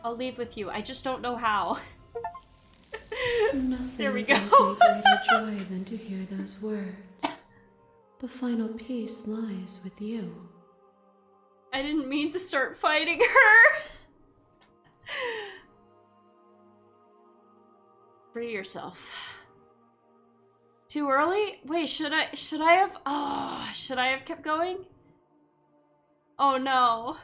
I'll leave with you. I just don't know how. Nothing There we go. brings me greater joy than to hear those words. The final peace lies with you. I didn't mean to start fighting her. Free yourself. Too early? Wait, should I have should I have kept going? Oh no.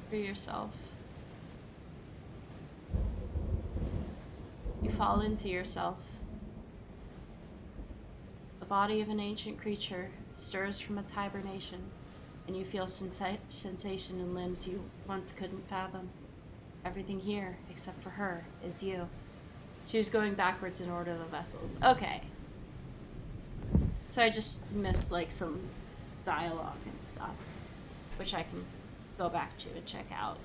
Free yourself. You fall into yourself. The body of an ancient creature stirs from its hibernation, and you feel sensation in limbs you once couldn't fathom. Everything here, except for her, is you. She was going backwards in order of the vessels. Okay. So I just missed like some dialogue and stuff, which I can go back to and check out.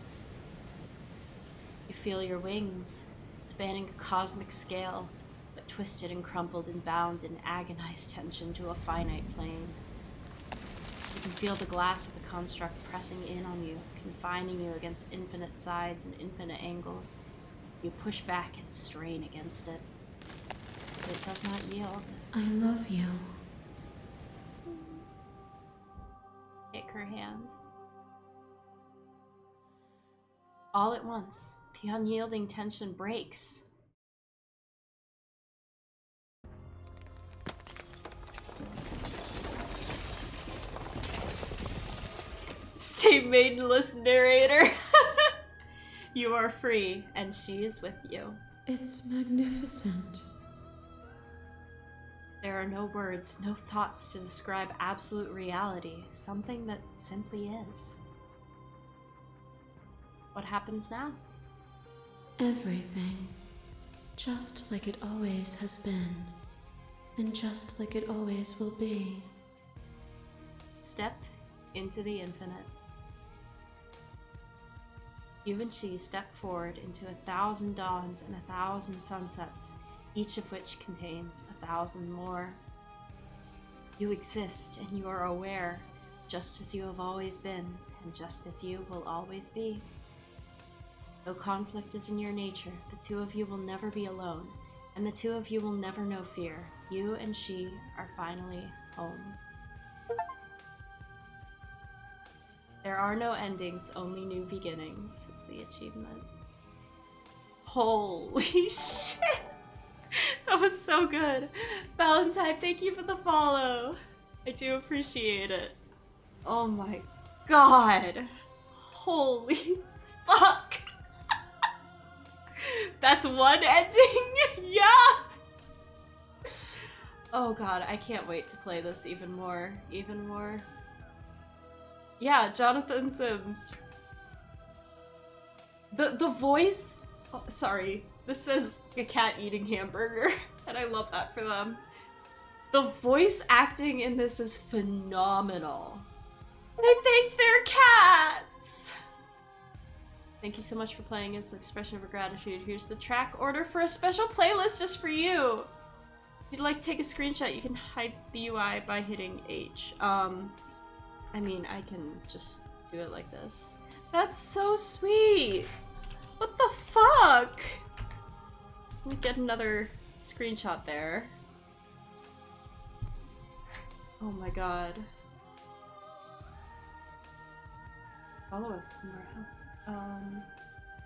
You feel your wings, spanning a cosmic scale, but twisted and crumpled and bound in agonized tension to a finite plane. You can feel the glass of the construct pressing in on you, confining you against infinite sides and infinite angles. You push back and strain against it, but it does not yield. I love you. Take her hand. All at once, the unyielding tension breaks. Stay maidenless, narrator. You are free, and she is with you. It's magnificent. There are no words, no thoughts to describe absolute reality, something that simply is. What happens now? Everything. Just like it always has been. And just like it always will be. Step into the infinite. You and she step forward into 1,000 dawns and 1,000 sunsets, each of which contains 1,000 more. You exist and you are aware, just as you have always been, and just as you will always be. Though conflict is in your nature, the two of you will never be alone, and the two of you will never know fear. You and she are finally home. There are no endings, only new beginnings, is the achievement. Holy shit! That was so good. Valentine, thank you for the follow. I do appreciate it. Oh my god. Holy fuck. That's one ending? Yeah! Oh god, I can't wait to play this even more. Yeah, Jonathan Sims. The voice... Oh, sorry, this says a cat eating hamburger, and I love that for them. The voice acting in this is phenomenal. They thank their cats! Thank you so much for playing as an expression of our gratitude. Here's the track order for a special playlist just for you. If you'd like to take a screenshot, you can hide the UI by hitting H. I mean, I can just do it like this. That's so sweet! What the fuck? Let me get another screenshot there. Oh my god. Follow us somewhere else.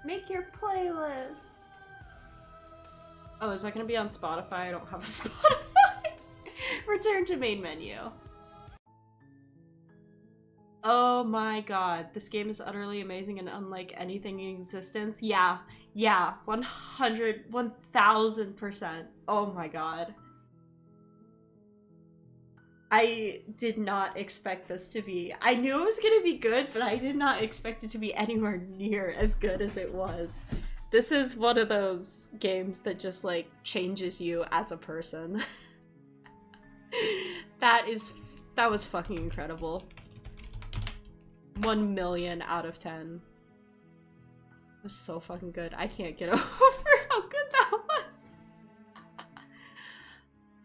Make your playlist! Oh, is that gonna be on Spotify? I don't have a Spotify! Return to main menu. Oh my god, this game is utterly amazing and unlike anything in existence. Yeah, 1000%. Oh my god. I did not expect this to be. I knew it was gonna be good, but I did not expect it to be anywhere near as good as it was. This is one of those games that just like changes you as a person. That was fucking incredible. 1 million out of 10. It was so fucking good. I can't get over how good that was.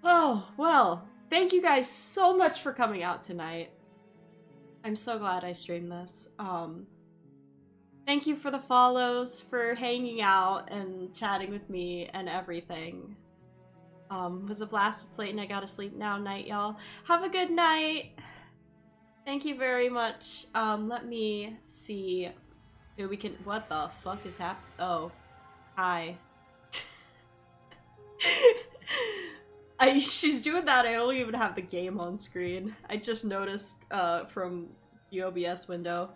Oh, well, thank you guys so much for coming out tonight. I'm so glad I streamed this. Thank you for the follows, for hanging out and chatting with me and everything. It was a blast. It's late and I gotta sleep now. Night, y'all. Have a good night. Thank you very much. Let me see if we can— what the fuck is happening? Oh, hi. She's doing that. I don't even have the game on screen. I just noticed from the OBS window.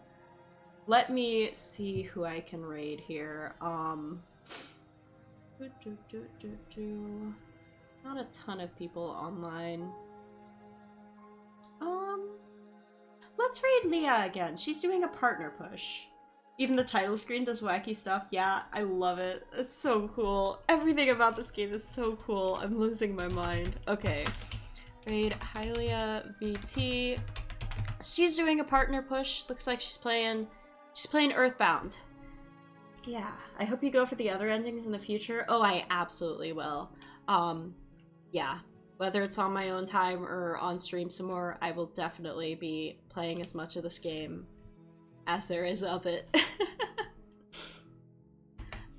Let me see who I can raid here. Not a ton of people online. Let's raid Leah again. She's doing a partner push. Even the title screen does wacky stuff. Yeah, I love it. It's so cool. Everything about this game is so cool. I'm losing my mind. Okay. Raid Hylia VT. She's doing a partner push. Looks like she's playing Earthbound. Yeah, I hope you go for the other endings in the future. Oh, I absolutely will. Yeah, whether it's on my own time or on stream some more, I will definitely be playing as much of this game as there is of it.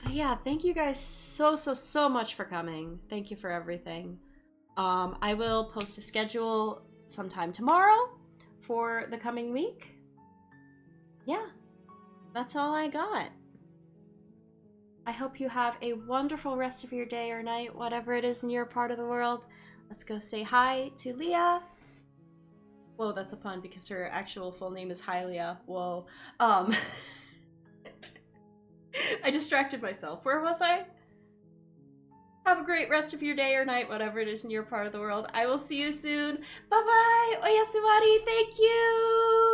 But yeah, thank you guys so much for coming. Thank you for everything. I will post a schedule sometime tomorrow for the coming week. Yeah, that's all I got. I hope you have a wonderful rest of your day or night, whatever it is in your part of the world. Let's go say hi to Leah. Whoa, that's a pun because her actual full name is Hylia. Whoa. I distracted myself. Where was I? Have a great rest of your day or night, whatever it is in your part of the world. I will see you soon. Bye-bye. Oyasumari. Thank you.